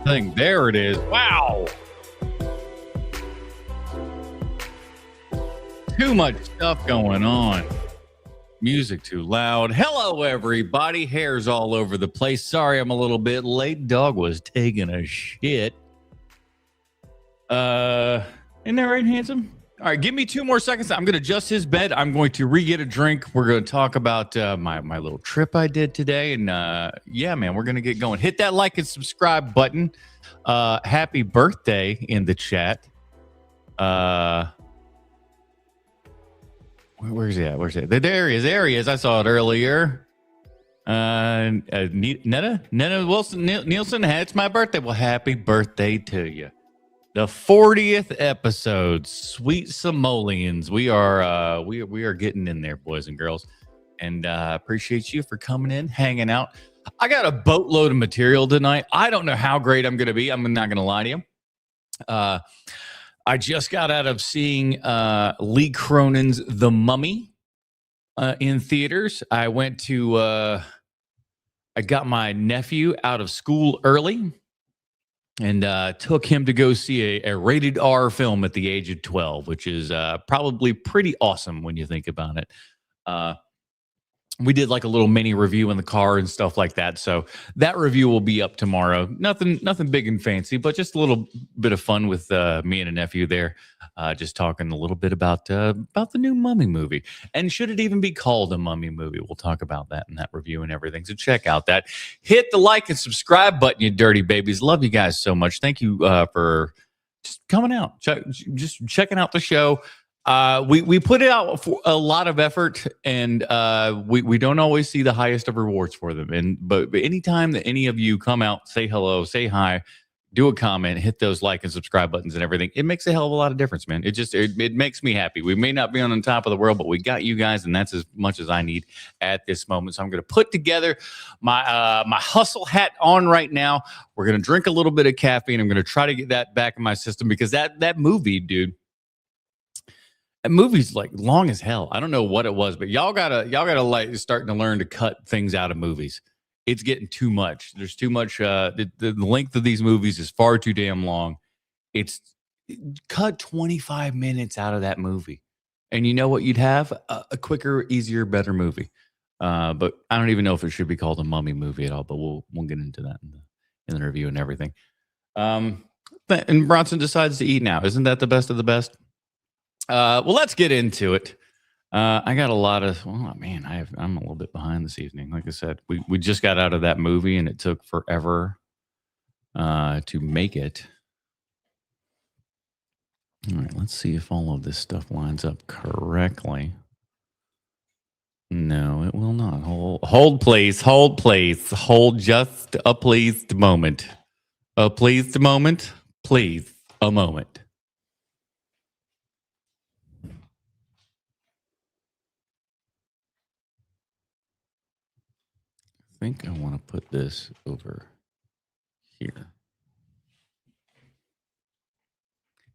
thing. There it is. Wow. Too much stuff going on. Music too loud. Hello, everybody. Hairs all over the place. Sorry, I'm a little bit late. Dog was taking a shit. Isn't that right, handsome? All right, give me 2 more seconds. I'm going to adjust his bed. I'm going to re-get a drink. We're going to talk about my little trip I did today. And yeah, man, we're going to get going. Hit that like and subscribe button. Happy birthday in the chat. Where's he at? Where's he at? There he is. There he is. I saw it earlier. Netta Wilson Nielsen. It's my birthday. Well, happy birthday to you. The 40th episode, sweet simoleons. We are getting in there, boys and girls, and appreciate you for coming in, hanging out. I got a boatload of material tonight. I don't know how great I'm going to be. I'm not going to lie to you. I just got out of seeing Lee Cronin's The Mummy in theaters. I went to. I got my nephew out of school early. And took him to go see a rated R film at the age of 12, which is probably pretty awesome when you think about it. We did like a little mini review in the car and stuff like that. So that review will be up tomorrow. Nothing big and fancy, but just a little bit of fun with me and a nephew there. Just talking a little bit about the new Mummy movie. And should it even be called a Mummy movie? We'll talk about that in that review and everything. So check out that. Hit the like and subscribe button, you dirty babies. Love you guys so much. Thank you for just coming out, just checking out the show. We put it out for a lot of effort, and we don't always see the highest of rewards for them. But anytime that any of you come out, say hello, say hi, do a comment, hit those like and subscribe buttons and everything, it makes a hell of a lot of difference, man. It makes me happy. We may not be on the top of the world, but we got you guys, and that's as much as I need at this moment. So I'm going to put together my hustle hat on right now. We're going to drink a little bit of caffeine. I'm going to try to get that back in my system because that movie, dude. That movie's like long as hell. I don't know what it was, but y'all gotta like starting to learn to cut things out of movies. It's getting too much. There's too much. The length of these movies is far too damn long. Cut 25 minutes out of that movie, and you know what? You'd have a quicker, easier, better movie. But I don't even know if it should be called a Mummy movie at all. But we'll get into that in the review and everything. And Bronson decides to eat now. Isn't that the best of the best? Well, let's get into it. I got a lot of. Oh man, I'm a little bit behind this evening. Like I said, we just got out of that movie, and it took forever to make it. All right, let's see if all of this stuff lines up correctly. No, it will not. Hold, please. Hold, please. Hold just a pleased moment. A pleased moment. Please, a moment. I think I want to put this over here.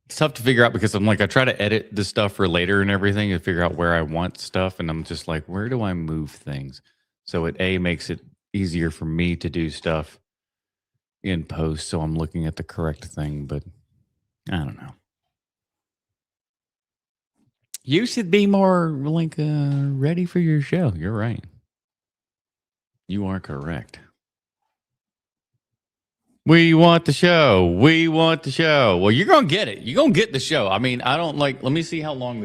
It's tough to figure out because I'm like, I try to edit the stuff for later and everything and figure out where I want stuff. And I'm just like, where do I move things? So it makes it easier for me to do stuff in post. So I'm looking at the correct thing, but I don't know. You should be more like ready for your show. You're right. You are correct. We want the show. We want the show. Well, you're gonna get it. You're gonna get the show. I mean, I don't like. Let me see how long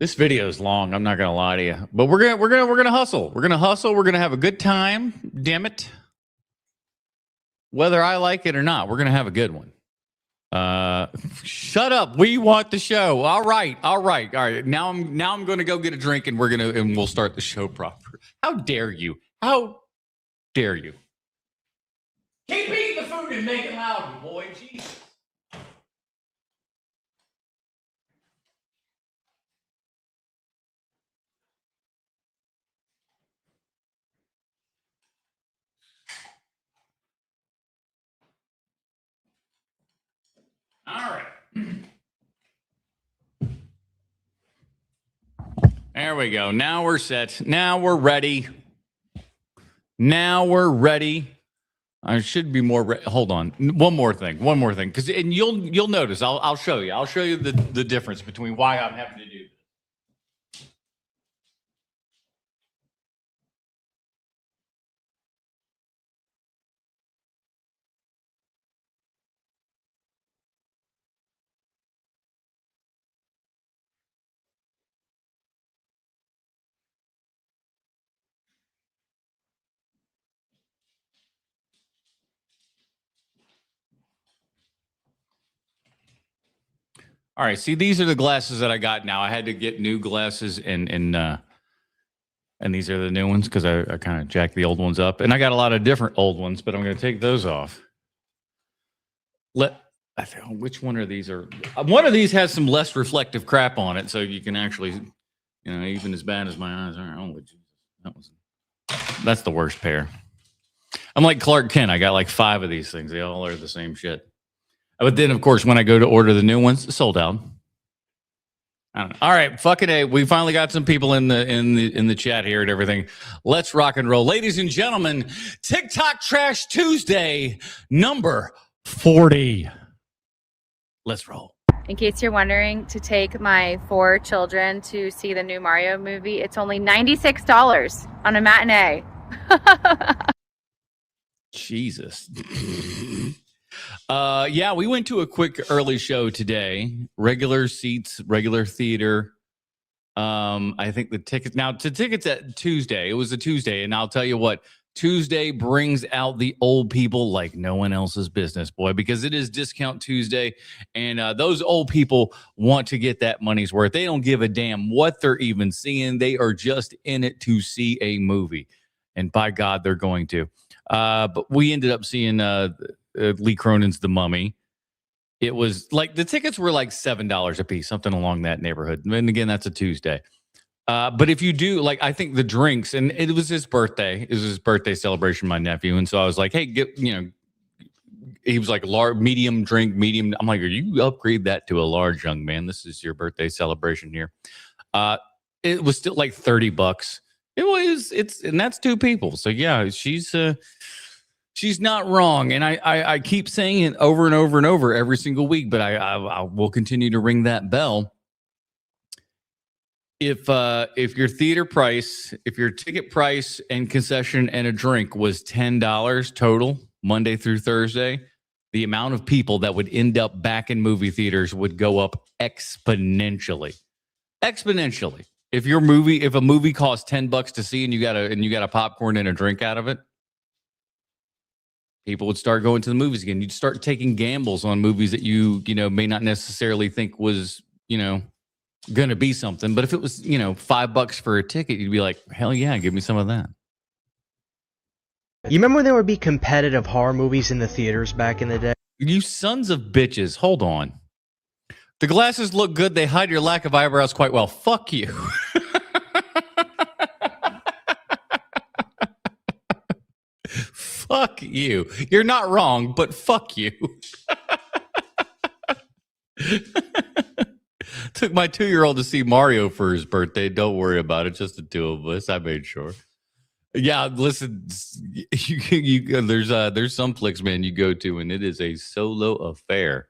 this video is long. I'm not gonna lie to you, but we're gonna hustle. We're gonna hustle. We're gonna have a good time. Damn it. Whether I like it or not, we're gonna have a good one. Shut up. We want the show. All right. Now I'm going to go get a drink and we'll start the show proper. How dare you? How dare you? Keep eating the food and make it loud, boy. Jesus. All right. There we go. Now we're set. Now we're ready. I should be more. Hold on, one more thing, because and you'll notice. I'll show you. I'll show you the difference between why I'm having to do this. All right, see, these are the glasses that I got now. I had to get new glasses, and these are the new ones because I kind of jacked the old ones up, and I got a lot of different old ones, but I'm going to take those off. Which one of these are? One of these has some less reflective crap on it, so you can actually, even as bad as my eyes are. Oh, Jesus, that's the worst pair. I'm like Clark Kent. I got like 5 of these things. They all are the same shit. But then, of course, when I go to order the new ones, sold out. I don't know. All right, fucking A. We finally got some people in the chat here and everything. Let's rock and roll, ladies and gentlemen. TikTok Trash Tuesday, number 40. Let's roll. In case you're wondering, to take my 4 children to see the new Mario movie, it's only $96 on a matinee. Jesus. Yeah, we went to a quick early show today. Regular seats, regular theater. I think the tickets at Tuesday. It was a Tuesday, and I'll tell you what, Tuesday brings out the old people like no one else's business, boy, because it is Discount Tuesday, and those old people want to get that money's worth. They don't give a damn what they're even seeing. They are just in it to see a movie, and by God, they're going to. But we ended up seeing Lee Cronin's The Mummy. It was like the tickets were like $7 a piece, something along that neighborhood. And again, that's a Tuesday. But if you do, like, I think the drinks, and it was his birthday. It was his birthday celebration, my nephew. And so I was like, hey, he was like, large, medium drink, medium. I'm like, you upgrade that to a large, young man. This is your birthday celebration here. It was still like $30. And that's 2 people. So yeah, she's not wrong. And I keep saying it over and over and over every single week, but I will continue to ring that bell. If your theater price, if your ticket price and concession and a drink was $10 total Monday through Thursday, the amount of people that would end up back in movie theaters would go up exponentially. Exponentially. If a movie costs $10 to see and you got a popcorn and a drink out of it, people would start going to the movies again. You'd start taking gambles on movies that you may not necessarily think was, going to be something. But if it was, $5 for a ticket, you'd be like, hell yeah, give me some of that. You remember when there would be competitive horror movies in the theaters back in the day? You sons of bitches. Hold on. The glasses look good. They hide your lack of eyebrows quite well. Fuck you. Fuck you. You're not wrong, but fuck you. Took my 2-year-old to see Mario for his birthday. Don't worry about it. Just the 2 of us. I made sure. Yeah, listen. There's some flicks, man, you go to, and it is a solo affair.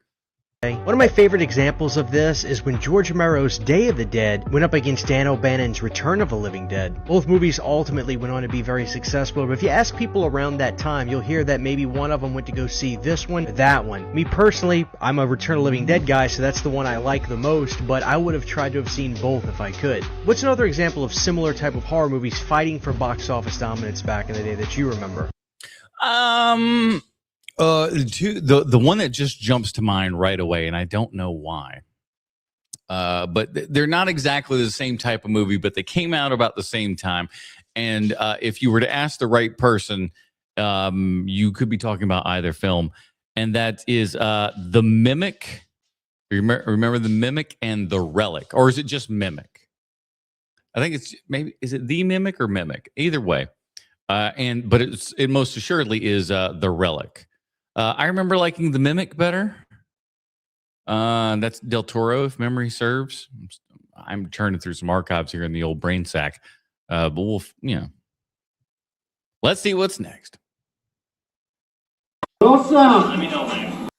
One of my favorite examples of this is when George Romero's Day of the Dead went up against Dan O'Bannon's Return of the Living Dead. Both movies ultimately went on to be very successful, but if you ask people around that time, you'll hear that maybe one of them went to go see this one, that one. Me personally, I'm a Return of the Living Dead guy, so that's the one I like the most, but I would have tried to have seen both if I could. What's another example of similar type of horror movies fighting for box office dominance back in the day that you remember? The one that just jumps to mind right away, and I don't know why, but they're not exactly the same type of movie, but they came out about the same time. And if you were to ask the right person, you could be talking about either film, and that is The Mimic. Remember The Mimic and The Relic, or is it just Mimic? I think it's is it The Mimic or Mimic? Either way, but it most assuredly is The Relic. I remember liking The Mimic better. That's Del Toro, if memory serves. I'm turning through some archives here in the old brain sack. But we'll, let's see what's next.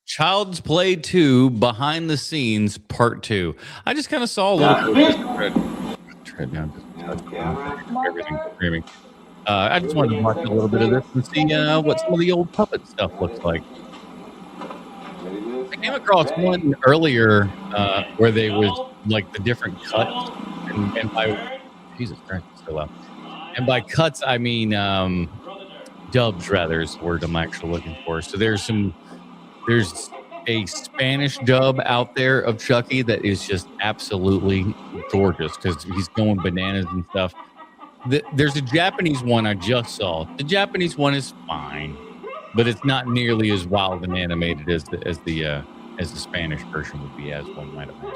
Child's Play 2 Behind the Scenes Part 2. I just kind of saw a little bit tread down everything screaming. I just wanted to watch a little bit of this and see what some of the old puppet stuff looks like. I came across one earlier where they was like the different cuts, and by Jesus Christ, so loud. And by cuts, I mean dubs, rather, is the word I'm actually looking for. So there's a Spanish dub out there of Chucky that is just absolutely gorgeous because he's going bananas and stuff. There's a Japanese one I just saw. The Japanese one is fine, but it's not nearly as wild and animated as the Spanish version would be, as one might imagine.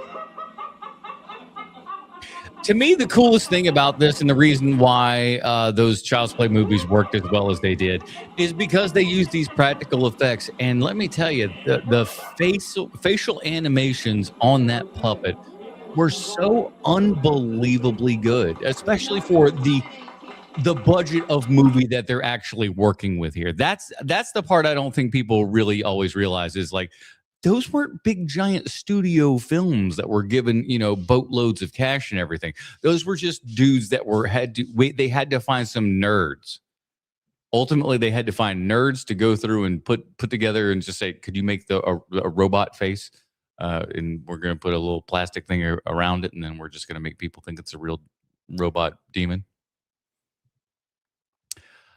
To me, the coolest thing about this, and the reason why those Child's Play movies worked as well as they did, is because they used these practical effects. And let me tell you, the facial animations on that puppet were so unbelievably good, especially for the budget of movie that they're actually working with here. That's the part I don't think people really always realize is like, those weren't big giant studio films that were given, boatloads of cash and everything. Those were just dudes that they had to find some nerds. Ultimately, they had to find nerds to go through and put together and just say, could you make a robot face? And we're going to put a little plastic thing around it, and then we're just going to make people think it's a real robot demon.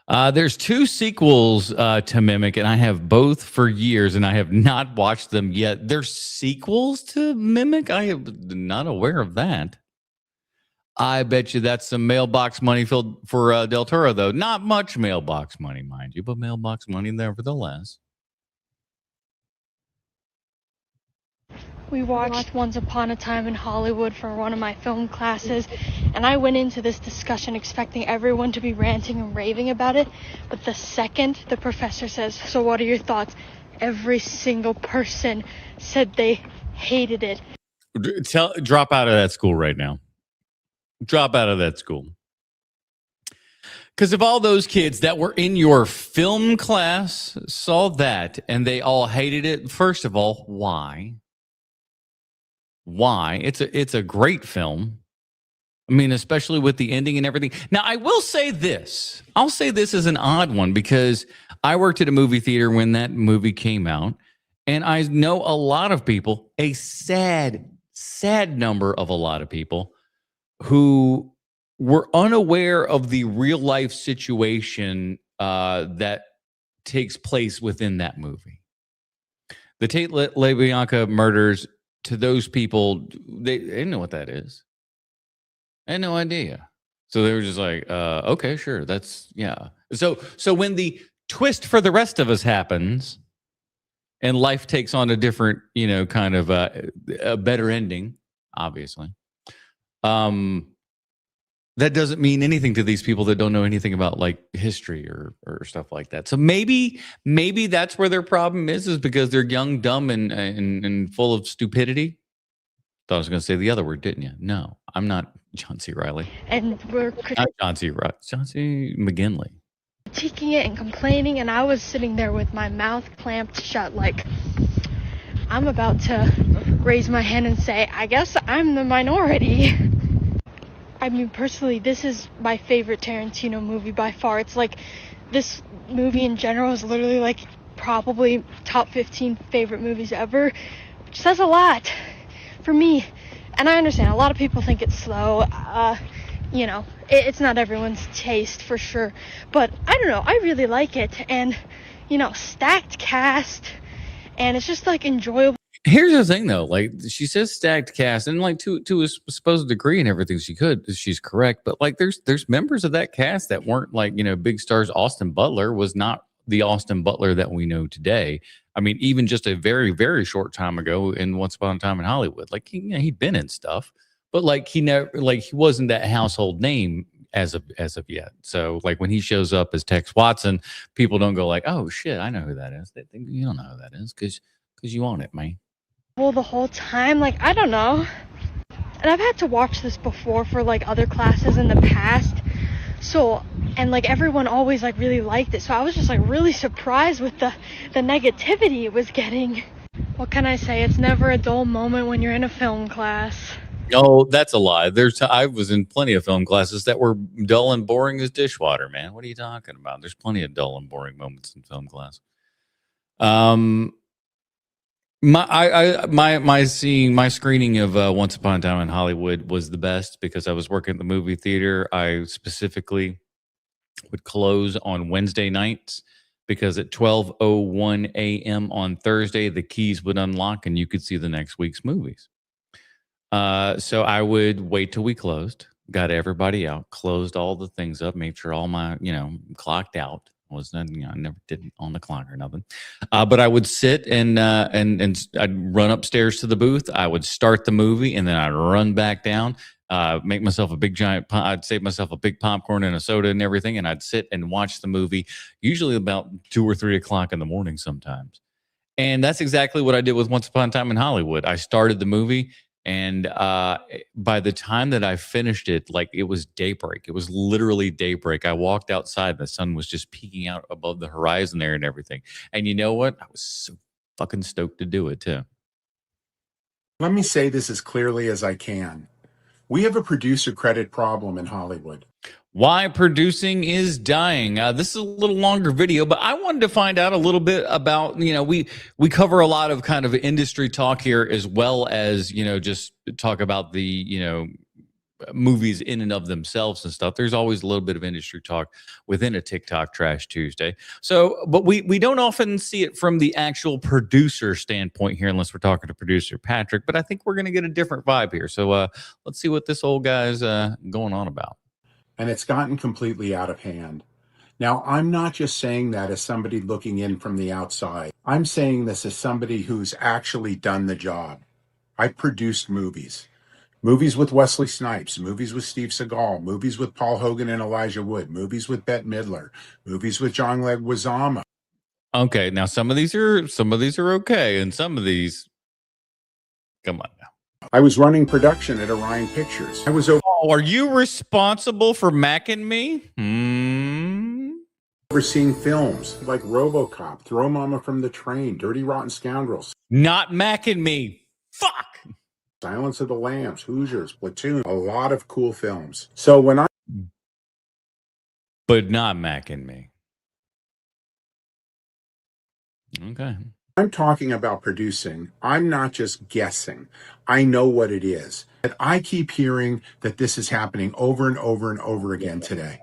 There's 2 sequels to Mimic, and I have both for years, and I have not watched them yet. There's sequels to Mimic? I am not aware of that. I bet you that's some mailbox money for Del Toro, though. Not much mailbox money, mind you, but mailbox money nevertheless. We watched Once Upon a Time in Hollywood for one of my film classes, and I went into this discussion expecting everyone to be ranting and raving about it, but the second the professor says, "So what are your thoughts?" every single person said they hated it. Drop out of that school right now. Drop out of that school. Because if all those kids that were in your film class saw that and they all hated it, first of all, why? Why? It's a great film. I mean, especially with the ending and everything. Now, I will say this. I'll say this is an odd one because I worked at a movie theater when that movie came out, and I know a lot of people, a sad number of a lot of people who were unaware of the real life situation that takes place within that movie. The Tate LaBianca murders, to those people, they didn't know what that is. I had no idea. So they were just like, okay, sure. That's, yeah. So when the twist for the rest of us happens and life takes on a different, kind of a better ending, obviously, that doesn't mean anything to these people that don't know anything about like history or stuff like that. So maybe that's where their problem is because they're young, dumb, and full of stupidity. Thought I was going to say the other word, didn't you? No, I'm not John C. Reilly. And we're not John C. McGinley. Critiquing it and complaining, and I was sitting there with my mouth clamped shut like I'm about to raise my hand and say, I guess I'm the minority. I mean, personally, this is my favorite Tarantino movie by far. It's like, this movie in general is literally like probably top 15 favorite movies ever, which says a lot for me. And I understand, a lot of people think it's slow. It's not everyone's taste for sure. But I don't know, I really like it. And, stacked cast, and it's just like enjoyable. Here's the thing, though. Like, she says stacked cast, and like to a supposed degree and everything she's correct. But like, there's members of that cast that weren't like, big stars. Austin Butler was not the Austin Butler that we know today. I mean, even just a very, very short time ago in Once Upon a Time in Hollywood, like he'd been in stuff, but like he wasn't that household name as of yet. So like when he shows up as Tex Watson, people don't go like, oh shit, I know who that is. They think you don't know who that is because you own it, man. Well, the whole time, like, I don't know. And I've had to watch this before for like other classes in the past. So, and like everyone always like really liked it. So I was just like really surprised with the negativity it was getting. What can I say? It's never a dull moment when you're in a film class. Oh, that's a lie. I was in plenty of film classes that were dull and boring as dishwater, man. What are you talking about? There's plenty of dull and boring moments in film class. My screening of Once Upon a Time in Hollywood was the best because I was working at the movie theater. I specifically would close on Wednesday nights because at 12:01 a.m. on Thursday the keys would unlock and you could see the next week's movies. So I would wait till we closed, got everybody out, closed all the things up, made sure all my, clocked out. Wasn't, I never did it on the clock or nothing. But I would sit and I'd run upstairs to the booth. I would start the movie and then I'd run back down, make myself a big I'd save myself a big popcorn and a soda and everything. And I'd sit and watch the movie, usually about 2 or 3 o'clock in the morning sometimes. And that's exactly what I did with Once Upon a Time in Hollywood. I started the movie. And by the time that I finished it, like it was daybreak. It was literally daybreak. I walked outside. The sun was just peeking out above the horizon there and everything. And you know what? I was so fucking stoked to do it too. Let me say this as clearly as I can. We have a producer credit problem in Hollywood. Why producing is dying. This is a little longer video, but I wanted to find out a little bit about, we cover a lot of kind of industry talk here as well as, just talk about the, movies in and of themselves and stuff. There's always a little bit of industry talk within a TikTok Trash Tuesday. So, but we don't often see it from the actual producer standpoint here, unless we're talking to producer Patrick, but I think we're going to get a different vibe here. So let's see what this old guy's going on about. And it's gotten completely out of hand. Now, I'm not just saying that as somebody looking in from the outside. I'm saying this as somebody who's actually done the job. I've produced movies. Movies with Wesley Snipes, movies with Steve Seagal, movies with Paul Hogan and Elijah Wood, movies with Bette Midler, movies with John Leguizamo. Okay, now some of these are okay, and some of these, come on now. I was running production at Orion Pictures. I was are you responsible for macking me? overseeing films like RoboCop, Throw Mama from the Train, Dirty Rotten Scoundrels. Not macking me. Fuck. Silence of the Lambs, Hoosiers, Platoon, a lot of cool films. So but not macking me. Okay. I'm talking about producing, I'm not just guessing. I know what it is. And I keep hearing that this is happening over and over and over again today.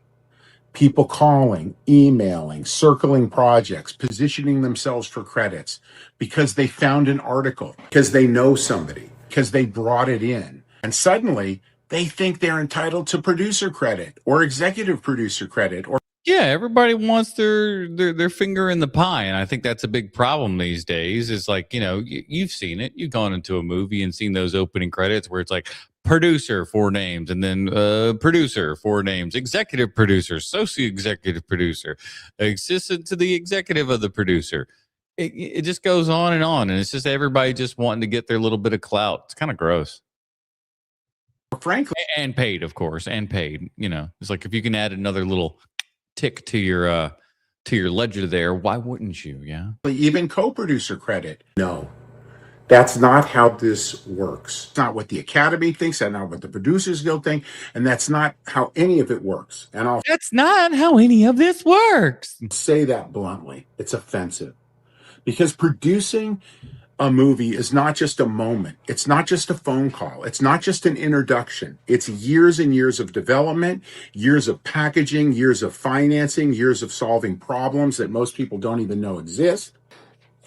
People calling, emailing, circling projects, positioning themselves for credits because they found an article, because they know somebody, because they brought it in. And suddenly they think they're entitled to producer credit or executive producer credit or yeah, everybody wants their finger in the pie, and I think that's a big problem these days. Is like, you've seen it. You've gone into a movie and seen those opening credits where it's like producer 4 names, and then producer 4 names, executive producer, associate executive producer, assistant to the executive of the producer. It just goes on, and it's just everybody just wanting to get their little bit of clout. It's kind of gross. frankly, and paid, of course, and paid. It's like if you can add another little tick to your ledger there, why wouldn't you? Yeah, even co-producer credit. No, that's not how this works. It's not what the Academy thinks, that's not what the Producers Guild think, and that's not how any of it works. And that's not how any of this works. Say that bluntly. It's offensive. Because producing a movie is not just a moment. It's not just a phone call. It's not just an introduction. It's years and years of development, years of packaging, years of financing, years of solving problems that most people don't even know exist.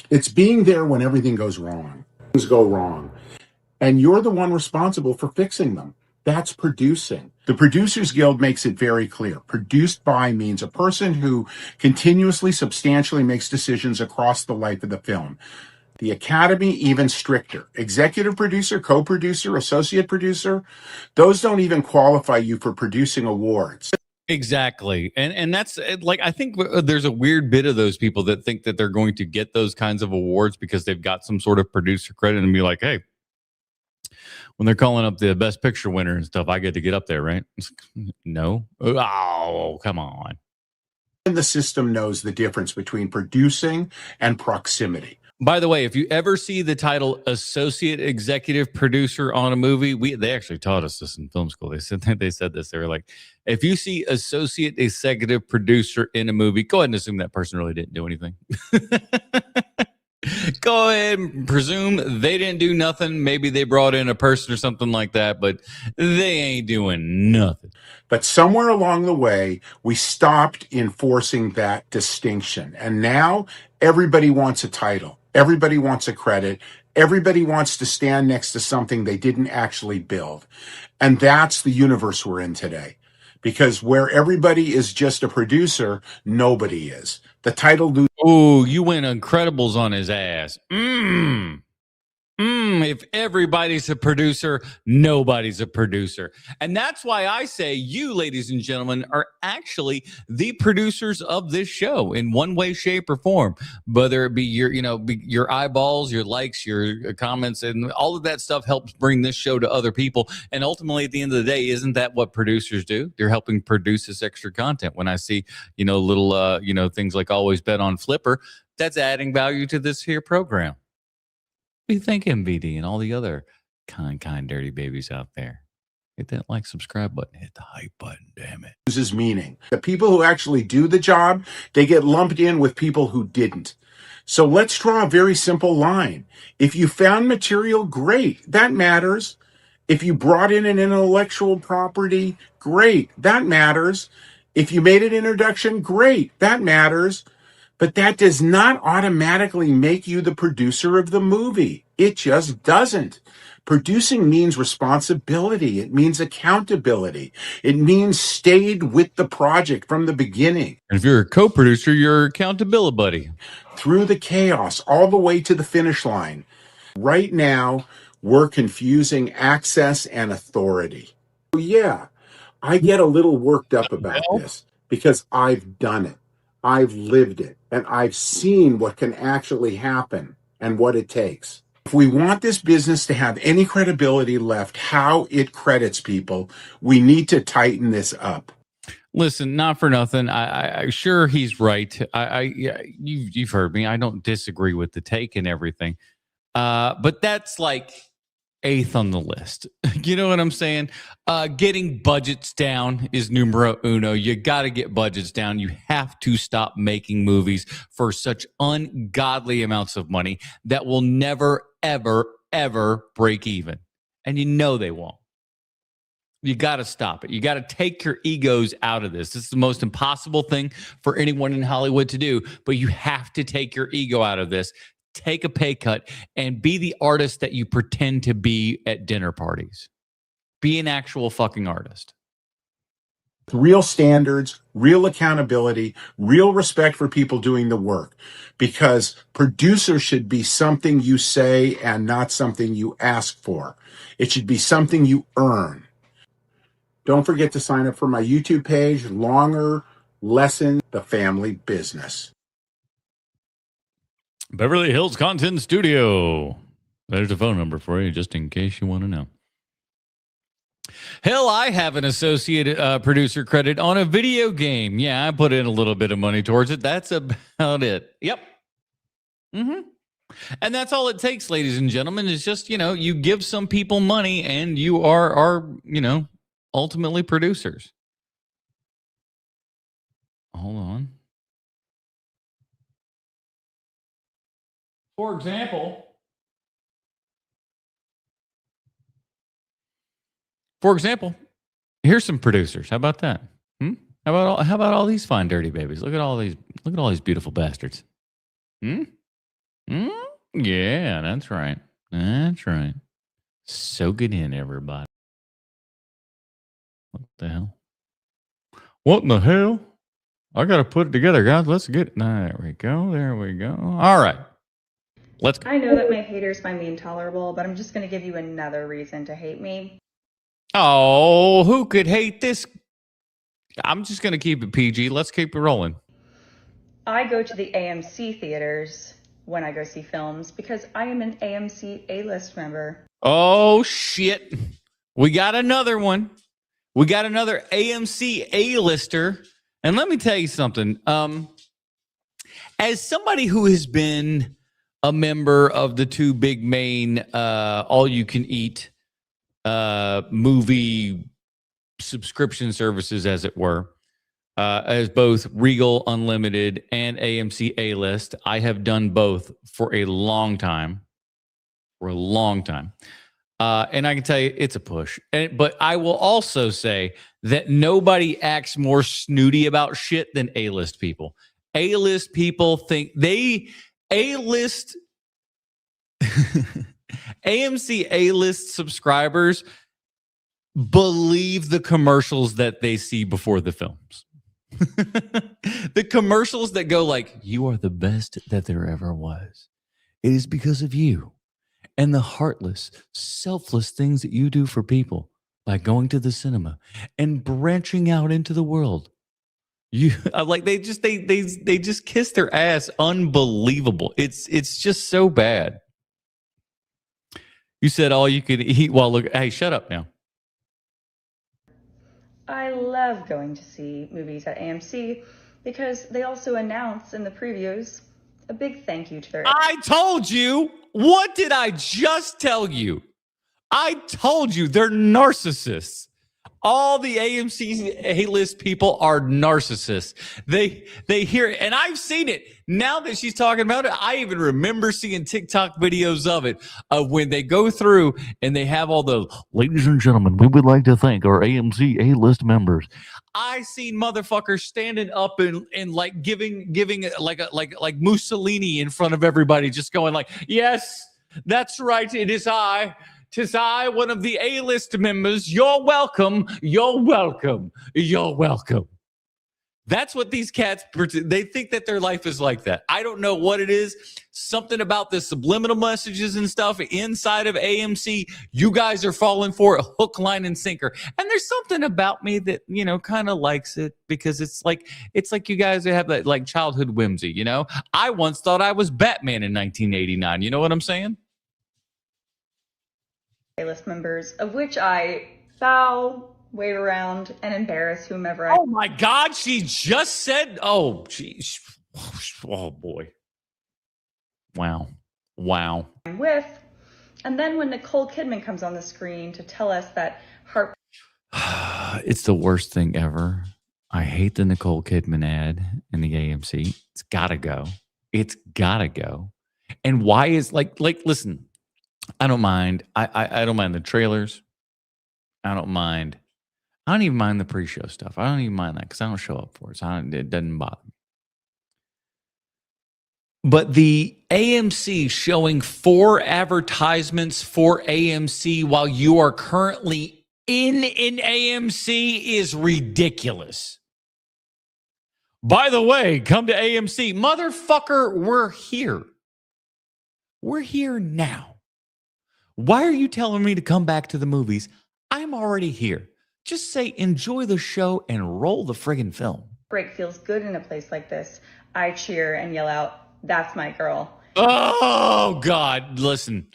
It's being there when everything goes wrong. Things go wrong. And you're the one responsible for fixing them. That's producing. The Producers Guild makes it very clear. Produced by means a person who continuously, substantially makes decisions across the life of the film. The Academy, even stricter. Executive producer, co-producer, associate producer, those don't even qualify you for producing awards. Exactly. And that's like, I think there's a weird bit of those people that think that they're going to get those kinds of awards because they've got some sort of producer credit and be like, hey, When they're calling up the best picture winner and stuff, I get to get up there, right? No. Oh, come on. And the system knows the difference between producing and proximity. By the way, if you ever see the title associate executive producer on a movie, they actually taught us this in film school. They said this. They were like, if you see associate executive producer in a movie, go ahead and assume that person really didn't do anything. Go ahead and presume they didn't do nothing. Maybe they brought in a person or something like that, but they ain't doing nothing. But somewhere along the way, we stopped enforcing that distinction. And now everybody wants a title. Everybody wants a credit. Everybody wants to stand next to something they didn't actually build. And that's the universe we're in today. Because where everybody is just a producer, nobody is. The title... Oh, you went Incredibles on his ass. If everybody's a producer, nobody's a producer. And that's why I say you, ladies and gentlemen, are actually the producers of this show in one way, shape, or form. Whether it be your eyeballs, your likes, your comments, and all of that stuff helps bring this show to other people. And ultimately, at the end of the day, isn't that what producers do? They're helping produce this extra content. When I see, little, things like Always Bet on Flipper, that's adding value to this here program. What do you think, MVD, and all the other kind dirty babies out there? Hit that like, subscribe button. Hit the hype button, damn it. Loses meaning. The people who actually do the job, they get lumped in with people who didn't. So let's draw a very simple line. If you found material, great. That matters. If you brought in an intellectual property, great. That matters. If you made an introduction, great. That matters. But that does not automatically make you the producer of the movie. It just doesn't. Producing means responsibility. It means accountability. It means stayed with the project from the beginning. And if you're a co-producer, you're accountability buddy. Through the chaos, all the way to the finish line. Right now, we're confusing access and authority. Yeah, I get a little worked up about this because I've done it. I've lived it, and I've seen what can actually happen and what it takes. If we want this business to have any credibility left, how it credits people, we need to tighten this up. Listen, not for nothing. I sure he's right. You've heard me. I don't disagree with the take and everything. But that's like eighth on the list. You know what I'm saying? Getting budgets down is numero uno. You got to get budgets down. You have to stop making movies for such ungodly amounts of money that will never, ever, ever break even. And they won't. You got to stop it. You got to take your egos out of this. This is the most impossible thing for anyone in Hollywood to do, but you have to take your ego out of this. Take a pay cut and be the artist that you pretend to be at dinner parties. Be an actual fucking artist. Real standards, real accountability, real respect for people doing the work. Because producer should be something you say and not something you ask for. It should be something you earn. Don't forget to sign up for my YouTube page, Longer Lesson, The Family Business. Beverly Hills Content Studio. There's a phone number for you, just in case you want to know. Hell, I have an associate producer credit on a video game. Yeah, I put in a little bit of money towards it. That's about it. Yep. And that's all it takes, ladies and gentlemen, is just, you give some people money and you are ultimately producers. Hold on. For example, here's some producers. How about that? How about all these fine dirty babies? Look at all these beautiful bastards. Yeah, that's right. That's right. Soak it in, everybody. What the hell? What in the hell? I gotta put it together, guys. Let's get it. There we go. There we go. All right. Let's go. I know that my haters find me intolerable, but I'm just going to give you another reason to hate me. Oh, who could hate this? I'm just going to keep it PG. Let's keep it rolling. I go to the AMC theaters when I go see films because I am an AMC A-list member. Oh, shit. We got another one. We got another AMC A-lister. And let me tell you something. As somebody who has been a member of the two big main all-you-can-eat movie subscription services, as it were, as both Regal Unlimited and AMC A-List, I have done both for a long time. And I can tell you, it's a push. But I will also say that nobody acts more snooty about shit than A-list people. A-list people think A-list AMC A-list subscribers believe the commercials that they see before the films. The commercials that go like, "You are the best that there ever was. It is because of you and the heartless, selfless things that you do for people by going to the cinema and branching out into the world." Like they just kiss their ass. Unbelievable. It's just so bad. You said all you could eat while look. Hey, shut up now. I love going to see movies at AMC because they also announce in the previews a big thank you to their... I told you. What did I just tell you? I told you they're narcissists. All the AMC A-list people are narcissists. They hear, and I've seen it. Now that she's talking about it, I even remember seeing TikTok videos of it, of when they go through and they have all the, "Ladies and gentlemen, we would like to thank our AMC A-list members." I seen motherfuckers standing up and like giving like Mussolini in front of everybody, just going like, "Yes, that's right. It is I. 'Tis I, one of the A-list members. You're welcome. You're welcome. You're welcome." That's what these cats, they think that their life is like that. I don't know what it is. Something about the subliminal messages and stuff inside of AMC. You guys are falling for it, hook, line, and sinker. And there's something about me that, kind of likes it, because it's like you guys have that like childhood whimsy, I once thought I was Batman in 1989. You know what I'm saying? A-list members, of which I bow, wave around, and embarrass whomever I... Oh my God, she just said, oh, geez. Oh boy. Wow. I'm with. And then when Nicole Kidman comes on the screen to tell us that her... It's the worst thing ever. I hate the Nicole Kidman ad in the AMC. It's gotta go. And why is listen, I don't mind. I don't mind the trailers. I don't even mind the pre-show stuff. I don't even mind that because I don't show up for it. So it doesn't bother me. But the AMC showing 4 advertisements for AMC while you are currently in an AMC is ridiculous. By the way, come to AMC. Motherfucker, we're here. We're here now. Why are you telling me to come back to the movies? I'm already here. Just say enjoy the show and roll the friggin' film. Break feels good in a place like this. I cheer and yell out, "That's my girl." Oh, God. Listen.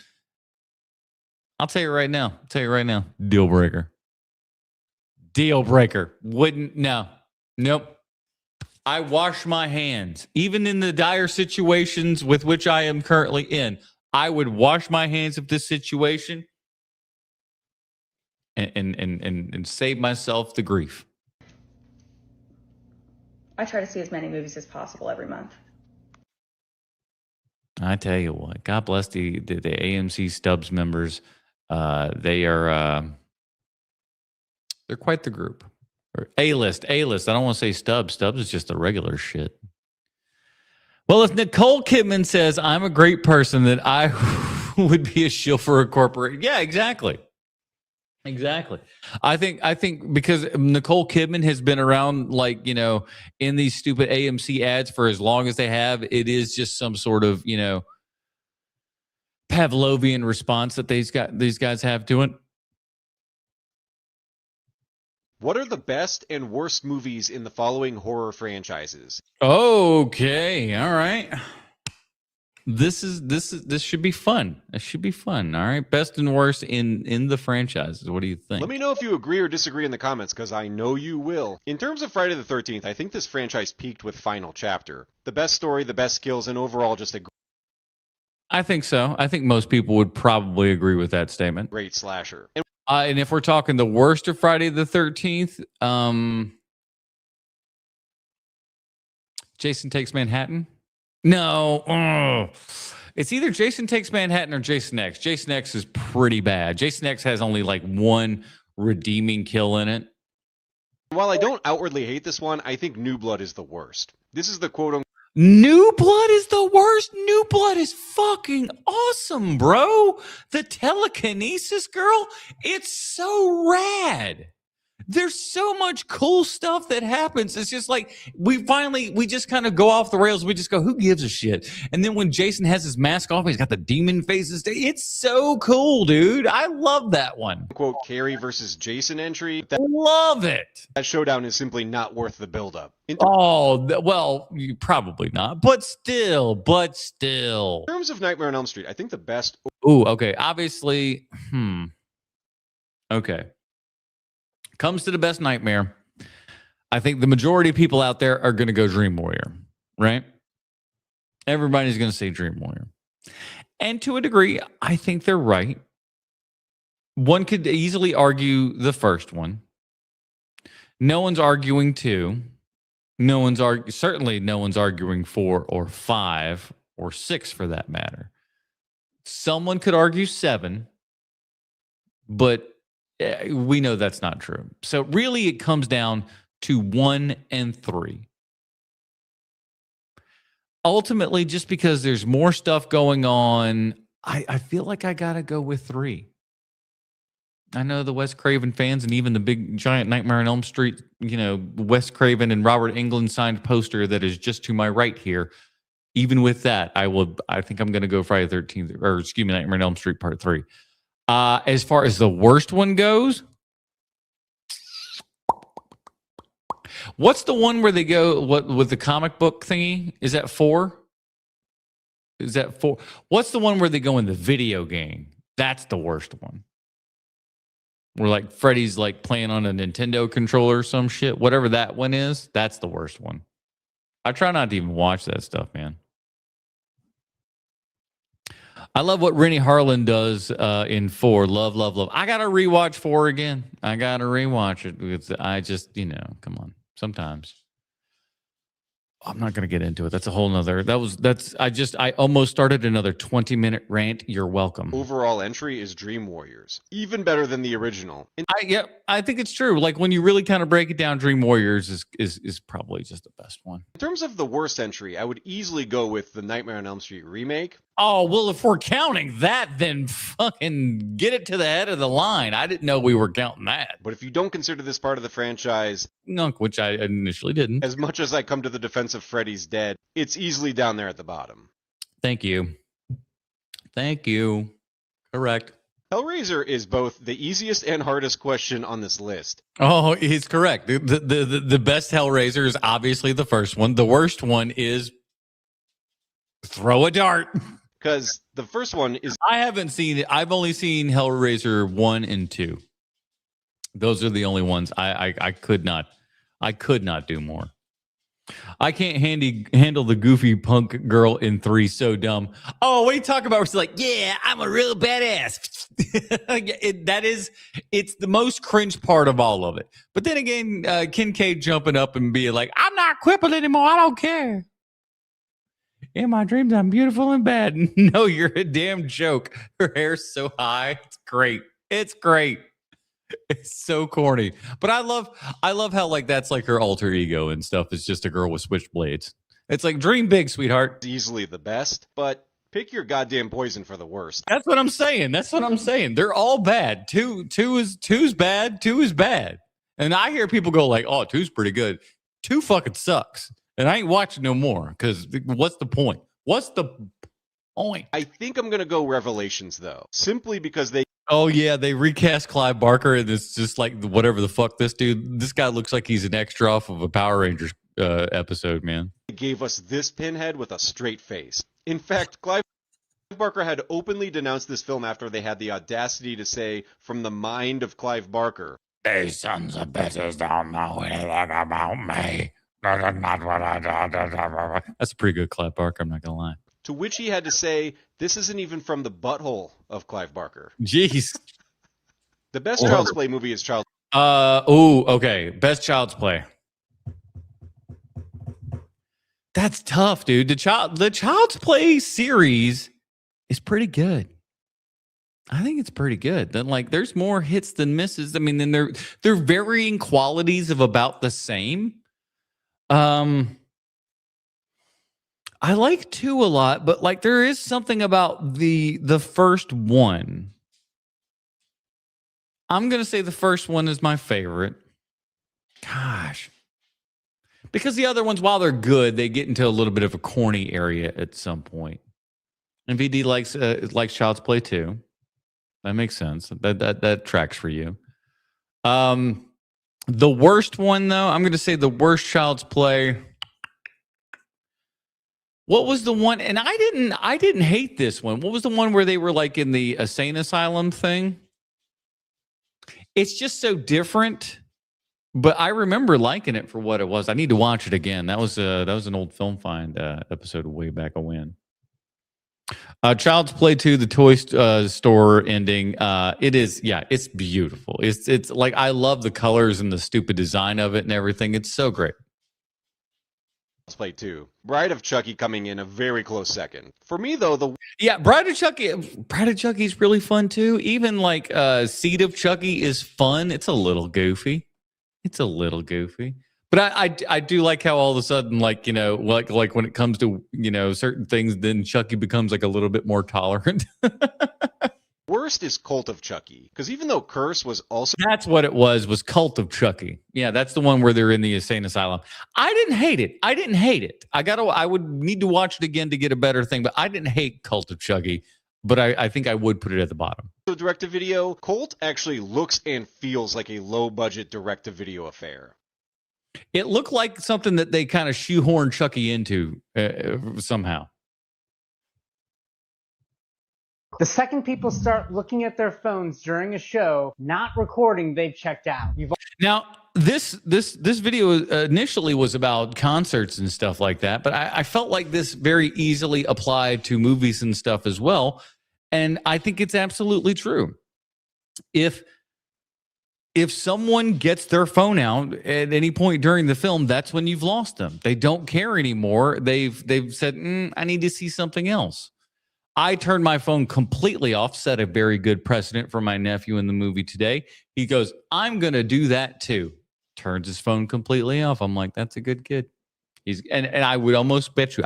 I'll tell you right now. Deal breaker. Nope. I wash my hands. Even in the dire situations with which I am currently in, I would wash my hands of this situation and save myself the grief. I try to see as many movies as possible every month. I tell you what, God bless the AMC Stubbs members. They're quite the group. Or A-list. I don't want to say Stubbs. Stubbs is just the regular shit. Well, if Nicole Kidman says I'm a great person, then I would be a shill for a corporation. Yeah, exactly. I think because Nicole Kidman has been around, in these stupid AMC ads for as long as they have, it is just some sort of, Pavlovian response that these guys have to it. What are the best and worst movies in the following horror franchises? Okay, all right. This should be fun. It should be fun. All right, best and worst in the franchises. What do you think? Let me know if you agree or disagree in the comments, because I know you will. In terms of Friday the 13th, I think this franchise peaked with Final Chapter. The best story, the best skills, and overall just a I think so. I think most people would probably agree with that statement. great slasher. And if we're talking the worst of Friday the 13th, Jason Takes Manhattan. No. It's either Jason Takes Manhattan or Jason X. Jason X is pretty bad. Jason X has only like one redeeming kill in it. While I don't outwardly hate this one, I think New Blood is the worst. This is the quote-unquote New Blood is the worst. New Blood is fucking awesome, bro. The telekinesis girl, it's so rad. There's so much cool stuff that happens. It's just like we just kind of go off the rails. We just go, who gives a shit? And then when Jason has his mask off, he's got the demon faces. It's so cool, dude. I love that one. quote Carrie versus Jason entry. Love it. That showdown is simply not worth the buildup. Well, probably not, but still. In terms of Nightmare on Elm Street, I think the best. Ooh, okay. Obviously, okay. Comes to the best Nightmare, I think the majority of people out there are going to go Dream Warrior, right? Everybody's going to say Dream Warrior. And to a degree, I think they're right. One could easily argue the first one. No one's arguing 2. Certainly no one's arguing 4 or 5 or 6 for that matter. Someone could argue 7, but we know that's not true. So really it comes down to 1 and 3. Ultimately, just because there's more stuff going on, I feel like I got to go with 3. I know the Wes Craven fans and even the big giant Nightmare on Elm Street, Wes Craven and Robert Englund signed poster that is just to my right here. Even with that, I think I'm going to go Friday the 13th, or excuse me, Nightmare on Elm Street Part 3. As far as the worst one goes, what's the one where they go with the comic book thingy? Is that 4? Is that 4? What's the one where they go in the video game? That's the worst one. Where like Freddy's like playing on a Nintendo controller or some shit. Whatever that one is, that's the worst one. I try not to even watch that stuff, man. I love what Rennie Harlan does in 4. Love. I got to rewatch 4 again. I got to rewatch it. I just, come on. Sometimes. I'm not going to get into it. That's a whole nother. I almost started another 20-minute rant. You're welcome. Overall entry is Dream Warriors. Even better than the original. I think it's true. Like when you really kind of break it down, Dream Warriors is probably just the best one. In terms of the worst entry, I would easily go with the Nightmare on Elm Street remake. Oh, well, if we're counting that, then fucking get it to the head of the line. I didn't know we were counting that. But if you don't consider this part of the franchise, which I initially didn't. As much as I come to the defense of Freddy's Dead, it's easily down there at the bottom. Thank you. Correct. Hellraiser is both the easiest and hardest question on this list. Oh, he's correct. The best Hellraiser is obviously the first one. The worst one is throw a dart. Because the first one is... I haven't seen it. I've only seen Hellraiser 1 and 2. Those are the only ones. I could not do more. I can't handle the goofy punk girl in 3. So dumb. Oh, what are you talking about? She's like, yeah, I'm a real badass. It's the most cringe part of all of it. But then again, Kincaid jumping up and being like, I'm not crippled anymore. I don't care. In my dreams, I'm beautiful and bad. No, you're a damn joke. Her hair's so high. It's great. It's so corny. But I love how like that's like her alter ego and stuff. It's just a girl with switchblades. It's like dream big, sweetheart. Easily the best, but pick your goddamn poison for the worst. That's what I'm saying. They're all bad. Two's bad. 2 is bad. And I hear people go like, oh, 2's pretty good. 2 fucking sucks. And I ain't watching no more because what's the point? I think I'm going to go Revelations, though, simply because they... Oh, yeah, they recast Clive Barker, and it's just like whatever the fuck this guy looks like he's an extra off of a Power Rangers episode, man. They gave us this Pinhead with a straight face. In fact, Clive Barker had openly denounced this film after they had the audacity to say, from the mind of Clive Barker, "These sons of bitches don't know anything about me. That's not what I do." That's a pretty good Clive Barker, I'm not going to lie. to which he had to say, this isn't even from the butthole of Clive Barker. Jeez. The best Child's Play movie is Child's Okay. Best Child's Play. That's tough, dude. The Child's Play series is pretty good. I think it's pretty good. Then, like, there's more hits than misses. I mean, then they're varying qualities of about the same. I like 2 a lot, but like there is something about the first one. I'm gonna say the first one is my favorite. Gosh. Because the other ones, while they're good, they get into a little bit of a corny area at some point. And VD likes Child's Play too. That makes sense. That tracks for you. The worst one, though, I'm going to say the worst Child's Play. What was the one? And I didn't hate this one. What was the one where they were like in the insane asylum thing? It's just so different. But I remember liking it for what it was. I need to watch it again. That was an old Film Find episode way back when. Child's Play 2, the Toy Store ending. It's beautiful. It's like I love the colors and the stupid design of it and everything. It's so great. Play 2. Bride of Chucky coming in a very close second. For me, though, Bride of Chucky is really fun too. Even like Seed of Chucky is fun. It's a little goofy. But I do like how all of a sudden, like, you know, like when it comes to, you know, certain things, then Chucky becomes like a little bit more tolerant. worst is Cult of Chucky. Because even though Curse was also... That's what it was Cult of Chucky. Yeah, that's the one where they're in the insane asylum. I didn't hate it. I would need to watch it again to get a better thing, but I didn't hate Cult of Chucky. But I think I would put it at the bottom. So direct-to-video, Cult actually looks and feels like a low-budget direct-to-video affair. It looked like something that they kind of shoehorned Chucky into somehow. The second people start looking at their phones during a show, not recording, they've checked out. Now, this video initially was about concerts and stuff like that, but I felt like this very easily applied to movies and stuff as well, and I think it's absolutely true. If someone gets their phone out at any point during the film, that's when you've lost them. They don't care anymore. They've said, I need to see something else. I turned my phone completely off, set a very good precedent for my nephew in the movie today. He goes, I'm going to do that too. Turns his phone completely off. I'm like, that's a good kid. And I would almost bet you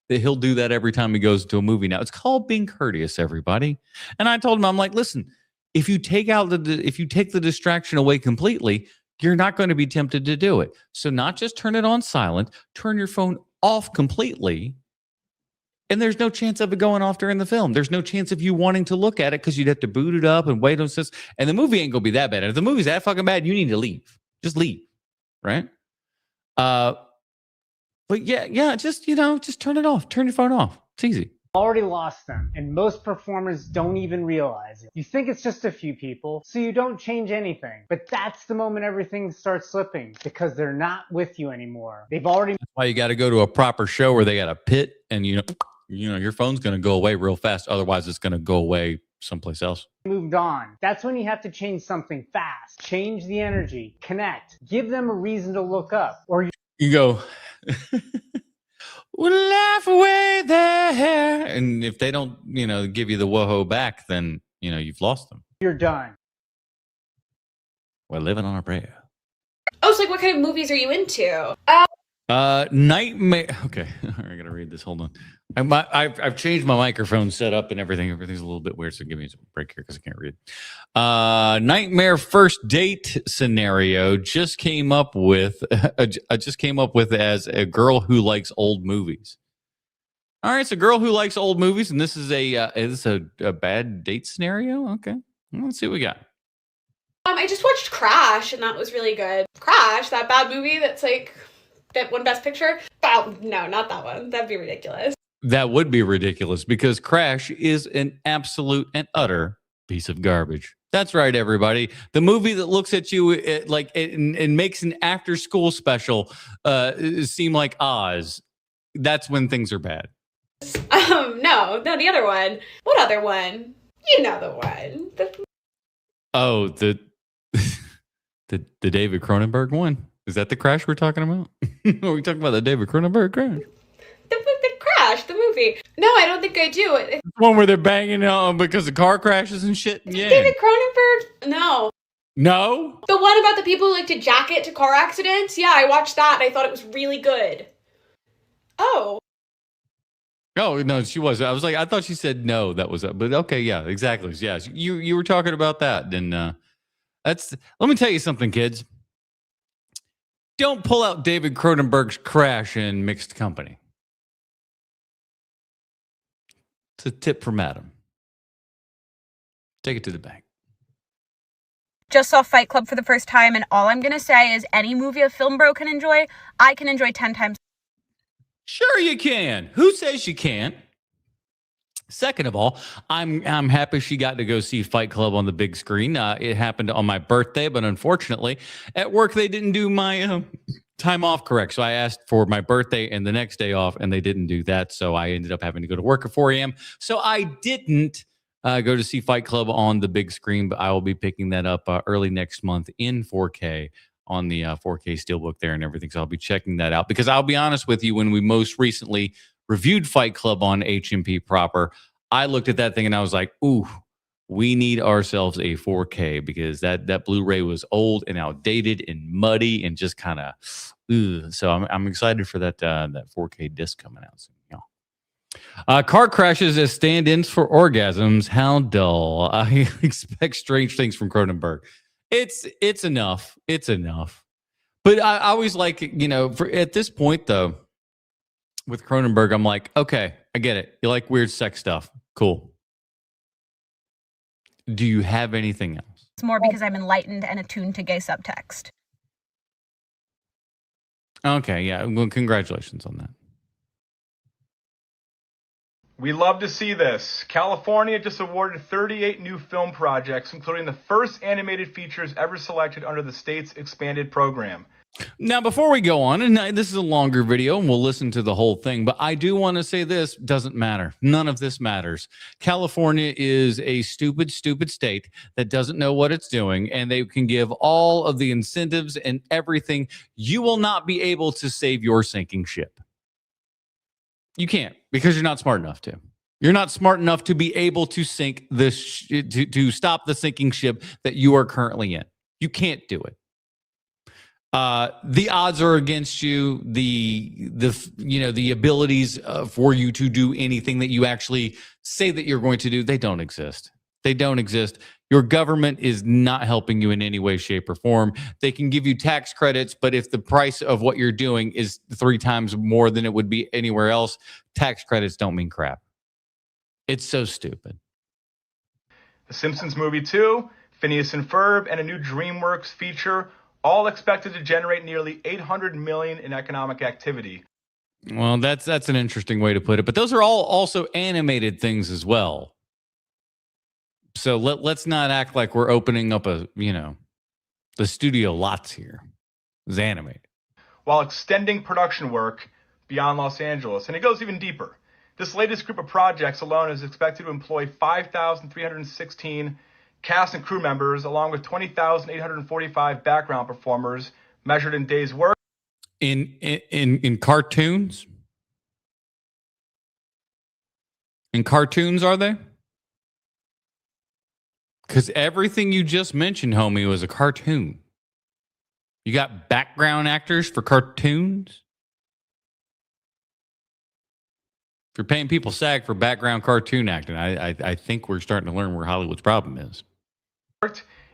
that he'll do that every time he goes to a movie. Now, it's called being courteous, everybody. And I told him, I'm like, listen, if you take the distraction away completely, you're not going to be tempted to do it. So not just turn it on silent, turn your phone off completely. And there's no chance of it going off during the film. There's no chance of you wanting to look at it because you'd have to boot it up and wait on this. And the movie ain't going to be that bad. And if the movie's that fucking bad, you need to leave. Just leave. Right? But yeah, just turn it off. Turn your phone off. It's easy. Already lost them, and most performers don't even realize it. You think it's just a few people, so you don't change anything. But that's the moment everything starts slipping, because they're not with you anymore. They've already... That's why you got to go to a proper show where they got a pit, and you know your phone's going to go away real fast. Otherwise, it's going to go away someplace else. Moved on. That's when you have to change something fast. Change the energy. Connect. Give them a reason to look up. Or you go... We'll laugh away their hair. And if they don't, give you the whoa-ho back, then, you've lost them. You're done. We're living on a prayer. Oh, so what kind of movies are you into? Nightmare. Okay, I gotta read this. Hold on. I've changed my microphone setup and everything. Everything's a little bit weird, so give me a break here because I can't read. Nightmare first date scenario just came up with. I just came up with as a girl who likes old movies. All right, so girl who likes old movies, and this is a bad date scenario. Okay, let's see what we got. I just watched Crash, and that was really good. Crash, that bad movie that's like that won Best Picture. Oh, no, not that one. That'd be ridiculous. That would be ridiculous because Crash is an absolute and utter piece of garbage. That's right, everybody. The movie that looks at you and makes an after-school special seem like Oz. That's when things are bad. No, the other one. What other one? You know the one. The David Cronenberg one. Is that the Crash we're talking about? Are we talking about the David Cronenberg Crash? The Crash, the movie. No, I don't think I do. One where they're banging because of car crashes and shit? Yeah. David Cronenberg? No. No? The one about the people who like to jack it to car accidents? Yeah, I watched that and I thought it was really good. Oh. Oh, no, she was. I was like, I thought she said no, that was but okay, yeah, exactly. Yeah, you were talking about that. Then let me tell you something, kids. Don't pull out David Cronenberg's Crash in mixed company. It's a tip from Adam. Take it to the bank. Just saw Fight Club for the first time, and all I'm going to say is any movie a film bro can enjoy, I can enjoy 10 times. Sure you can. Who says you can't? Second of all, I'm happy she got to go see Fight Club on the big screen. It happened on my birthday, but unfortunately, at work they didn't do my time off correct. So I asked for my birthday and the next day off, and they didn't do that. So I ended up having to go to work at 4 a.m. So I didn't go to see Fight Club on the big screen, but I will be picking that up early next month in 4K on the 4K Steelbook there and everything. So I'll be checking that out because I'll be honest with you, when we most recently reviewed Fight Club on HMP proper, I looked at that thing and I was like, ooh, we need ourselves a 4K because that Blu-ray was old and outdated and muddy and just kind of, so I'm excited for that 4K disc coming out soon. Car crashes as stand-ins for orgasms. How dull. I expect strange things from Cronenberg. It's enough. It's enough. But I always like, at this point though, with Cronenberg, I'm like, okay, I get it. You like weird sex stuff. Cool. Do you have anything else? It's more because I'm enlightened and attuned to gay subtext. Okay, yeah. Well, congratulations on that. We love to see this. California just awarded 38 new film projects, including the first animated features ever selected under the state's expanded program. Now, before we go on, and this is a longer video, and we'll listen to the whole thing, but I do want to say this doesn't matter. None of this matters. California is a stupid, stupid state that doesn't know what it's doing, and they can give all of the incentives and everything. You will not be able to save your sinking ship. You can't, because you're not smart enough to. You're not smart enough to be able to sink this, to stop the sinking ship that you are currently in. You can't do it. The odds are against you. The abilities for you to do anything that you actually say that you're going to do, they don't exist. They don't exist. Your government is not helping you in any way, shape, or form. They can give you tax credits, but if the price of what you're doing is 3 times more than it would be anywhere else, tax credits don't mean crap. It's so stupid. The Simpsons movie 2, Phineas and Ferb, and a new DreamWorks feature, all expected to generate nearly $800 million in economic activity. Well, that's an interesting way to put it, but those are all also animated things as well. So let's not act like we're opening up the studio lots here. It's animated. While extending production work beyond Los Angeles, and it goes even deeper. This latest group of projects alone is expected to employ 5,316 cast and crew members, along with 20,845 background performers, measured in days' work. In cartoons? In cartoons, are they? Because everything you just mentioned, homie, was a cartoon. You got background actors for cartoons? If you're paying people SAG for background cartoon acting, I think we're starting to learn where Hollywood's problem is.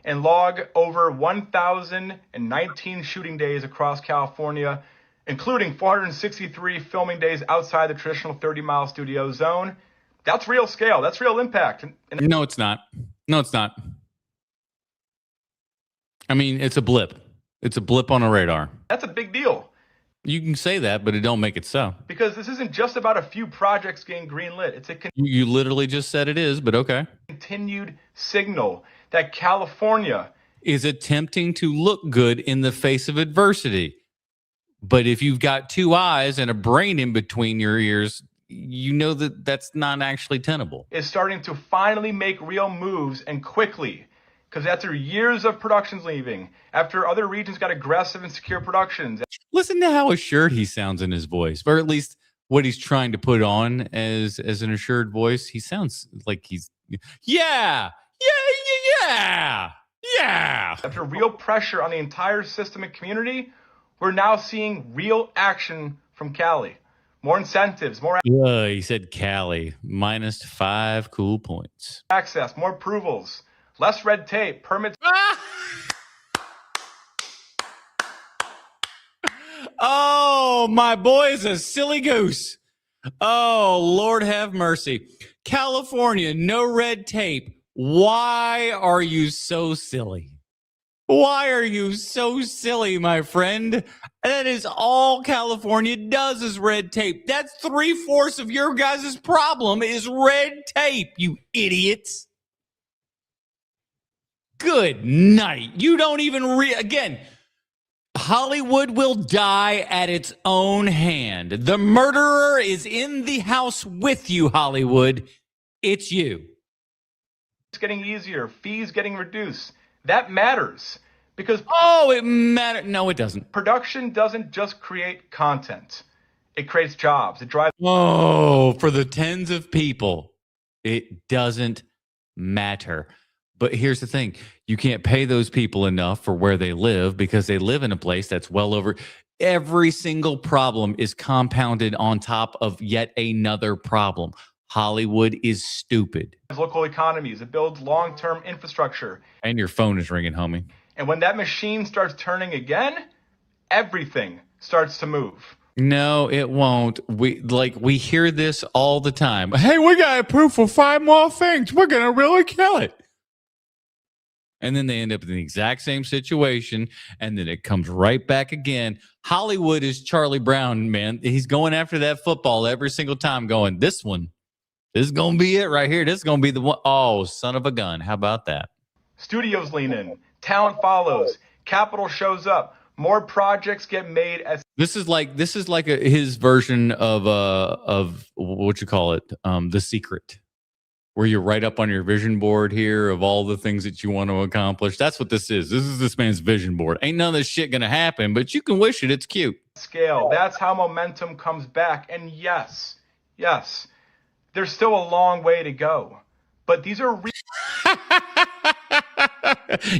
And log over 1,019 shooting days across California, including 463 filming days outside the traditional 30-mile studio zone. That's real scale. That's real impact. No, it's not. No, it's not. I mean, it's a blip. It's a blip on a radar. That's a big deal. You can say that, but it don't make it so. Because this isn't just about a few projects getting greenlit. It's a You literally just said it is, but okay. continued signal that California is attempting to look good in the face of adversity. But if you've got two eyes and a brain in between your ears, you know that that's not actually tenable. Is starting to finally make real moves, and quickly. Because after years of productions leaving, after other regions got aggressive and secure productions. Listen to how assured he sounds in his voice, or at least what he's trying to put on as an assured voice. He sounds like he's, yeah. After real pressure on the entire system and community, we're now seeing real action from Cali. More incentives, more he said Cali, -5 cool points. access, more approvals, less red tape, permits. Oh, my boy's a silly goose. Oh, Lord have mercy. California, no red tape. Why are you so silly? Why are you so silly, my friend? That is all California does is red tape. That's 3/4 of your guys' problem is red tape, you idiots. Good night. You don't even again, Hollywood will die at its own hand. The murderer is in the house with you, Hollywood. It's you. It's getting easier, fees getting reduced. That matters because it matters. No, it doesn't. Production doesn't just create content. It creates jobs. It drives. For the tens of people, it doesn't matter. But here's the thing. You can't pay those people enough for where they live because they live in a place that's well over. Every single problem is compounded on top of yet another problem. Hollywood is stupid. Local economies. It builds long-term infrastructure. And your phone is ringing, homie. And when that machine starts turning again, everything starts to move. No, it won't. We hear this all the time. Hey, we got approved for 5 more things. We're going to really kill it. And then they end up in the exact same situation, and then it comes right back again. Hollywood is Charlie Brown, man. He's going after that football every single time, going, this is going to be it right here. This is going to be the one. Oh, son of a gun. How about that? Studios lean in. Talent follows. Capital shows up. More projects get made. This is like his version of what you call it, The Secret, where you write up on your vision board here of all the things that you want to accomplish. That's what this is. This is this man's vision board. Ain't none of this shit going to happen, but you can wish it. It's cute. Scale. That's how momentum comes back. And yes, there's still a long way to go. But these are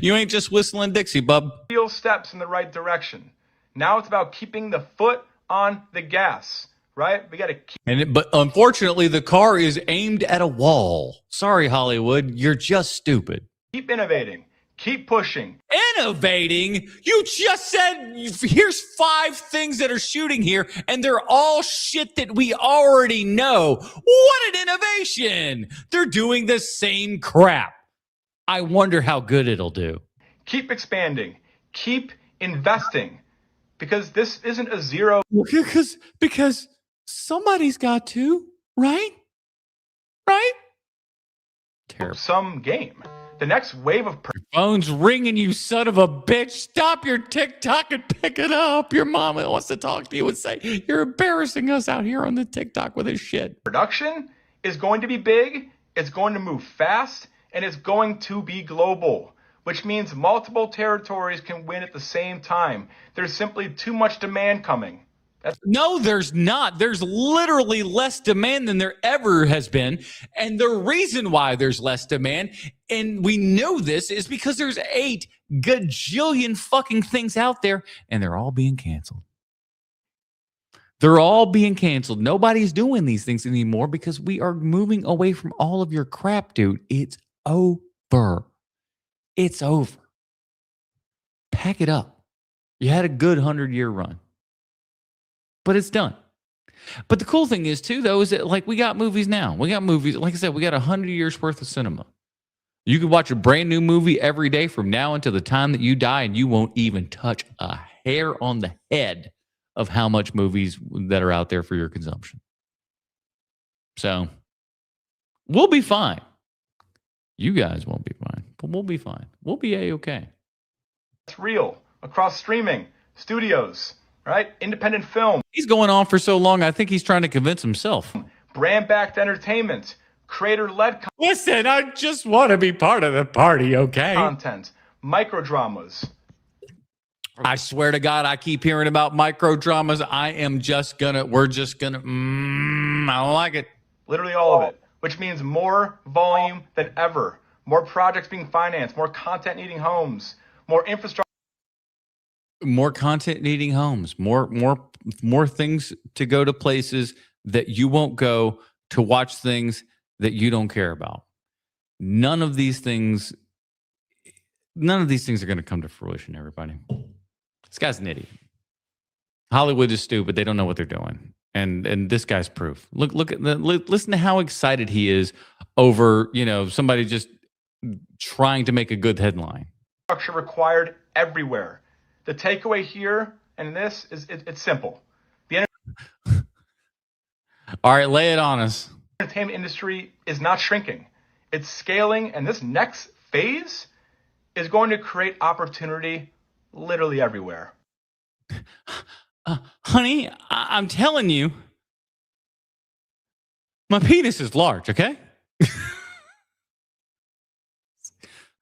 you ain't just whistling Dixie, bub. Real steps in the right direction. Now it's about keeping the foot on the gas. Right? We got to keep. But unfortunately, the car is aimed at a wall. Sorry, Hollywood. You're just stupid. Keep innovating. Keep pushing. Innovating? You just said, here's 5 things that are shooting here, and they're all shit that we already know. What an innovation. They're doing the same crap. I wonder how good it'll do. Keep expanding. Keep investing. Because this isn't a zero. Because somebody's got to, right? Terrible. Some game. The next wave of your phone's ringing, you son of a bitch. Stop your TikTok and pick it up. Your mama wants to talk to you and say, you're embarrassing us out here on the TikTok with this shit. Production is going to be big, it's going to move fast, and it's going to be global, which means multiple territories can win at the same time. There's simply too much demand coming. No, there's not. There's literally less demand than there ever has been. And the reason why there's less demand, and we know this, is because there's 8 gajillion fucking things out there, and they're all being canceled. They're all being canceled. Nobody's doing these things anymore because we are moving away from all of your crap, dude. It's over. It's over. Pack it up. You had a good 100-year run. But it's done. But the cool thing is, too, though, is that, like, we got movies now. We got movies. Like I said, we got 100 years worth of cinema. You can watch a brand new movie every day from now until the time that you die, and you won't even touch a hair on the head of how much movies that are out there for your consumption. So we'll be fine. You guys won't be fine, but we'll be fine. We'll be A-okay. It's real across streaming, studios, right? Independent film. He's going on for so long, I think he's trying to convince himself. Brand-backed entertainment, creator-led Listen, I just want to be part of the party, okay? content, microdramas. I swear to God, I keep hearing about microdramas. We're just gonna, I don't like it. Literally all of it, which means more volume than ever. More projects being financed, more content needing homes, more infrastructure. More content needing homes, more things to go to places that you won't go to watch things that you don't care about. None of these things are going to come to fruition, everybody. This guy's an idiot. Hollywood is stupid. They don't know what they're doing. And this guy's proof. Listen to how excited he is over, somebody just trying to make a good headline. Structure required everywhere. The takeaway here and this is it's simple. All right, lay it on us. The entertainment industry is not shrinking. It's scaling, and this next phase is going to create opportunity literally everywhere. Honey, I'm telling you, my penis is large, okay?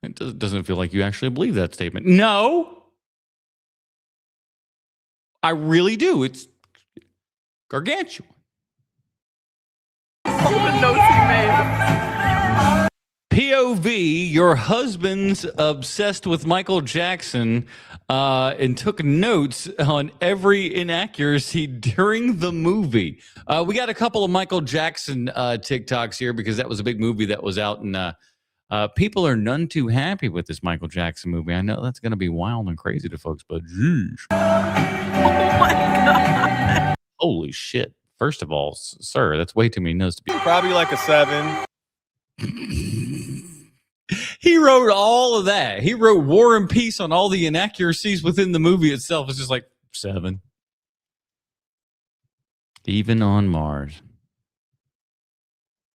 It doesn't feel like you actually believe that statement. No. I really do. It's gargantuan. All the notes he made. POV, your husband's obsessed with Michael Jackson and took notes on every inaccuracy during the movie. We got a couple of Michael Jackson TikToks here because that was a big movie that was out, and people are none too happy with this Michael Jackson movie. I know that's going to be wild and crazy to folks, but geez. Oh my God. Holy shit. First of all, sir, that's way too many notes to be. Probably like a 7. He wrote all of that. He wrote War and Peace on all the inaccuracies within the movie itself. It's just like 7. Even on Mars.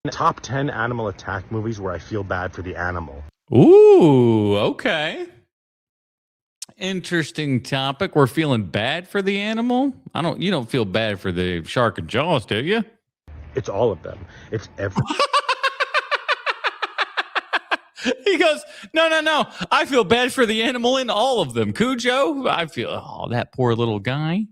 Top 10 animal attack movies where I feel bad for the animal. Ooh, okay. Interesting topic. We're feeling bad for the animal? You don't feel bad for the shark and Jaws, do you? It's all of them. It's every. He goes, no. I feel bad for the animal in all of them. Cujo, I feel, that poor little guy.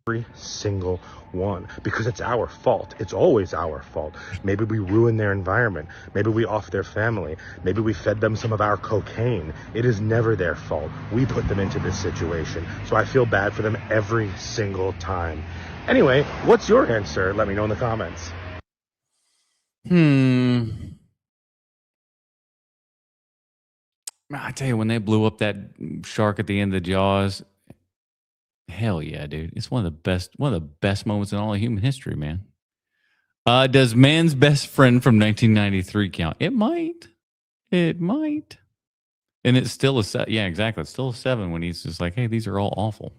Every single one, because it's our fault. It's always our fault. Maybe we ruined their environment. Maybe we offed their family. Maybe we fed them some of our cocaine. It is never their fault. We put them into this situation. So I feel bad for them every single time. Anyway, what's your answer? Let me know in the comments. I tell you, when they blew up that shark at the end of Jaws, hell yeah, dude! It's one of the best moments in all of human history, man. Does Man's Best Friend from 1993 count? It might, and it's still a set. Yeah, exactly. It's still a 7 when he's just like, "Hey, these are all awful."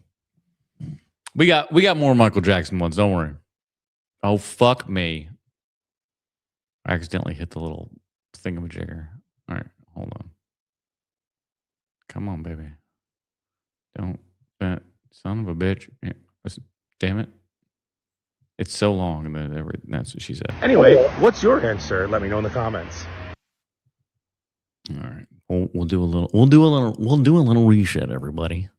We got more Michael Jackson ones. Don't worry. Oh fuck me! I accidentally hit the little thingamajigger. All right, hold on. Come on, baby. Don't, that son of a bitch. Yeah, listen, damn it. It's so long, and that's what she said. Anyway, what's your answer? Let me know in the comments. All right, we'll do a little reset, everybody.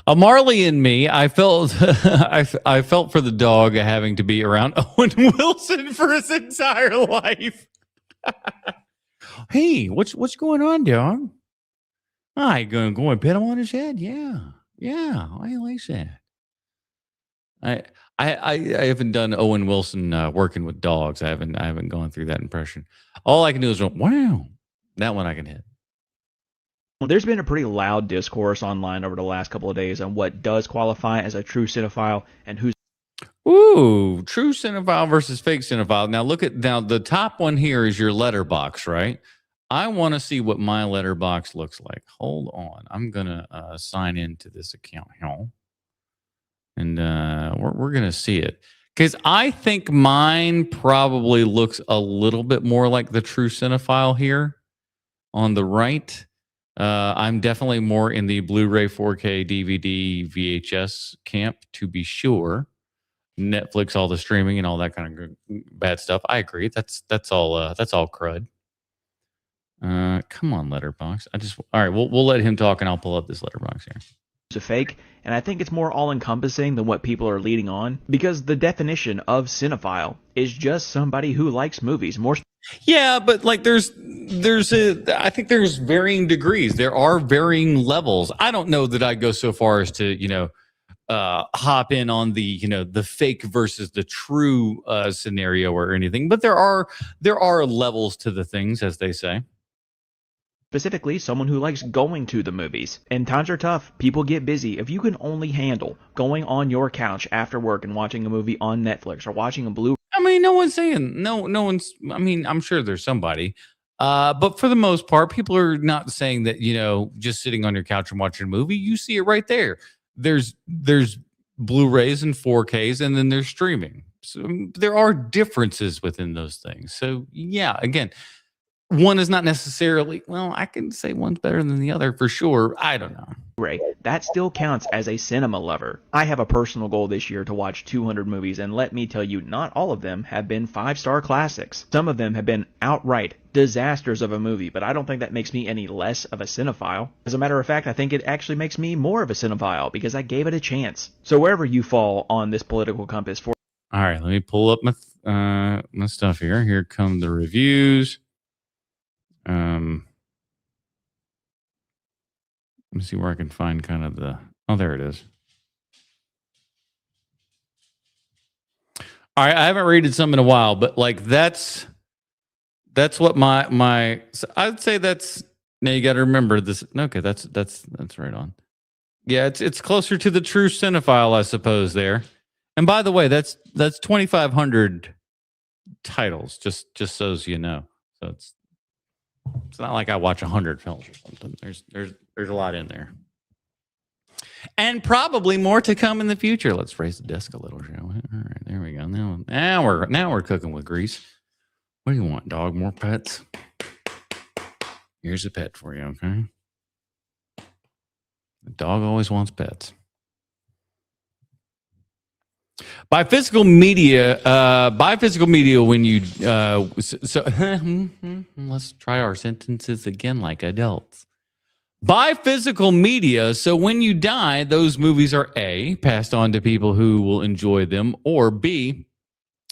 Marley and me, I felt I felt for the dog having to be around Owen Wilson for his entire life. Hey, what's going on, dog? I gonna go and pet him on his head? Yeah, I like that. I haven't done Owen Wilson working with dogs. I haven't gone through that impression. All I can do is go, wow, that one I can hit. Well, there's been a pretty loud discourse online over the last couple of days on what does qualify as a true cinephile and who's. Ooh, true cinephile versus fake cinephile. Now the top one here is your letterbox, right? I want to see what my letterbox looks like. Hold on. I'm going to sign into this account here. and we're gonna see it because I think mine probably looks a little bit more like the true cinephile here on the right. I'm definitely more in the Blu-ray, 4K, DVD, VHS camp, to be sure. Netflix, all the streaming and all that kind of bad stuff. I agree. That's all crud. Come on, Letterbox. All right. We'll let him talk, and I'll pull up this Letterbox here. A fake, and I think it's more all-encompassing than what people are leading on, because the definition of cinephile is just somebody who likes movies. Yeah, but like I think there's varying degrees. There are varying levels. I don't know that I'd go so far as to, hop in on the, the fake versus the true scenario or anything, but there are levels to the things, as they say. Specifically, someone who likes going to the movies. And times are tough. People get busy. If you can only handle going on your couch after work and watching a movie on Netflix or watching a Blu-ray. I mean, no one's saying no one's. I mean, I'm sure there's somebody, but for the most part, people are not saying that just sitting on your couch and watching a movie. You see it right there. There's Blu-rays and 4Ks, and then there's streaming. So there are differences within those things. So yeah, again. One is not necessarily, I can say one's better than the other for sure. I don't know. Right. That still counts as a cinema lover. I have a personal goal this year to watch 200 movies, and let me tell you, not all of them have been 5-star classics. Some of them have been outright disasters of a movie, but I don't think that makes me any less of a cinephile. As a matter of fact, I think it actually makes me more of a cinephile because I gave it a chance. So wherever you fall on this political compass for... All right, let me pull up my stuff here. Here come the reviews. Let me see where I can find kind of there it is. All right, I haven't rated some in a while, but like that's what my I'd say that's now you got to remember this. Okay, that's right on. Yeah, it's closer to the true cinephile, I suppose there. And by the way, that's 2,500 titles, just so you know. So it's not like I watch 100 films or something. There's a lot in there, and probably more to come in the future. Let's raise the desk a little, shall we? All right, there we go. Now we're cooking with grease. What do you want, dog? More pets? Here's a pet for you, okay? The dog always wants pets. By physical media, when you let's try our sentences again like adults. By physical media, so when you die, those movies are A, passed on to people who will enjoy them, or B,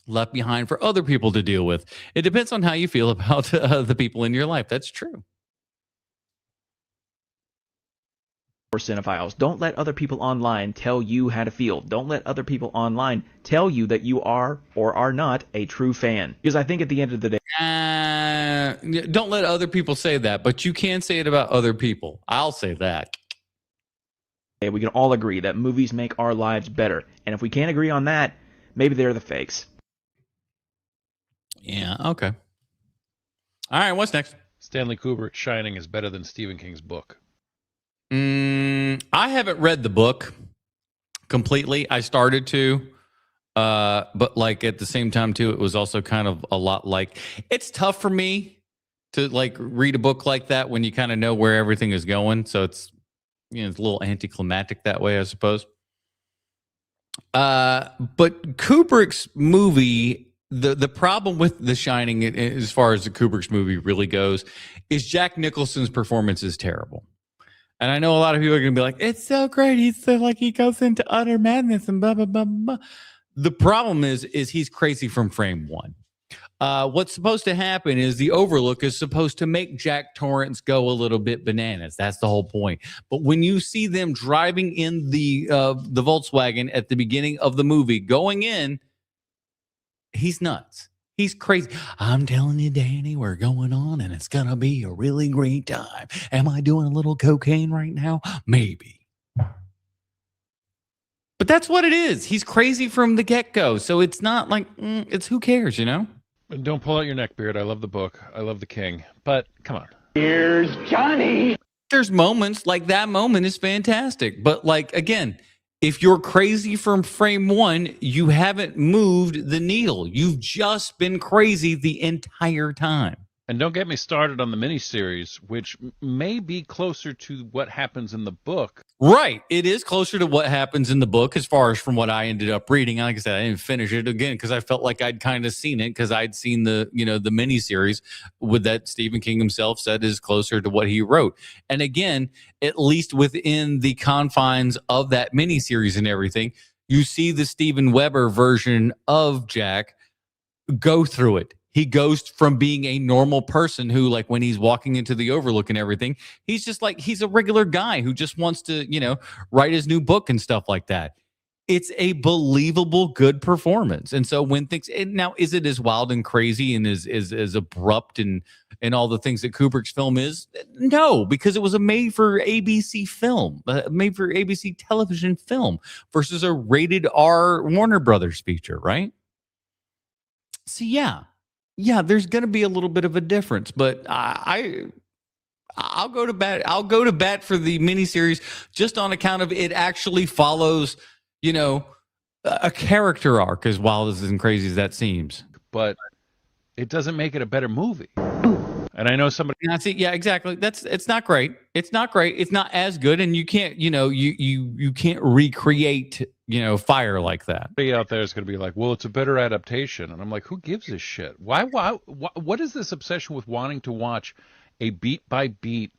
left behind for other people to deal with. It depends on how you feel about the people in your life. That's true. For cinephiles, don't let other people online tell you how to feel. Don't let other people online tell you that you are or are not a true fan. Because I think at the end of the day, don't let other people say that, but you can say it about other people. I'll say that. We can all agree that movies make our lives better. And if we can't agree on that, maybe they're the fakes. Yeah, okay. All right, what's next? Stanley Kubrick's Shining is better than Stephen King's book. I haven't read the book completely. I started to, but like at the same time too, it was also kind of a lot like, it's tough for me to like read a book like that when you kind of know where everything is going. So it's, it's a little anticlimactic that way, I suppose. But Kubrick's movie, the problem with The Shining, as far as the Kubrick's movie really goes, is Jack Nicholson's performance is terrible. And I know a lot of people are going to be like, it's so great. He's so like, he goes into utter madness and blah, blah, blah, blah. The problem is he's crazy from frame one. What's supposed to happen is the Overlook is supposed to make Jack Torrance go a little bit bananas. That's the whole point. But when you see them driving in the Volkswagen at the beginning of the movie, going in, he's nuts. He's crazy. I'm telling you, Danny, we're going on and it's going to be a really great time. Am I doing a little cocaine right now? Maybe. But that's what it is. He's crazy from the get-go. So it's not like, it's who cares, you know? Don't pull out your neck beard. I love the book. I love the king. But come on. Here's Johnny. There's moments like that moment is fantastic. But like, again, If you're crazy from frame one, you haven't moved the needle. You've just been crazy the entire time. And don't get me started on the miniseries, which may be closer to what happens in the book. Right. It is closer to what happens in the book as far as from what I ended up reading. Like I said, I didn't finish it again because I felt like I'd kind of seen it because I'd seen the miniseries with that Stephen King himself said is closer to what he wrote. And again, at least within the confines of that miniseries and everything, you see the Steven Weber version of Jack go through it. He goes from being a normal person who, like, when he's walking into the Overlook and everything, he's just like, he's a regular guy who just wants to, write his new book and stuff like that. It's a believable, good performance. And so when things, and now, is it as wild and crazy and as abrupt and all the things that Kubrick's film is? No, because it was a made for ABC film, made for ABC television film versus a rated R Warner Brothers feature, right? So yeah, there's going to be a little bit of a difference, but I'll go to bat. I'll go to bat for the miniseries just on account of it actually follows, a character arc, as wild as and crazy as that seems. But it doesn't make it a better movie. And I know somebody. Yeah, exactly. It's not great. It's not great. It's not as good, and you can't, you can't recreate, fire like that. Somebody out there is going to be like, well, it's a better adaptation, and I'm like, who gives a shit? Why? What is this obsession with wanting to watch a beat by beat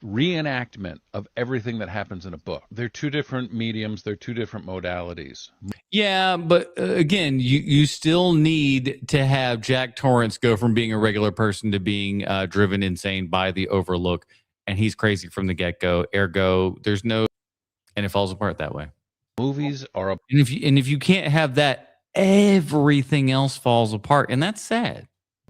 reenactment of everything that happens in a book? They're two different mediums. They're two different modalities. Yeah, but again, you still need to have Jack Torrance go from being a regular person to being driven insane by the Overlook, and he's crazy from the get-go. Ergo, there's no, and it falls apart that way. Movies are and if you can't have that, everything else falls apart, and that's sad.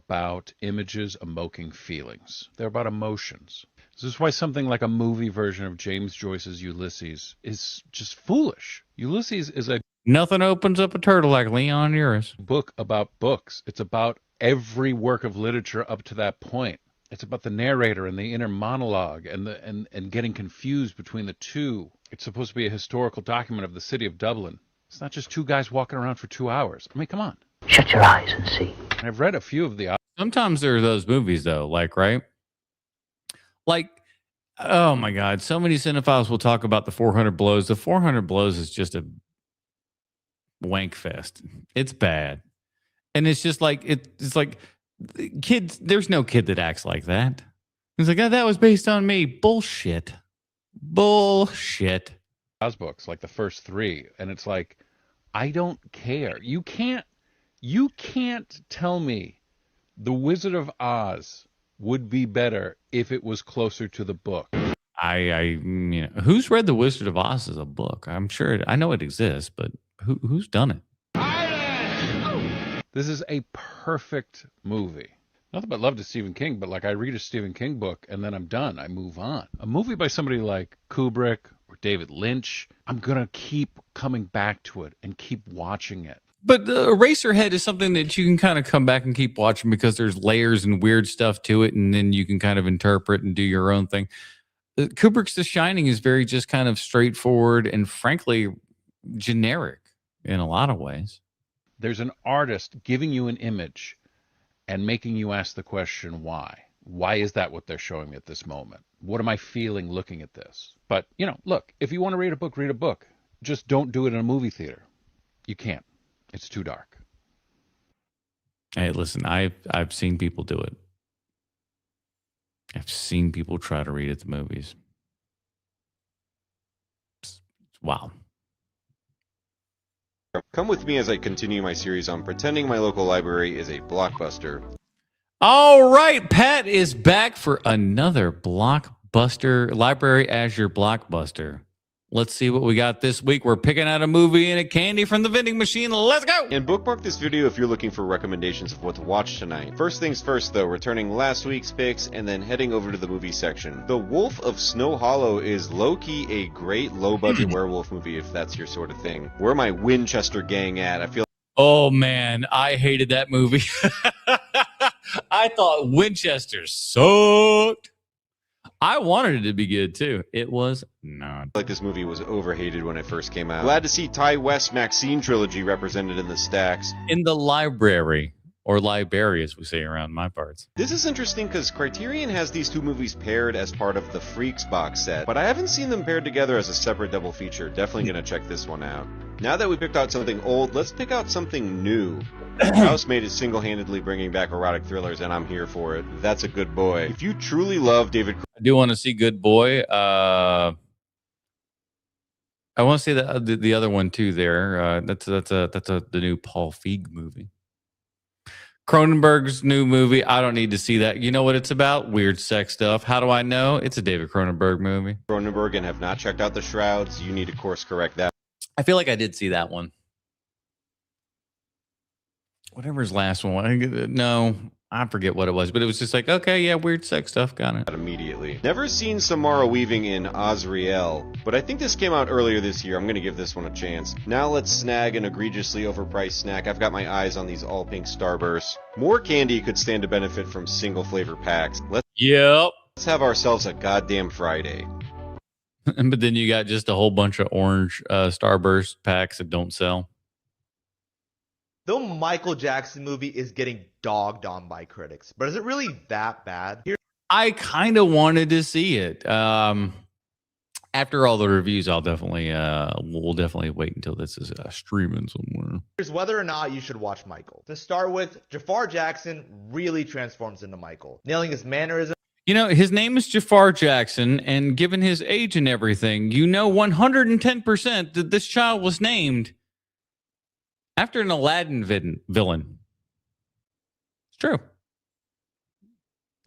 About images evoking feelings. They're about emotions. This is why something like a movie version of James Joyce's Ulysses is just foolish. Ulysses is a nothing opens up a turtle like Leon Uris. Book about books. It's about every work of literature up to that point. It's about the narrator and the inner monologue and getting confused between the two. It's supposed to be a historical document of the city of Dublin. It's not just two guys walking around for 2 hours. I mean, come on. Shut your eyes and see. And I've read a few of the. Sometimes there are those movies though, right? Like, oh my God, so many cinephiles will talk about the 400 Blows. The 400 Blows is just a wank fest. It's bad. And it's just like, it's like kids, there's no kid that acts like that. He's like, oh, that was based on me. Bullshit. Oz books, like the first three. And it's like, I don't care. You can't tell me The Wizard of Oz would be better if it was closer to the book. Who's read The Wizard of Oz as a book? I'm sure I know it exists, but who's done it? This is a perfect movie. Nothing but love to Stephen King, but like I read a Stephen King book and then I'm done. I move on. A movie by somebody like Kubrick or David Lynch, I'm going to keep coming back to it and keep watching it. But Eraserhead is something that you can kind of come back and keep watching because there's layers and weird stuff to it, and then you can kind of interpret and do your own thing. Kubrick's The Shining is very just kind of straightforward and frankly generic in a lot of ways. There's an artist giving you an image and making you ask the question, why? Why is that what they're showing me at this moment? What am I feeling looking at this? But, look, if you want to read a book, read a book. Just don't do it in a movie theater. You can't. It's too dark. Hey, listen, I've seen people do it. I've seen people try to read at the movies. Wow. Come with me as I continue my series on pretending my local library is a blockbuster. All right, Pat is back for another blockbuster, library as your blockbuster. Let's see what we got this week. We're picking out a movie and a candy from the vending machine. Let's go! And bookmark this video if you're looking for recommendations of what to watch tonight. First things first though, returning last week's picks and then heading over to the movie section. The Wolf of Snow Hollow is low-key a great low-budget werewolf movie if that's your sort of thing. Where my Winchester gang at? I feel. Oh man, I hated that movie. I thought Winchester sucked. I wanted it to be good too. It was not. Like this movie was overhated when it first came out. Glad to see Ty West Maxine trilogy represented in the stacks. In the library, or library as we say around my parts. This is interesting because Criterion has these two movies paired as part of the Freaks box set, but I haven't seen them paired together as a separate double feature. Definitely gonna check this one out. Now that we picked out something old, let's pick out something new. Housemaid is single-handedly bringing back erotic thrillers, and I'm here for it. That's a good boy. If you truly love David, I do want to see Good Boy. I want to see the other one too. There, that's the new Paul Feig movie. Cronenberg's new movie. I don't need to see that. You know what it's about? Weird sex stuff. How do I know? It's a David Cronenberg movie. Cronenberg and have not checked out The Shrouds, you need to course correct that. I feel like I did see that one. Whatever his last one was. No, I forget what it was, but it was just like, okay, yeah, weird sex stuff. Got it. Immediately. Never seen Samara Weaving in Azrael, but I think this came out earlier this year. I'm going to give this one a chance. Now let's snag an egregiously overpriced snack. I've got my eyes on these all pink Starbursts. More candy could stand to benefit from single flavor packs. Let's have ourselves a goddamn Friday. But then you got just a whole bunch of orange Starburst packs that don't sell. The Michael Jackson movie is getting dogged on by critics, but is it really that bad? I kind of wanted to see it. After all the reviews, we'll definitely wait until this is streaming somewhere. Here's whether or not you should watch Michael. To start with, Jafar Jackson really transforms into Michael, nailing his mannerisms. You know, his name is Jafar Jackson, and given his age and everything, 110% that this child was named after an Aladdin villain. It's true.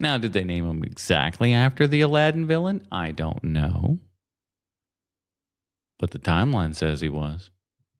Now, did they name him exactly after the Aladdin villain? I don't know. But the timeline says he was.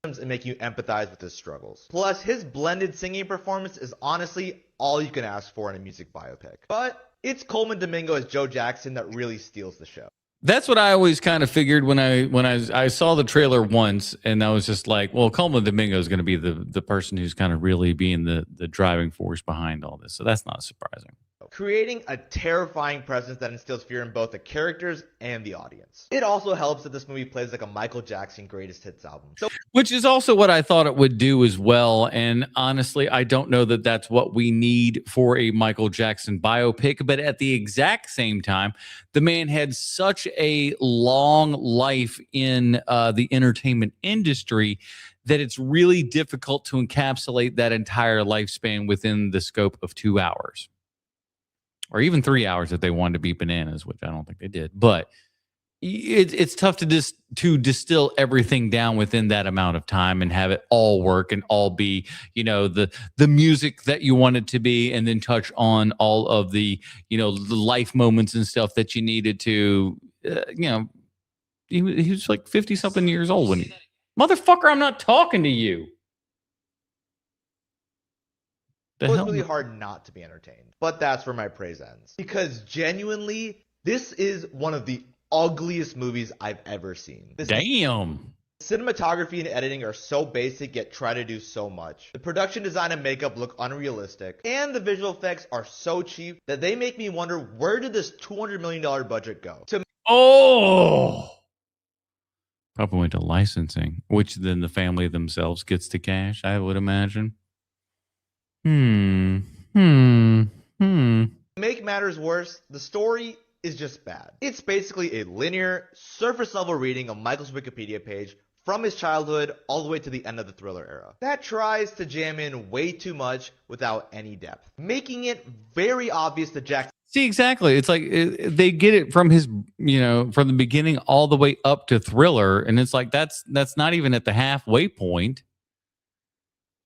And make you empathize with his struggles. Plus, his blended singing performance is honestly all you can ask for in a music biopic. But it's Coleman Domingo as Joe Jackson that really steals the show. That's what I always kind of figured when I saw the trailer once, and I was just like, well, Coleman Domingo is going to be the person who's kind of really being the driving force behind all this. So that's not surprising. Creating a terrifying presence that instills fear in both the characters and the audience. It also helps that this movie plays like a Michael Jackson greatest hits album. Which is also what I thought it would do as well. And honestly, I don't know that that's what we need for a Michael Jackson biopic. But at the exact same time, the man had such a long life in the entertainment industry that it's really difficult to encapsulate that entire lifespan within the scope of 2 hours. Or even 3 hours if they wanted to be bananas, which I don't think they did. But it's tough to distill everything down within that amount of time and have it all work and all be, the music that you want it to be, and then touch on all of the, the life moments and stuff that you needed to, he was like 50 something years old when motherfucker, I'm not talking to you. It was really hard not to be entertained, but that's where my praise ends. Because genuinely, this is one of the ugliest movies I've ever seen. Damn. Cinematography and editing are so basic yet try to do so much. The production design and makeup look unrealistic, and the visual effects are so cheap that they make me wonder, where did this $200 million budget go? Probably went to licensing, which then the family themselves gets to cash, I would imagine. To make matters worse, the story is just bad. It's basically a linear, surface level reading of Michael's Wikipedia page from his childhood all the way to the end of the Thriller era. That tries to jam in way too much without any depth, making it very obvious that Jackson. See, exactly. It's like they get it from his, from the beginning all the way up to Thriller, and it's like that's not even at the halfway point.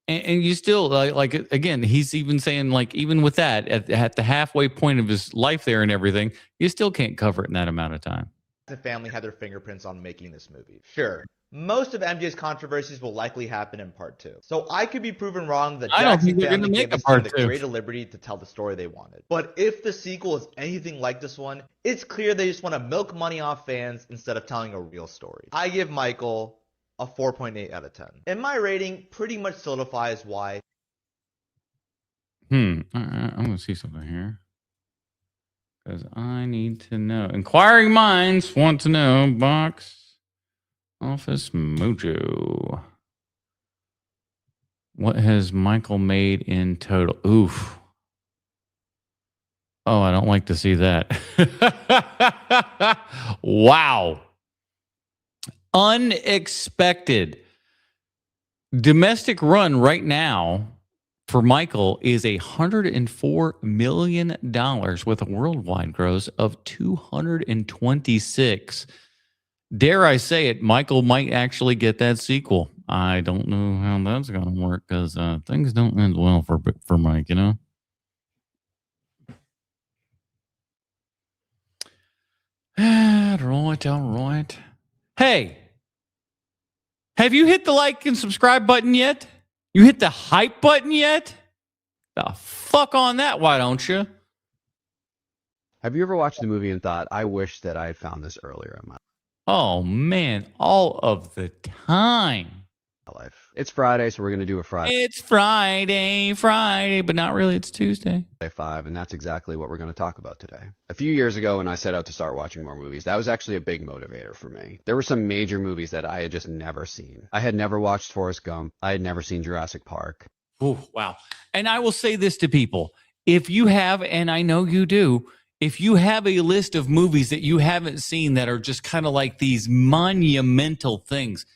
And you still like again, he's even saying like even with that at the halfway point of his life there and everything, you still can't cover it in that amount of time. The family had their fingerprints on making this movie. Sure, most of MJ's controversies will likely happen in part 2. So I could be proven wrong that Jackson family gave this team the greater liberty to tell the story they wanted. But if the sequel is anything like this one, it's clear they just want to milk money off fans instead of telling a real story. I give Michael a 4.8 out of 10. And my rating pretty much solidifies why. I'm going to see something here. Because I need to know. Inquiring minds want to know. Box Office Mojo. What has Michael made in total? Oof. Oh, I don't like to see that. Wow. Unexpected. Domestic run right now for Michael is $104 million with a worldwide gross of 226. Dare I say it, Michael might actually get that sequel. I don't know how that's going to work because things don't end well for Mike, you know? All right. Hey, have you hit the like and subscribe button yet? You hit the hype button yet? The fuck on that, why don't you? Have you ever watched a movie and thought, I wish that I had found this earlier in my Oh, man, all of the time. life? It's Friday, so we're going to do a Friday It's Friday, but not really. It's Tuesday. 5, and that's exactly what we're going to talk about today. A few years ago, when I set out to start watching more movies, that was actually a big motivator for me. There were some major movies that I had just never seen. I had never watched Forrest Gump. I had never seen Jurassic Park. Oh, wow. And I will say this to people. If you have, and I know you do, if you have a list of movies that you haven't seen that are just kind of like these monumental things,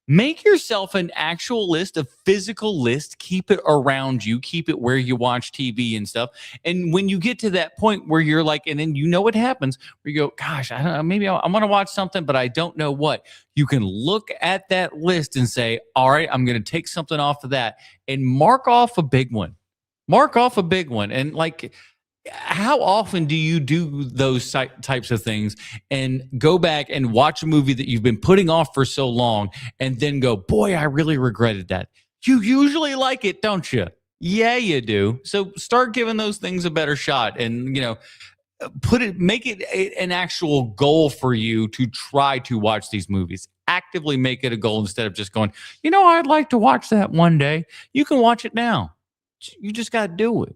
make yourself an actual list, a physical list. Keep it around you. Keep it where you watch TV and stuff. And when you get to that point where you're like, and then you know what happens, where you go, gosh, I don't know, maybe I want to watch something, but I don't know what. You can look at that list and say, all right, I'm going to take something off of that and mark off a big one. Mark off a big one. And like, how often do you do those types of things and go back and watch a movie that you've been putting off for so long and then go, boy, I really regretted that? You usually like it, don't you? Yeah, you do. So start giving those things a better shot and, you know, make it an actual goal for you to try to watch these movies. Actively make it a goal instead of just going, you know, I'd like to watch that one day. You can watch it now. You just got to do it.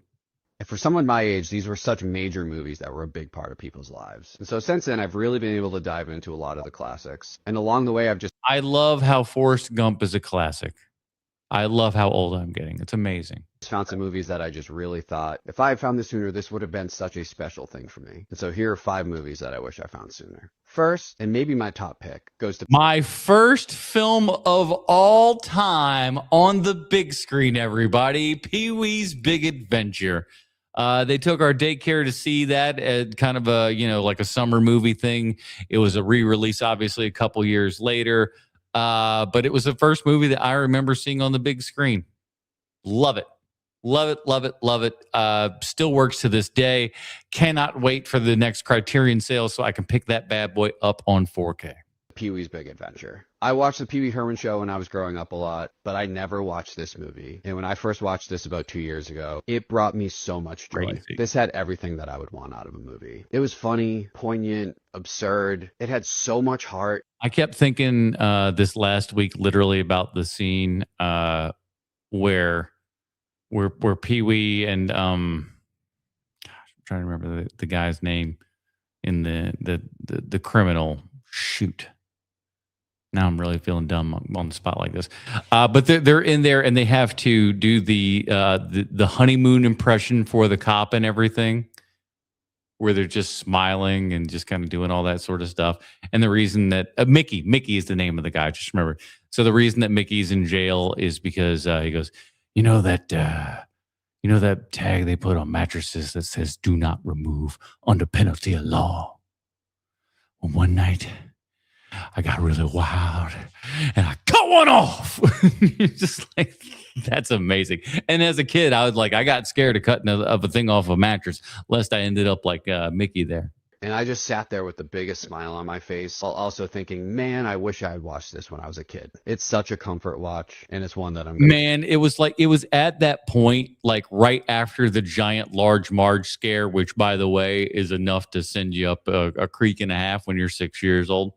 And for someone my age, these were such major movies that were a big part of people's lives. And so since then, I've really been able to dive into a lot of the classics. And along the way, I love how Forrest Gump is a classic. I love how old I'm getting. It's amazing. Found some movies that I just really thought, if I had found this sooner, this would have been such a special thing for me. And so here are 5 movies that I wish I found sooner. First, and maybe my top pick, goes to my first film of all time on the big screen, everybody, Pee-wee's Big Adventure. They took our daycare to see that at kind of a, you know, like a summer movie thing. It was a re-release, obviously, a couple years later. But it was the first movie that I remember seeing on the big screen. Love it. Love it, love it, love it. Still works to this day. Cannot wait for the next Criterion sale so I can pick that bad boy up on 4K. Pee-wee's Big Adventure. I watched the Pee Wee Herman show when I was growing up a lot, but I never watched this movie. And when I first watched this about 2 years ago, it brought me so much joy. Crazy. This had everything that I would want out of a movie. It was funny, poignant, absurd. It had so much heart. I kept thinking this last week literally about the scene where Pee-wee and I'm trying to remember the guy's name in the criminal shoot. Now I'm really feeling dumb on the spot like this. But they're in there and they have to do the honeymoon impression for the cop and everything, where they're just smiling and just kind of doing all that sort of stuff. And the reason that Mickey is the name of the guy. Just remember. So the reason that Mickey's in jail is because he goes, you know that tag they put on mattresses that says "Do not remove" under penalty of law. Well, one night, I got really wild and I cut one off. Just like, that's amazing. And as a kid, I was like, I got scared of cutting of a thing off a mattress, lest I ended up like Mickey there. And I just sat there with the biggest smile on my face, while also thinking, man, I wish I had watched this when I was a kid. It's such a comfort watch, and it's one that I'm Man, it was at that point, like right after the giant large Marge scare, which, by the way, is enough to send you up a creek and a half when you're 6 years old.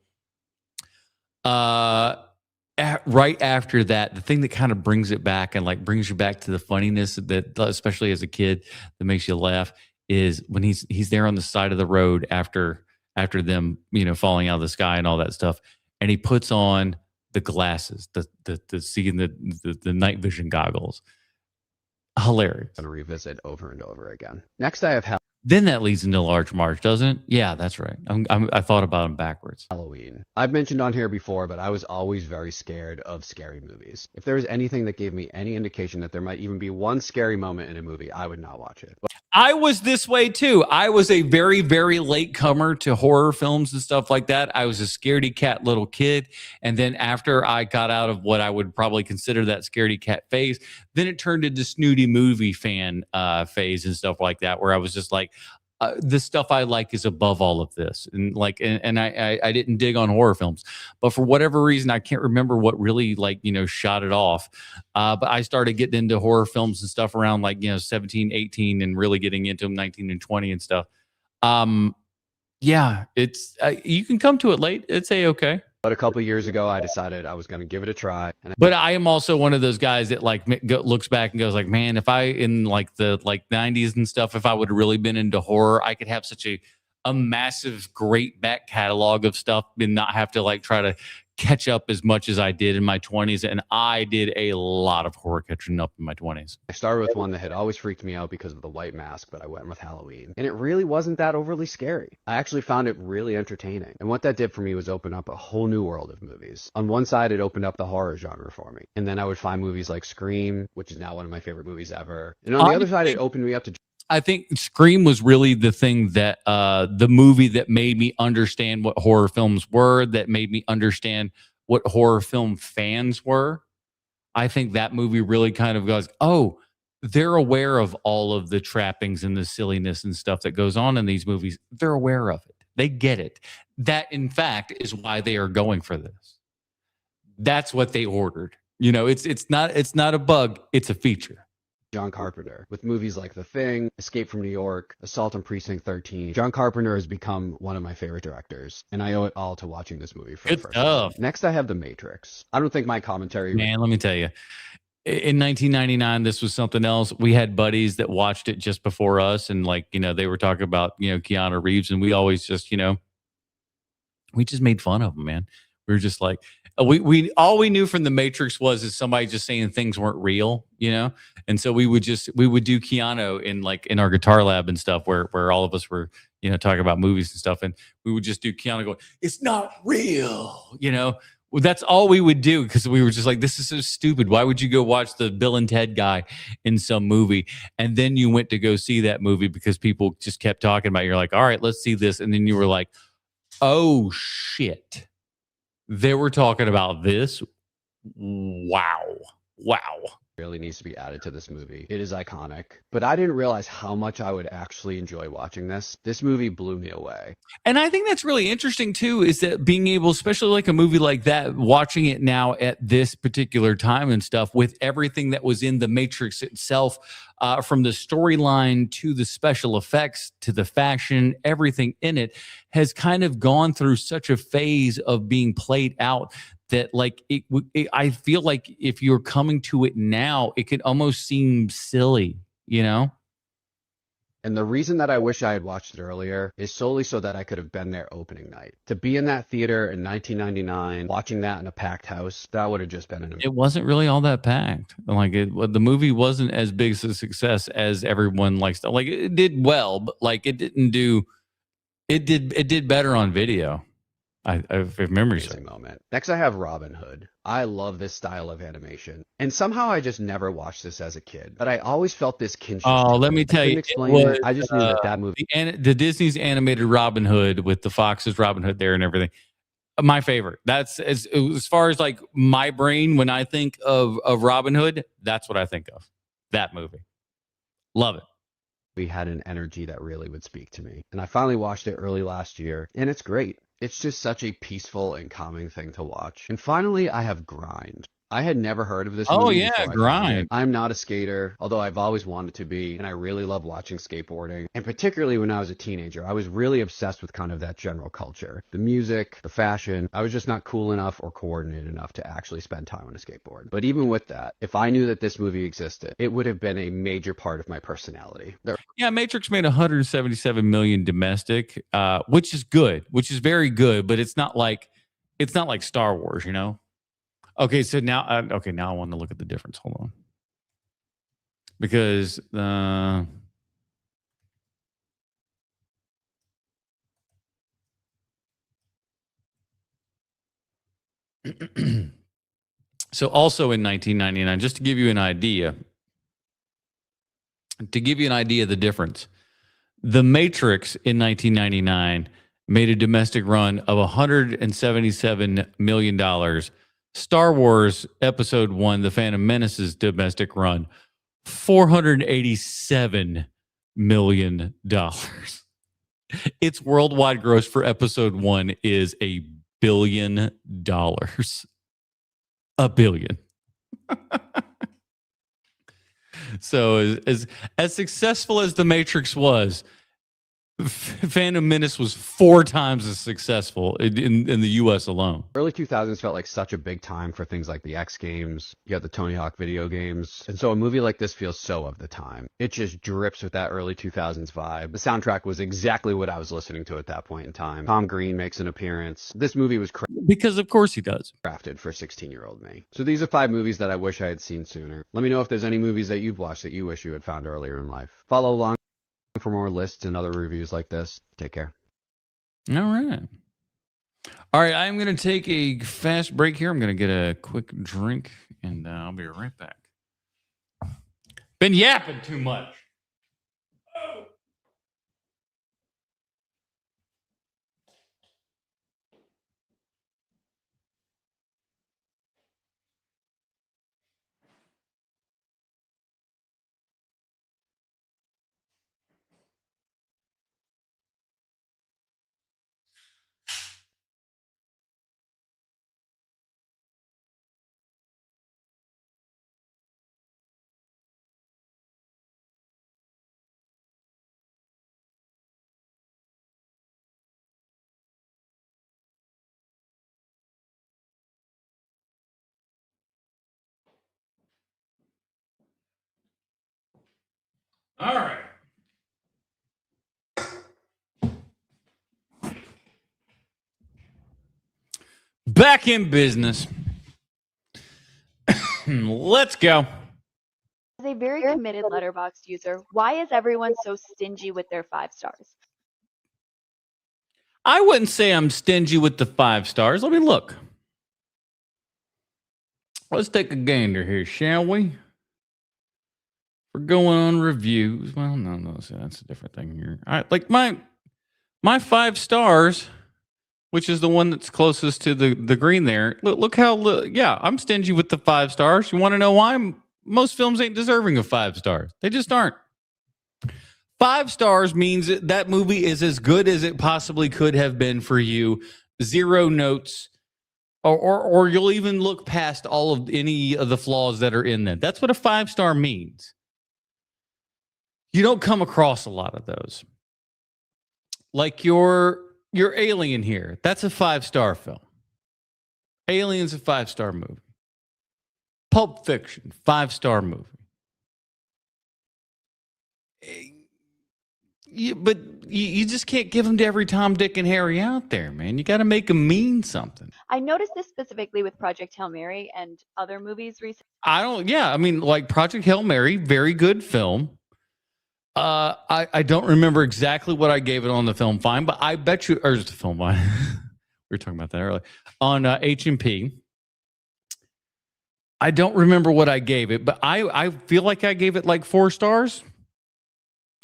Right after that, the thing that kind of brings it back and like brings you back to the funniness that, especially as a kid, that makes you laugh, is when he's there on the side of the road after them, falling out of the sky and all that stuff, and he puts on the glasses, the seeing the night vision goggles. Hilarious. I'm gonna revisit over and over again. Next, I have Then that leads into Large March, doesn't it? Yeah, that's right. I thought about them backwards. Halloween. I've mentioned on here before, but I was always very scared of scary movies. If there was anything that gave me any indication that there might even be one scary moment in a movie, I would not watch it. I was this way too. I was a very, very late comer to horror films and stuff like that. I was a scaredy cat little kid. And then after I got out of what I would probably consider that scaredy cat phase, then it turned into snooty movie fan phase and stuff like that, where I was just like, the stuff I like is above all of this. And I didn't dig on horror films, but for whatever reason, I can't remember what really shot it off. But I started getting into horror films and stuff around 17, 18 and really getting into them 19 and 20 and stuff. Yeah, it's, you can come to it late. It's okay. But a couple years ago, I decided I was going to give it a try. But I am also one of those guys that looks back and goes like, man, if I in the 90s and stuff, if I would have really been into horror, I could have such a massive, great back catalog of stuff and not have to try to catch up as much as I did in my 20s. And I did a lot of horror catching up in my 20s. I started with one that had always freaked me out because of the white mask, but I went with Halloween. And it really wasn't that overly scary. I actually found it really entertaining. And what that did for me was open up a whole new world of movies. On one side, it opened up the horror genre for me. And then I would find movies like Scream, which is now one of my favorite movies ever. And on the other side, it opened me up to... I think Scream was really the thing that the movie that made me understand what horror films were, that made me understand what horror film fans were. I think that movie really kind of goes, oh, they're aware of all of the trappings and the silliness and stuff that goes on in these movies. They're aware of it. They get it. That, in fact, is why they are going for this. That's what they ordered. It's not a bug. It's a feature. John Carpenter, with movies like The Thing, Escape from New York, Assault on Precinct 13. John Carpenter has become one of my favorite directors, and I owe it all to watching this movie for the first time. Next, I have The Matrix. I don't think my commentary... Man, let me tell you, in 1999, this was something else. We had buddies that watched it just before us, and they were talking about, Keanu Reeves, and we always just, we just made fun of him, man. We were just like, we all we knew from The Matrix is somebody just saying things weren't real, and so we would do Keanu in our guitar lab and stuff where all of us were talking about movies and stuff, and we would just do Keanu going, it's not real, Well, that's all we would do because we were just like, this is so stupid. Why would you go watch the Bill and Ted guy in some movie? And then you went to go see that movie because people just kept talking about it. You're like, all right, let's see this. And then you were like, oh shit. They were talking about this. Wow. Really needs to be added to this movie. It is iconic, but I didn't realize how much I would actually enjoy watching this. This movie blew me away. And I think that's really interesting too, is that being able, especially like a movie like that, watching it now at this particular time and stuff with everything that was in The Matrix itself, from the storyline to the special effects to the fashion, everything in it has kind of gone through such a phase of being played out that I feel like if you're coming to it now, it could almost seem silly, And the reason that I wish I had watched it earlier is solely so that I could have been there opening night. To be in that theater in 1999, watching that in a packed house, that would have just been an... It wasn't really all that packed. The movie wasn't as big a success as everyone likes to. It did well, but it didn't do... It did better on video. If memory serves. Moment. Next, I have Robin Hood. I love this style of animation, and somehow I just never watched this as a kid, but I always felt this kinship. Oh, let me tell you, I just knew that movie. The Disney's animated Robin Hood with the Fox's Robin Hood there and everything. My favorite. That's as far as my brain when I think of Robin Hood. That's what I think of. That movie. Love it. We had an energy that really would speak to me, and I finally watched it early last year, and it's great. It's just such a peaceful and calming thing to watch. And finally, I have Grind. I had never heard of this Oh, movie yeah, before I found Grind. it. I'm not a skater, although I've always wanted to be, and I really love watching skateboarding. And particularly when I was a teenager, I was really obsessed with kind of that general culture. The music, the fashion. I was just not cool enough or coordinated enough to actually spend time on a skateboard. But even with that, if I knew that this movie existed, it would have been a major part of my personality. Yeah, Matrix made 177 million domestic, which is good, which is very good, but it's not like Star Wars, you know? Okay, so now now I want to look at the difference. Hold on. Because so also in 1999, just to give you an idea of the difference, The Matrix in 1999 made a domestic run of $177 million. Star Wars Episode 1, The Phantom Menace's domestic run, $487 million. Its worldwide gross for Episode 1 is $1 billion. $1 billion. So as successful as The Matrix was, Phantom Menace was 4 times as successful in the U.S. alone. Early 2000s felt like such a big time for things like the X Games. You got the Tony Hawk video games. And so a movie like this feels so of the time. It just drips with that early 2000s vibe. The soundtrack was exactly what I was listening to at that point in time. Tom Green makes an appearance. This movie was because of course he does. Crafted for 16-year-old me. So these are 5 movies that I wish I had seen sooner. Let me know if there's any movies that you've watched that you wish you had found earlier in life. Follow along for more lists and other reviews like this. Take care. All right. I'm going to take a fast break here. I'm going to get a quick drink, and I'll be right back. Been yapping too much. All right. Back in business. Let's go. As a very committed Letterboxd user, why is everyone so stingy with their 5 stars? I wouldn't say I'm stingy with the 5 stars. Let me look. Let's take a gander here, shall we? We're going on reviews. Well, no, that's a different thing here. All right, like my 5 stars, which is the one that's closest to the green there. Look how, yeah, I'm stingy with the 5 stars. You want to know why? Most films ain't deserving of 5 stars. They just aren't. 5 stars means that movie is as good as it possibly could have been for you. 0 notes, or you'll even look past all of any of the flaws that are in that. That's what a 5-star means. You don't come across a lot of those. Like your Alien here. That's a 5-star film. Alien's a 5-star movie. Pulp Fiction, 5-star movie. But you just can't give them to every Tom, Dick, and Harry out there, man. You got to make them mean something. I noticed this specifically with Project Hail Mary and other movies recently. I mean, like Project Hail Mary, very good film. I don't remember exactly what I gave it on the Film Find, but I bet you, or the Film Find. We were talking about that earlier. On H&P. I don't remember what I gave it, but I feel like I gave it like 4 stars.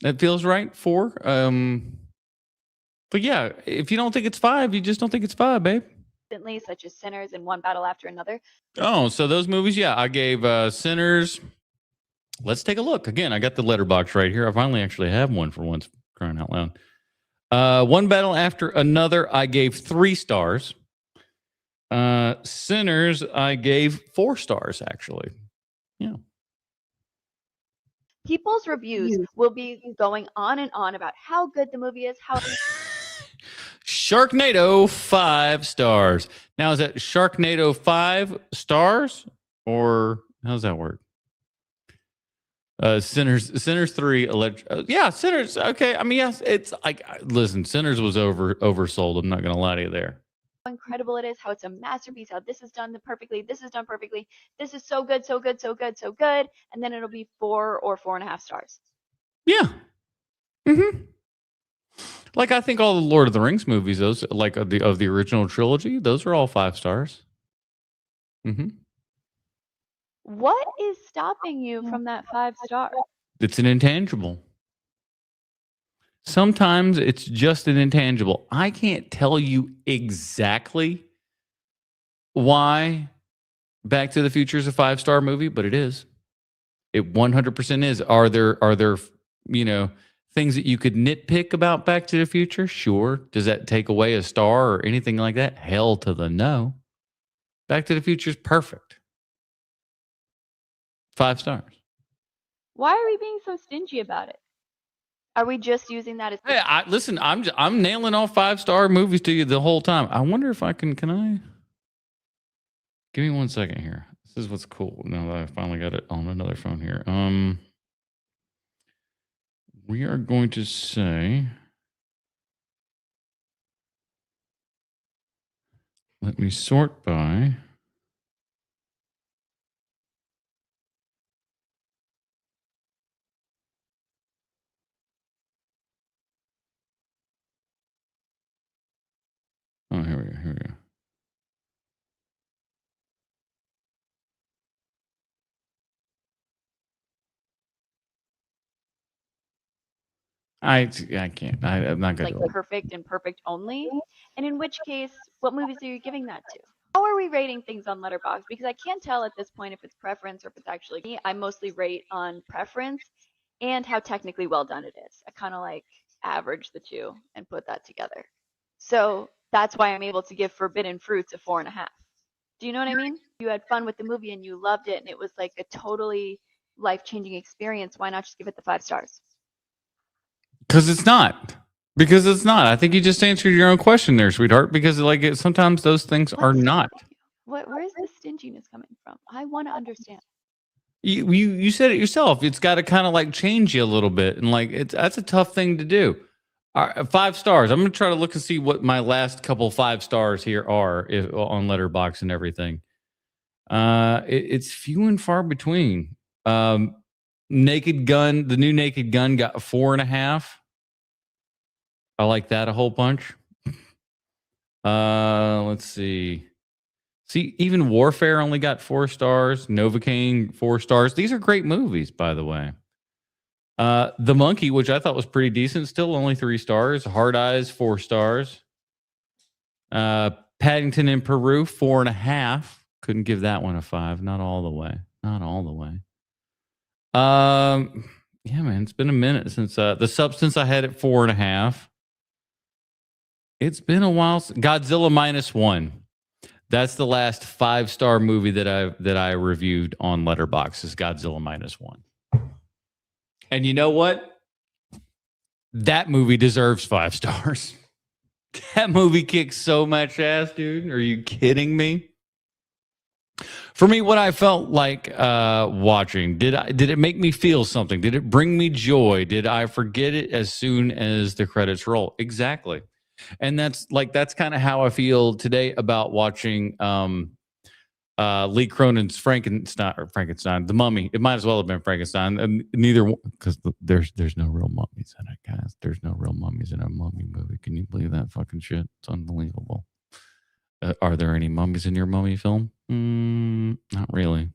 That feels right, 4. But yeah, if you don't think it's 5, you just don't think it's 5, babe. Such as Sinners and One Battle After Another. Oh, so those movies, yeah, I gave Sinners. Let's take a look. Again, I got the letterbox right here. I finally actually have one for once, crying out loud. One Battle After Another, I gave 3 stars. Sinners, I gave 4 stars, actually. Yeah. People's reviews will be going on and on about how good the movie is, how Sharknado, 5 stars. Now, is that Sharknado 5 stars? Or how does that work? Sinners 3, yeah, Sinners. Okay. I mean, yes, it's like, listen, Sinners was oversold. I'm not going to lie to you there. incredible it is, how it's a masterpiece, how this is done perfectly, this is done perfectly, this is so good, so good, so good, so good, and then it'll be 4 or 4.5 stars. Yeah. Mm-hmm. Like, I think all the Lord of the Rings movies, those like of the original trilogy, those are all 5 stars. Mm-hmm. What is stopping you from that 5 star? It's an intangible. Sometimes it's just an intangible. I can't tell you exactly why Back to the Future is a 5-star movie, but it is. It 100% is. Are there things that you could nitpick about Back to the Future? Sure. Does that take away a star or anything like that? Hell to the no. Back to the Future is perfect. 5 stars. Why are we being so stingy about it? Are we just using that as... Hey, listen, I'm nailing off 5-star movies to you the whole time. I wonder if I can I? Give me 1 second here. This is what's cool. Now that I finally got it on another phone here. We are going to say, let me sort by. Oh, here we go. I can't. I'm not good. Like perfect and perfect only? And in which case, what movies are you giving that to? How are we rating things on Letterboxd? Because I can't tell at this point if it's preference or if it's actually me. I mostly rate on preference and how technically well done it is. I kind of like average the two and put that together. So that's why I'm able to give Forbidden Fruits a 4.5. Do you know what I mean? You had fun with the movie and you loved it and it was like a totally life-changing experience. Why not just give it the 5 stars? Because it's not. I think you just answered your own question there, sweetheart. Because sometimes those things are not. Where is the stinginess coming from? I want to understand. You said it yourself. It's got to kind of like change you a little bit, and that's a tough thing to do. 5 stars. I'm going to try to look and see what my last couple 5 stars here are on Letterboxd and everything. It's few and far between. Naked Gun, the new Naked Gun got 4.5. I like that a whole bunch. Let's see. See, even Warfare only got 4 stars. Novocaine, 4 stars. These are great movies, by the way. The Monkey, which I thought was pretty decent, still only 3 stars. Hard Eyes, 4 stars. Paddington in Peru, 4.5. Couldn't give that one a 5. Not all the way. Yeah, man, it's been a minute since The Substance I had at 4.5. It's been a while. Godzilla -1. That's the last 5-star movie that I reviewed on Letterboxd is Godzilla -1. And you know what? That movie deserves 5 stars. That movie kicks so much ass, dude. Are you kidding me? For me, what I felt like watching, did it make me feel something? Did it bring me joy? Did I forget it as soon as the credits roll? Exactly. And that's kind of how I feel today about watching Lee Cronin's Frankenstein, The Mummy. It might as well have been Frankenstein. And neither, because there's no real mummies in it, guys. There's no real mummies in a mummy movie. Can you believe that fucking shit? It's unbelievable. Are there any mummies in your mummy film? Not really.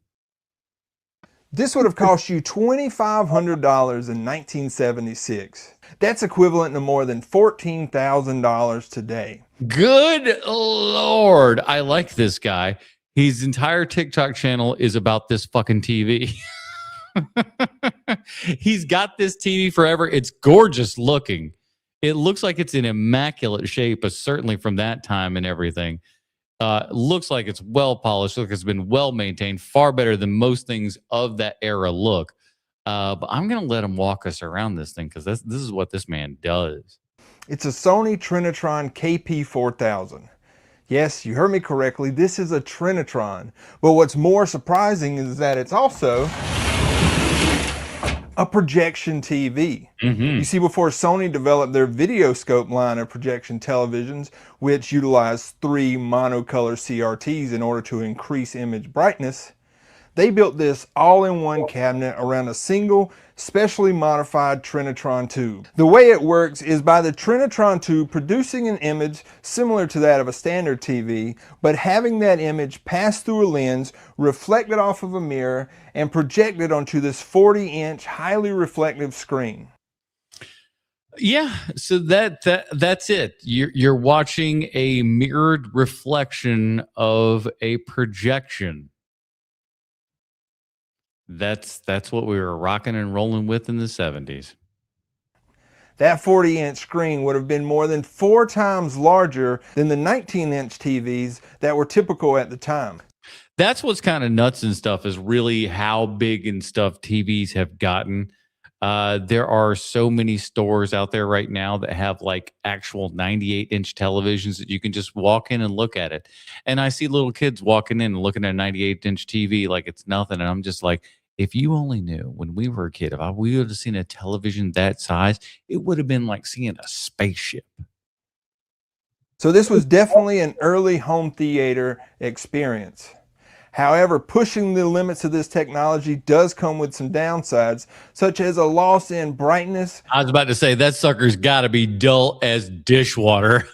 This would have cost you $2,500 in 1976. That's equivalent to more than $14,000 today. Good Lord. I like this guy. His entire TikTok channel is about this fucking TV. He's got this TV forever. It's gorgeous looking. It looks like it's in immaculate shape, but certainly from that time and everything. Looks like it's well polished. Look, it's been well maintained, far better than most things of that era look. But I'm going to let him walk us around this thing because this is what this man does. It's a Sony Trinitron KP4000. Yes, you heard me correctly. This is a Trinitron. But what's more surprising is that it's also a projection TV. You see, before Sony developed their VideoScope line of projection televisions, which utilize 3 monocolor CRTs in order to increase image brightness, they built this all-in-one cabinet around a single, specially modified Trinitron tube. The way it works is by the Trinitron tube producing an image similar to that of a standard TV, but having that image pass through a lens, reflected off of a mirror, and projected onto this 40-inch, highly reflective screen. Yeah, so that's it. You're watching a mirrored reflection of a projection. That's what we were rocking and rolling with in the 70s. That 40-inch screen would have been more than 4 times larger than the 19-inch TVs that were typical at the time. That's what's kind of nuts and stuff, is really how big and stuff TVs have gotten. There are so many stores out there right now that have like actual 98-inch televisions that you can just walk in and look at it. And I see little kids walking in and looking at a 98-inch TV like it's nothing. And I'm just like, if you only knew when we were a kid, if we would have seen a television that size, it would have been like seeing a spaceship. So this was definitely an early home theater experience. However, pushing the limits of this technology does come with some downsides, such as a loss in brightness. I was about to say, that sucker's got to be dull as dishwater,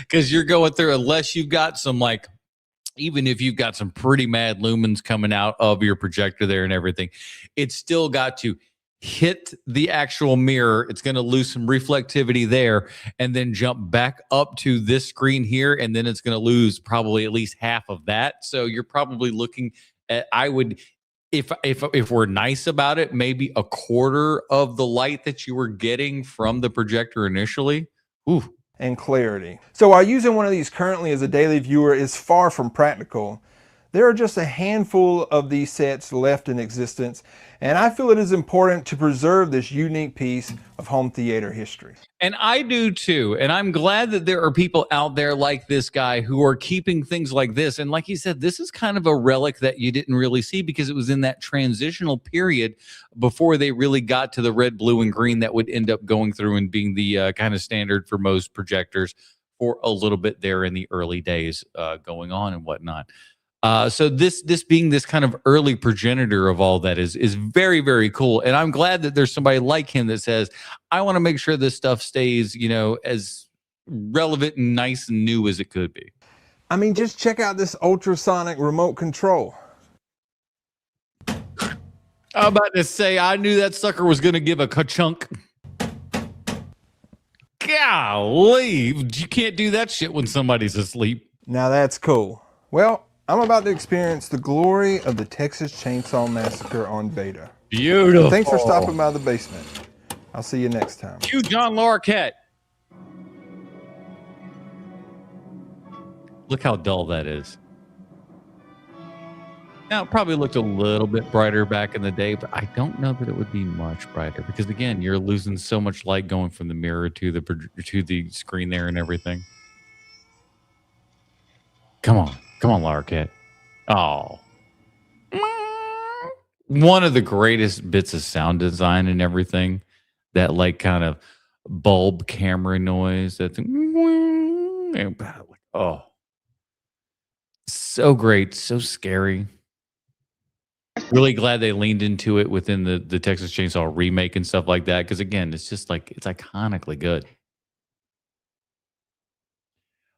because you're going through, unless you've got some, like, even if you've got some pretty mad lumens coming out of your projector there and everything, it's still got to hit the actual mirror. It's going to lose some reflectivity there and then jump back up to this screen here. And then it's going to lose probably at least half of that. So you're probably looking at, I would, if we're nice about it, maybe a quarter of the light that you were getting from the projector initially. Ooh. And clarity. So while using one of these currently as a daily viewer is far from practical, there are just a handful of these sets left in existence, and I feel it is important to preserve this unique piece of home theater history. And I do too. And I'm glad that there are people out there like this guy who are keeping things like this. And like he said, this is kind of a relic that you didn't really see because it was in that transitional period before they really got to the red, blue, and green that would end up going through and being the kind of standard for most projectors for a little bit there in the early days going on and whatnot. So this being this kind of early progenitor of all that is very, very cool. And I'm glad that there's somebody like him that says, I want to make sure this stuff stays, you know, as relevant and nice and new as it could be. I mean, just check out this ultrasonic remote control. I'm about to say, I knew that sucker was going to give a ka-chunk. Golly, you can't do that shit when somebody's asleep. Now that's cool. Well, I'm about to experience the glory of the Texas Chainsaw Massacre on beta. Beautiful. Thanks for stopping by the basement. I'll see you next time. Cue John Larroquette. Look how dull that is. Now, it probably looked a little bit brighter back in the day, but I don't know that it would be much brighter because, again, you're losing so much light going from the mirror to the screen there and everything. Come on, Larroquette. Oh. One of the greatest bits of sound design and everything. That, like, kind of bulb camera noise. That thing. Oh. So great. So scary. Really glad they leaned into it within the Texas Chainsaw remake and stuff like that. Because, again, it's just like, it's iconically good.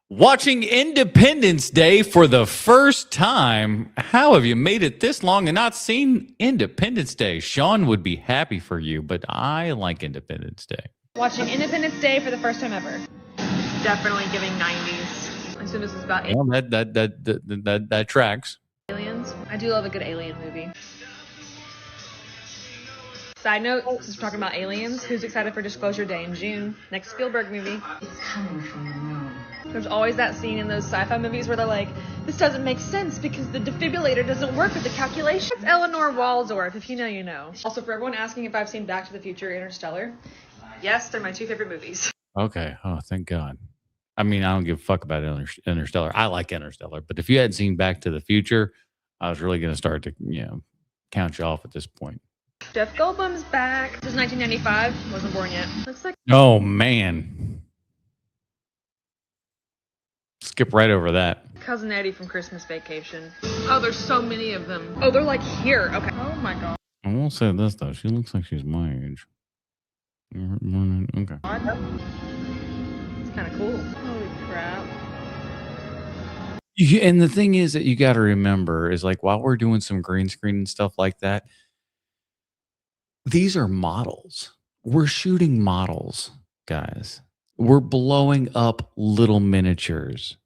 Watching Independence Day for the first time. How have you made it this long and not seen Independence Day? Sean would be happy for you, but I like Independence Day. Watching Independence Day for the first time ever. Definitely giving 90s. I assume this is about Well, that tracks. aliens. I do love a good alien movie. Side note, since we're talking about aliens, who's excited for Disclosure Day in June? Next Spielberg movie. It's coming from the moon. There's always that scene in those sci-fi movies where they're like, this doesn't make sense because the defibrillator doesn't work with the calculations. It's Eleanor Waldorf, if you know, you know. Also, for everyone asking if I've seen Back to the Future, Interstellar, yes, they're my 2 favorite movies. Okay. Oh, thank God. I mean, I don't give a fuck about Interstellar. I like Interstellar, but if you hadn't seen Back to the Future, I was really going to start to, count you off at this point. Jeff Goldblum's back. This is 1995. Wasn't born yet. Looks like. Oh, man. Skip right over that. Cousin Eddie from Christmas Vacation. Oh, there's so many of them. Oh, they're like here. Okay. Oh my God. I won't say this, though. She looks like she's my age. Okay. It's kind of cool. Holy crap. And the thing is that you got to remember is like while we're doing some green screen and stuff like that, these are models. We're shooting models, guys. We're blowing up little miniatures.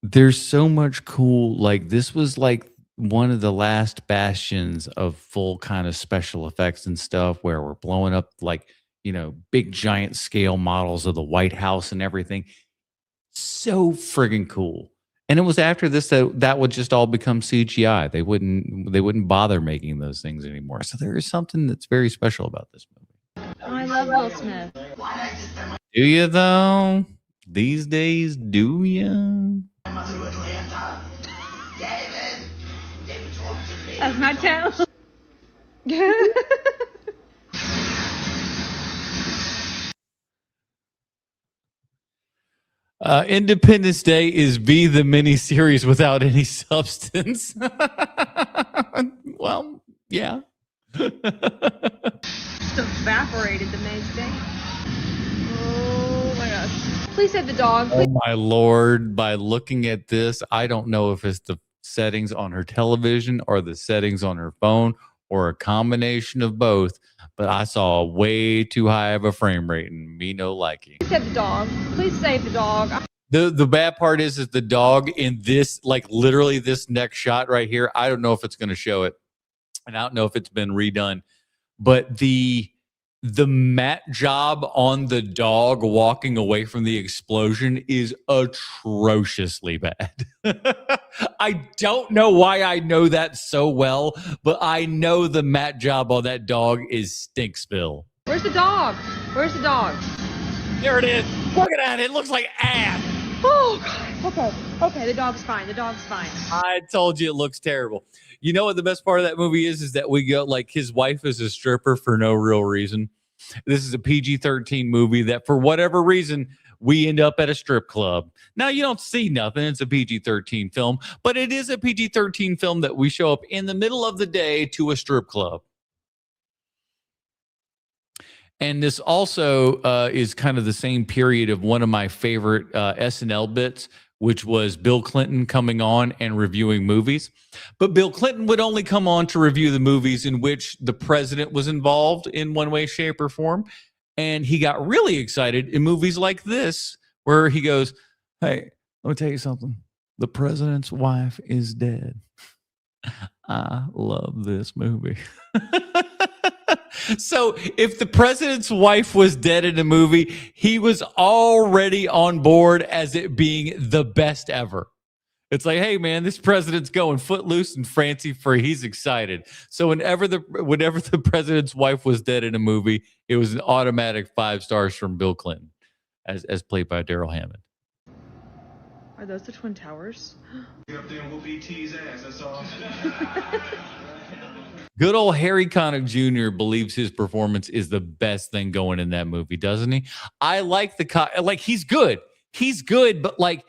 There's so much cool. Like this was like one of the last bastions of full kind of special effects and stuff where we're blowing up like, big giant scale models of the White House and everything. So friggin' cool. And it was after this that would just all become CGI. They wouldn't bother making those things anymore. So there is something that's very special about this movie. Oh, I love Will Smith. Do you though? These days, do you? That's my town. Independence Day is B the miniseries without any substance. Well, yeah. Just evaporated the next day. Oh my gosh. Please save the dog. Please. Oh my Lord. By looking at this, I don't know if it's the settings on her television or the settings on her phone or a combination of both, but I saw way too high of a frame rate and me no likey. Please save the dog. Please save the dog. The bad part is the dog in this, like literally this next shot right here, I don't know if it's going to show it, and I don't know if it's been redone, but the matte job on the dog walking away from the explosion is atrociously bad. I don't know why I know that so well, but I know the matte job on that dog is Stinksville. Where's the dog? Where's the dog? There it is. Look at it. It looks like ass. Oh, God. Okay, the dog's fine. The dog's fine. I told you it looks terrible. You know what the best part of that movie is that we go like his wife is a stripper for no real reason. This is a PG-13 movie that for whatever reason we end up at a strip club. Now you don't see nothing. It's a PG-13 film, but it is a PG-13 film that we show up in the middle of the day to a strip club. And this also is kind of the same period of one of my favorite SNL bits, which was Bill Clinton coming on and reviewing movies. But Bill Clinton would only come on to review the movies in which the president was involved in one way, shape, or form. And he got really excited in movies like this, where he goes, hey, let me tell you something. The president's wife is dead. I love this movie. So if the president's wife was dead in a movie, he was already on board as it being the best ever. It's like, hey, man, this president's going footloose and fancy free. He's excited. So whenever the president's wife was dead in a movie, it was an automatic 5 stars from Bill Clinton, as played by Daryl Hammond. Are those the Twin Towers? Get up there and whoop E.T.'s ass. That's all. Good old Harry Connick Jr. believes his performance is the best thing going in that movie, doesn't he? I like he's good. He's good, but like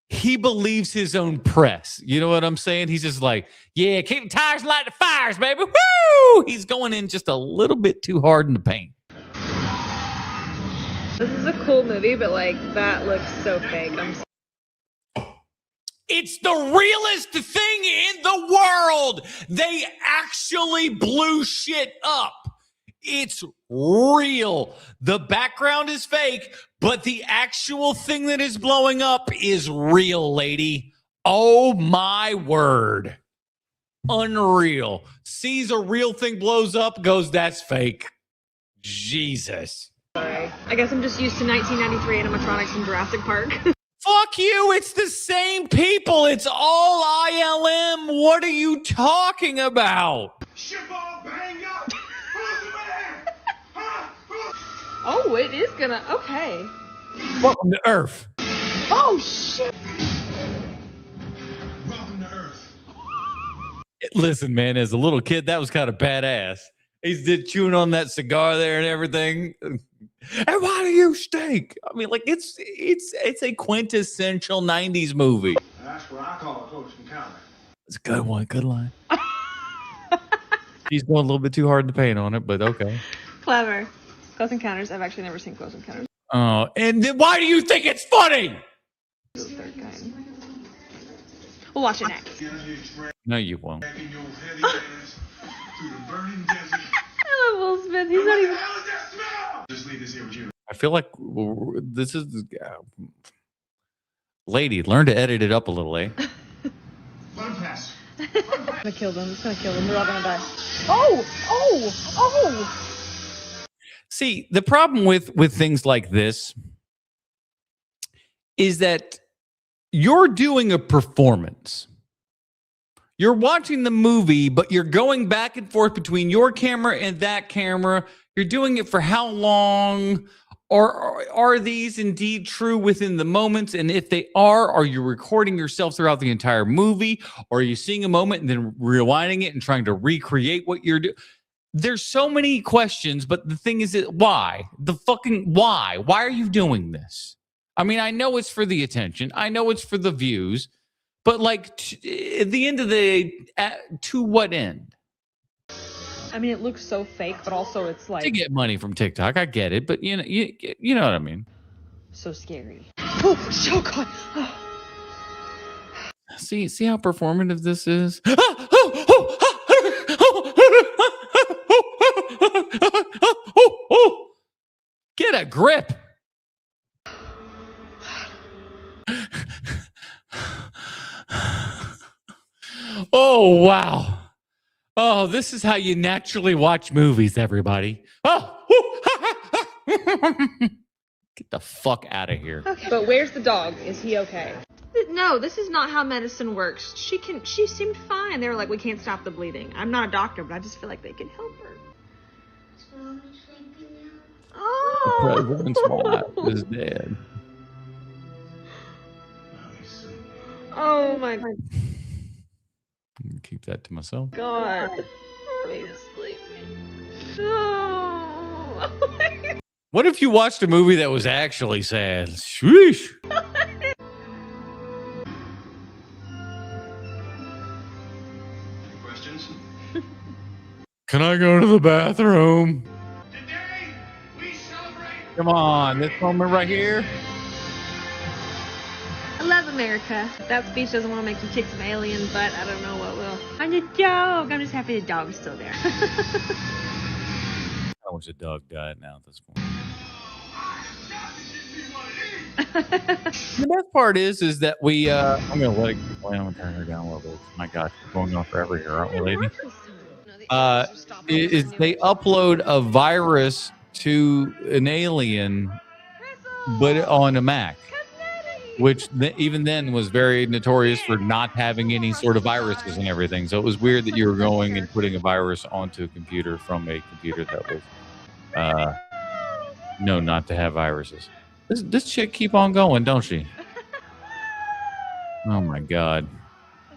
he believes his own press. You know what I'm saying? He's just like, yeah, keep the tires and light the fires, baby. Woo! He's going in just a little bit too hard in the paint. This is a cool movie, but like that looks so fake. It's the realest thing in the world. They actually blew shit up. It's real. The background is fake, but the actual thing that is blowing up is real, lady. Oh my word. Unreal. Sees a real thing, blows up, goes, that's fake. Jesus. Sorry. I guess I'm just used to 1993 animatronics from Jurassic Park. Fuck you. It's the same people. It's all ILM. What are you talking about? Oh, it is gonna. Okay. Welcome to Earth. Oh shit. Listen, man, as a little kid, that was kind of badass. He's chewing on that cigar there and everything. And why do you stink? I mean, like it's a quintessential 90s movie. That's what I call a close encounter. It's a good one. Good line. He's going a little bit too hard to paint on it, but okay. Clever. Close Encounters. I've actually never seen Close Encounters. Oh, and then why do you think it's funny? Third kind. We'll watch it next. No, you won't. I love Will Smith. He's not even. Just leave this here with you. I feel like this is lady. Learn to edit it up a little, eh? Let him pass. It's gonna kill them. It's gonna kill them. They're all gonna die. Oh! See, the problem with things like this is that you're doing a performance. You're watching the movie, but you're going back and forth between your camera and that camera. You're doing it for how long? Or are these indeed true within the moments? And if they are you recording yourself throughout the entire movie? Or are you seeing a moment and then rewinding it and trying to recreate what you're doing? There's so many questions, but the thing is that why? Why? Why are you doing this? I mean, I know it's for the attention. I know it's for the views. But like at the end of the day, to what end? I mean, it looks so fake, but also it's like To get money from TikTok, I get it, but you know what I mean. so scary. Oh, so good. See how performative this is. Get a grip. Oh, wow. Oh, this is how you naturally watch movies, everybody. Oh, get the fuck out of here. Okay. But where's the dog? Is he okay? No, this is not how medicine works. She seemed fine. They were like, we can't stop the bleeding. I'm not a doctor, but I just feel like they can help her. The president's wife is dead. Oh my god. Keep that to myself. God. Please sleep. Oh. What if you watched a movie that was actually sad? Sheesh. Any questions? Can I go to the bathroom? Come on, this moment right here. I love America. That speech doesn't want to make you kick some alien butt. I don't know what will. I'm a dog. I'm just happy the dog's still there. I wish the dog died now at this point. The best part is that we I'm gonna let it keep playing. I'm gonna turn her down a little bit. My gosh, we're going on forever here, aren't we, lady? Is they upload a virus to an alien, but on a Mac, which even then was very notorious for not having any sort of viruses and everything. So it was weird that you were going and putting a virus onto a computer from a computer that was known not to have viruses. This chick keep on going, don't she? Oh my god.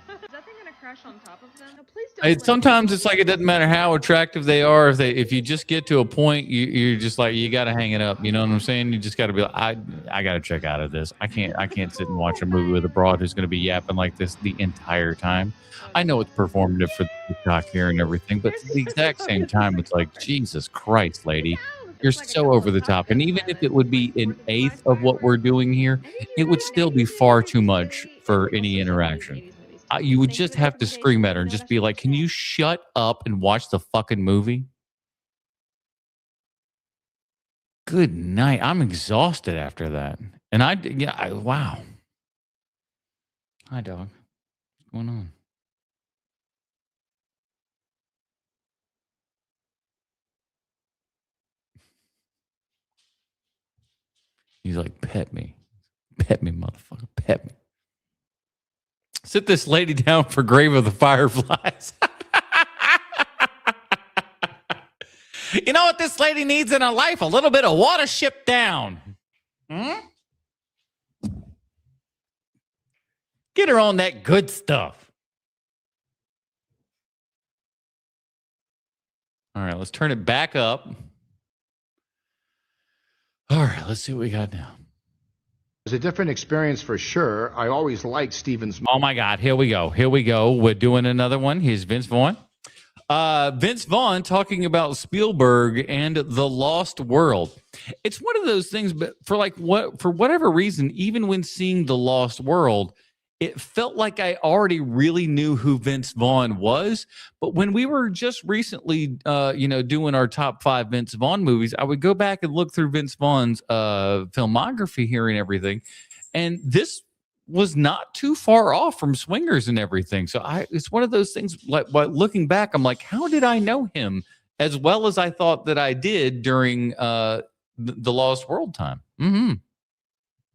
Is that thing gonna crash on top of them? No, please don't. Sometimes it's like it doesn't matter how attractive they are. If you just get to a point, you're just like you got to hang it up. You know what I'm saying? You just got to be like, I got to check out of this. I can't sit and watch a movie with a broad who's going to be yapping like this the entire time. I know it's performative for the TikTok here and everything, but at the exact same time, it's like Jesus Christ, lady. You're so over the top. And even if it would be an eighth of what we're doing here, it would still be far too much for any interaction. You would just have to scream at her and just be like, can you shut up and watch the fucking movie? Good night. I'm exhausted after that. And wow. Hi, dog. What's going on? He's like, pet me. Pet me, motherfucker. Pet me. Sit this lady down for Grave of the Fireflies. You know what this lady needs in her life? A little bit of water shipped down. Get her on that good stuff. All right, let's turn it back up. All right, let's see what we got now. It was a different experience for sure. I always liked Steven's. Oh my God, here we go. Here we go. We're doing another one. Here's Vince Vaughn. Vince Vaughn talking about Spielberg and The Lost World. It's one of those things, but for whatever reason, even when seeing The Lost World, it felt like I already really knew who Vince Vaughn was. But when we were just recently, doing our top 5 Vince Vaughn movies, I would go back and look through Vince Vaughn's filmography here and everything. And this was not too far off from Swingers and everything. So it's one of those things, like looking back, I'm like, how did I know him as well as I thought that I did during the Lost World time?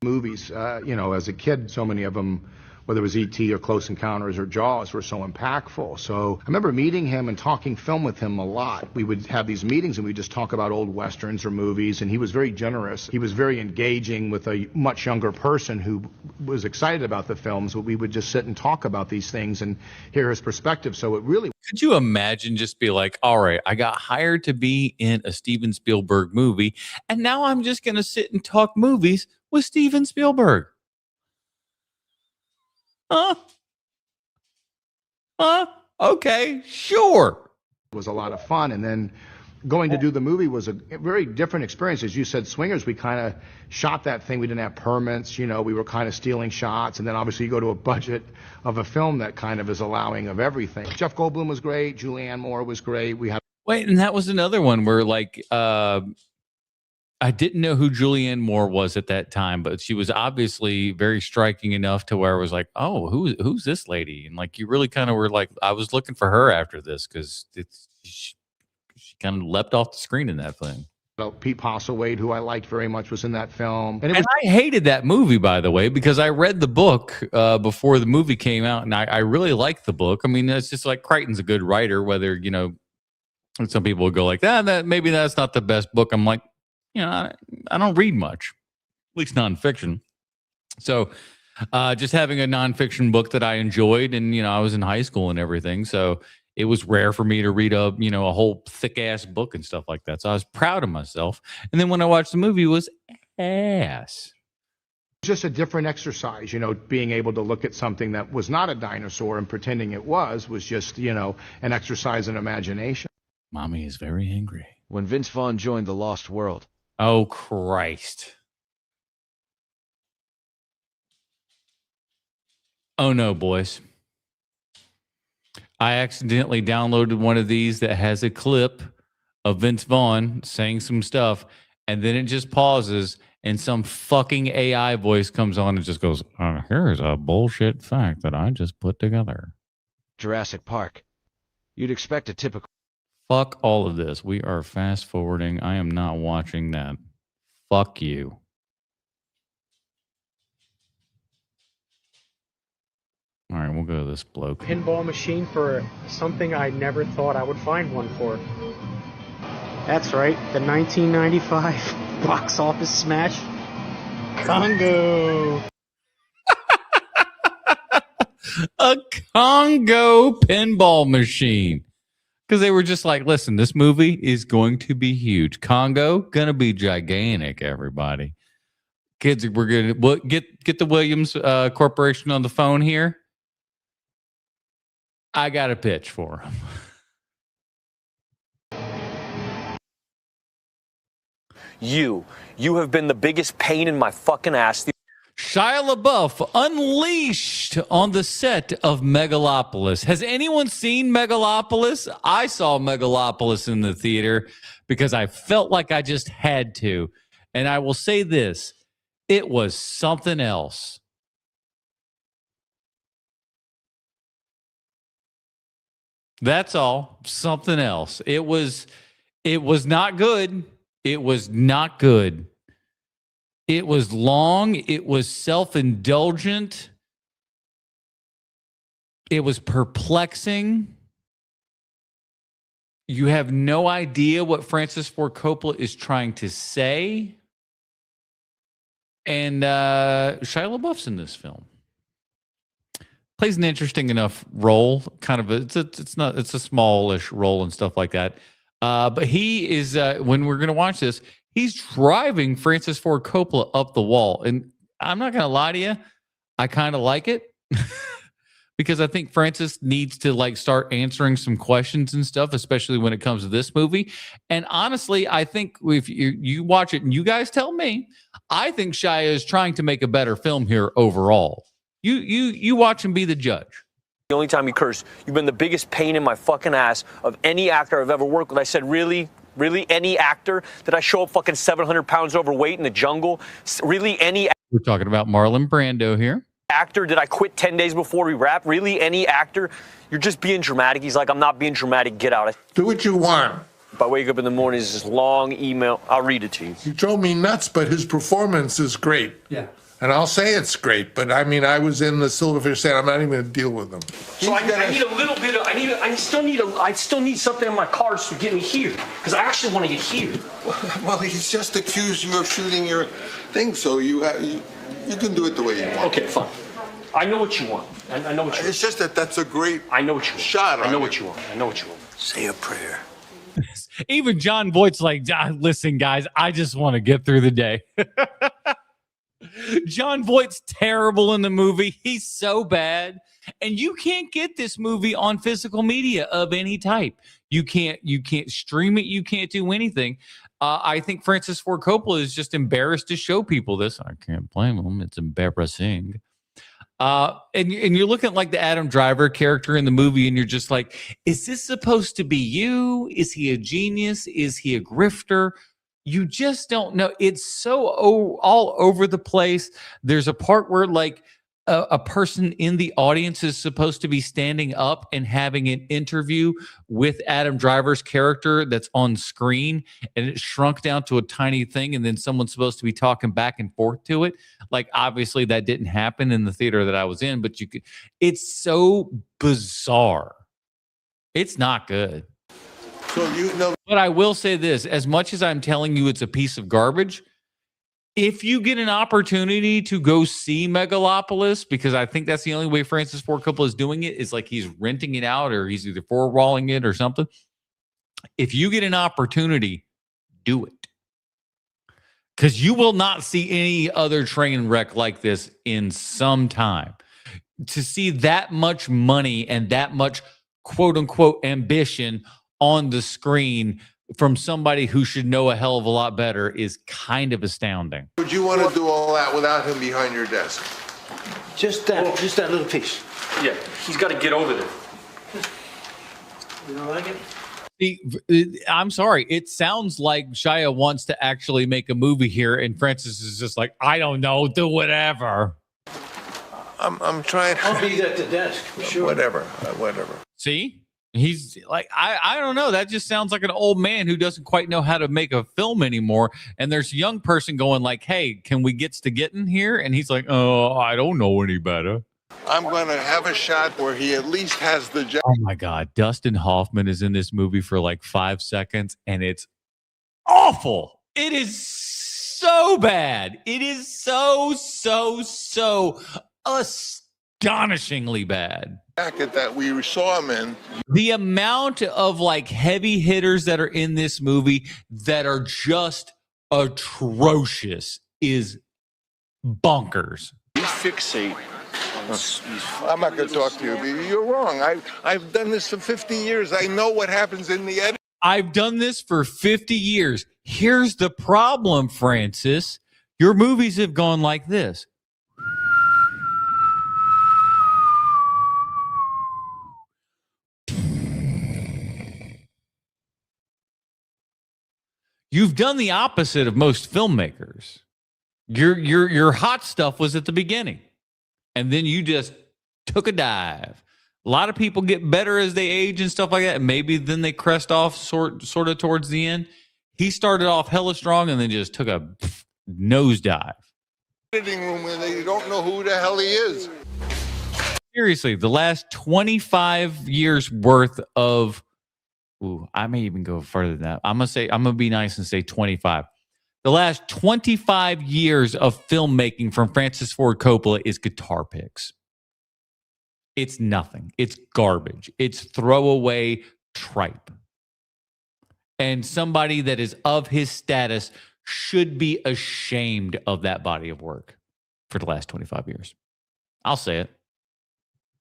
Movies, as a kid, so many of them, whether it was E.T. or Close Encounters or Jaws, were so impactful. So I remember meeting him and talking film with him a lot. We would have these meetings and we'd just talk about old Westerns or movies, and he was very generous. He was very engaging with a much younger person who was excited about the films, but we would just sit and talk about these things and hear his perspective. So it really... Could you imagine just be like, all right, I got hired to be in a Steven Spielberg movie, and now I'm just going to sit and talk movies with Steven Spielberg? Okay, sure. It was a lot of fun. And then going to do the movie was a very different experience. As you said, Swingers, we kind of shot that thing. We didn't have permits. We were kind of stealing shots. And then obviously you go to a budget of a film that kind of is allowing of everything. Jeff Goldblum was great. Julianne Moore was great. Wait, and that was another one where I didn't know who Julianne Moore was at that time, but she was obviously very striking enough to where I was like, oh, who's this lady? And you really kind of were like, I was looking for her after this because she kind of leapt off the screen in that thing. Pete Postlethwaite, who I liked very much, was in that film. And I hated that movie, by the way, because I read the book before the movie came out, and I really liked the book. I mean, it's just like Crichton's a good writer, whether, some people will go like, that maybe that's not the best book. I'm like, I don't read much, at least nonfiction. So just having a nonfiction book that I enjoyed, and, I was in high school and everything. So it was rare for me to read a whole thick ass book and stuff like that. So I was proud of myself. And then when I watched the movie, it was ass. Just a different exercise, being able to look at something that was not a dinosaur and pretending it was just, an exercise in imagination. Mommy is very angry. When Vince Vaughn joined The Lost World. Oh, Christ. Oh, no, boys. I accidentally downloaded one of these that has a clip of Vince Vaughn saying some stuff, and then it just pauses, and some fucking AI voice comes on and just goes, here's a bullshit fact that I just put together. Jurassic Park. You'd expect a typical... Fuck all of this. We are fast forwarding. I am not watching that. Fuck you. All right, we'll go to this bloke. Pinball machine for something I never thought I would find one for. That's right, the 1995 box office smash, Congo. A Congo pinball machine. Because they were just like, listen, this movie is going to be huge. Congo, going to be gigantic, everybody. Kids, we're going to get the Williams Corporation on the phone here. I got a pitch for them. You have been the biggest pain in my fucking ass. Shia LaBeouf unleashed on the set of Megalopolis. Has anyone seen Megalopolis? I saw Megalopolis in the theater because I felt like I just had to. And I will say this, it was something else. That's all. Something else. It was not good. It was not good. It was long. It was self-indulgent. It was perplexing. You have no idea what Francis Ford Coppola is trying to say. And Shia LaBeouf's in this film. Plays an interesting enough role. Kind of it's a smallish role and stuff like that. But he is when we're gonna watch this, he's driving Francis Ford Coppola up the wall. And I'm not gonna lie to you, I kind of like it. Because I think Francis needs to like start answering some questions and stuff, especially when it comes to this movie. And honestly, I think if you watch it and you guys tell me, I think Shia is trying to make a better film here overall. You watch and be the judge. The only time you curse, you've been the biggest pain in my fucking ass of any actor I've ever worked with. I said, really? Really? Any actor? Did I show up fucking 700 pounds overweight in the jungle? Really? Any? We're talking about Marlon Brando here. Actor? Did I quit 10 days before we wrap? Really? Any actor? You're just being dramatic. He's like, I'm not being dramatic. Get out. Do what you want. If I wake up in the morning, it's this long email. I'll read it to you. He drove me nuts, but his performance is great. Yeah. And I'll say it's great, but I mean, I was in the Silverfish Stand. I'm not even going to deal with them. So I need a little bit of, I still need something in my car to get me here. Because I actually want to get here. Well, he's just accused you of shooting your thing, so you can do it the way you want. Okay, fine. I know what you want. I know what you want. It's just that's a great I know what you want. shot. I know what you want. I know what you want. Say a prayer. Even John Voight's like, listen, guys, I just want to get through the day. John Voight's terrible in the movie. He's so bad. And you can't get this movie on physical media of any type. You can't stream it. You can't do anything. I think Francis Ford Coppola is just embarrassed to show people this. I can't blame him. It's embarrassing. And you're looking at like the Adam Driver character in the movie, and you're just like, is this supposed to be you? Is he a genius? Is he a grifter? You just don't know. It's so all over the place. There's a part where like a person in the audience is supposed to be standing up and having an interview with Adam Driver's character that's on screen, and it's shrunk down to a tiny thing, and then someone's supposed to be talking back and forth to it. Like, obviously that didn't happen in the theater that I was in, but it's so bizarre. It's not good. So you know. But I will say this, as much as I'm telling you it's a piece of garbage, if you get an opportunity to go see Megalopolis, because I think that's the only way Francis Ford Coppola is doing it, is like he's renting it out or he's either four-walling it or something. If you get an opportunity, do it. Because you will not see any other train wreck like this in some time. To see that much money and that much quote-unquote ambition on the screen from somebody who should know a hell of a lot better is kind of astounding. Would you want to do all that without him behind your desk? Just that little piece. Yeah, he's got to get over there. You don't like it? I'm sorry. It sounds like Shia wants to actually make a movie here, and Francis is just like, I don't know, do whatever. I'm trying. I'll be at the desk. Sure. Whatever. See? He's like, I don't know. That just sounds like an old man who doesn't quite know how to make a film anymore. And there's a young person going like, hey, can we get to getting here? And he's like, oh, I don't know any better. I'm going to have a shot where he at least has the job. Oh my God. Dustin Hoffman is in this movie for like 5 seconds, and it's awful. It is so bad. It is so astonishingly bad. Jacket that we saw him in. The amount of like heavy hitters that are in this movie that are just atrocious is bonkers. You fixate. I'm not going to talk to you. You're wrong. I've done this for 50 years. I know what happens in the edit. I've done this for 50 years. Here's the problem, Francis. Your movies have gone like this. You've done the opposite of most filmmakers. Your hot stuff was at the beginning, and then you just took a dive. A lot of people get better as they age and stuff like that, and maybe then they crest off sort of towards the end. He started off hella strong and then just took a nosedive. Editing room where they don't know who the hell he is. Seriously, the last 25 years worth of, I may even go further than that. I'm gonna be nice and say 25. The last 25 years of filmmaking from Francis Ford Coppola is guitar picks. It's nothing. It's garbage. It's throwaway tripe. And somebody that is of his status should be ashamed of that body of work for the last 25 years. I'll say it.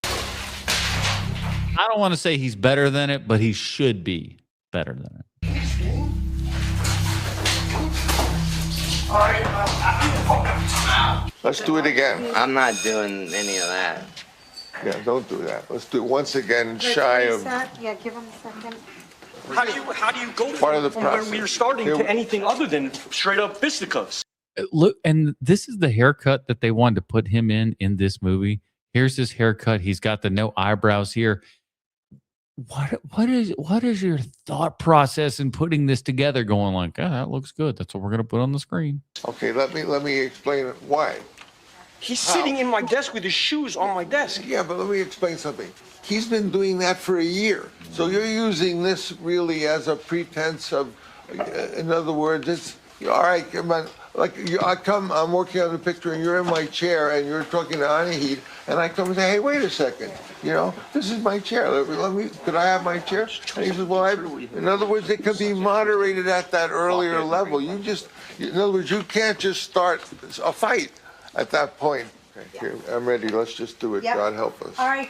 I don't want to say he's better than it, but he should be better than it. Let's do it again. I'm not doing any of that. Yeah, don't do that. Let's do it once again, shy of Yeah, give him a second. How do you go part of the from where process. we were starting to anything other than straight up fisticuffs? Look, and this is the haircut that they wanted to put him in this movie. Here's his haircut. He's got the no eyebrows here. What is your thought process in putting this together? Going like, that looks good. That's what we're gonna put on the screen. Okay, let me explain why. He's sitting in my desk with his shoes on my desk. Yeah, but let me explain something. He's been doing that for a year. So you're using this really as a pretense of, in other words, it's, all right, come on. Like, I'm working on the picture and you're in my chair and you're talking to Anahid and I come and say, hey, wait a second. This is my chair. Could I have my chair? And he says, well, in other words, it can be moderated at that earlier level. In other words, you can't just start a fight at that point. Okay, here, I'm ready. Let's just do it. Yep. God help us. All right.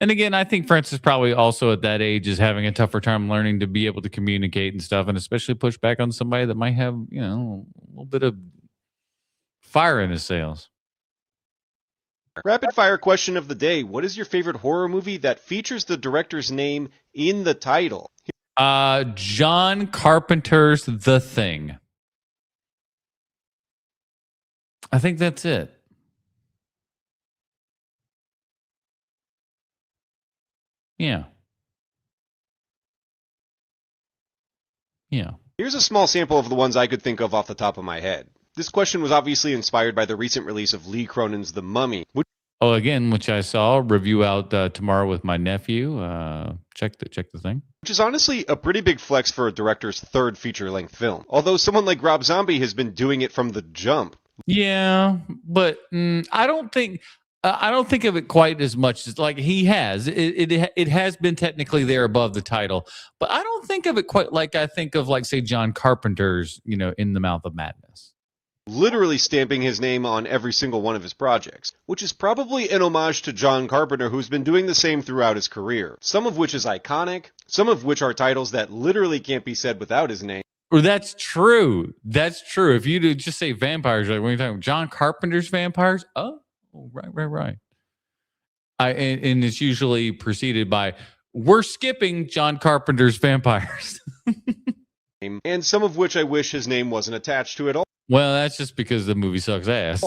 And again, I think Francis probably also at that age is having a tougher time learning to be able to communicate and stuff, and especially push back on somebody that might have, a little bit of fire in his sails. Rapid fire question of the day. What is your favorite horror movie that features the director's name in the title? John Carpenter's The Thing. I think that's it. Yeah. Here's a small sample of the ones I could think of off the top of my head. This question was obviously inspired by the recent release of Lee Cronin's The Mummy. Which I saw review out tomorrow with my nephew. Check the thing. Which is honestly a pretty big flex for a director's third feature-length film. Although someone like Rob Zombie has been doing it from the jump. Yeah, but I don't think of it quite as much as like he has. It has been technically there above the title, but I don't think of it quite like I think of like say John Carpenter's, In the Mouth of Madness. Literally stamping his name on every single one of his projects, which is probably an homage to John Carpenter, who's been doing the same throughout his career. Some of which is iconic, some of which are titles that literally can't be said without his name. Or that's true. That's true. If you just say vampires, like when you're talking John Carpenter's vampires, right. And it's usually preceded by, we're skipping John Carpenter's vampires. And some of which I wish his name wasn't attached to at all. Well, that's just because the movie sucks ass.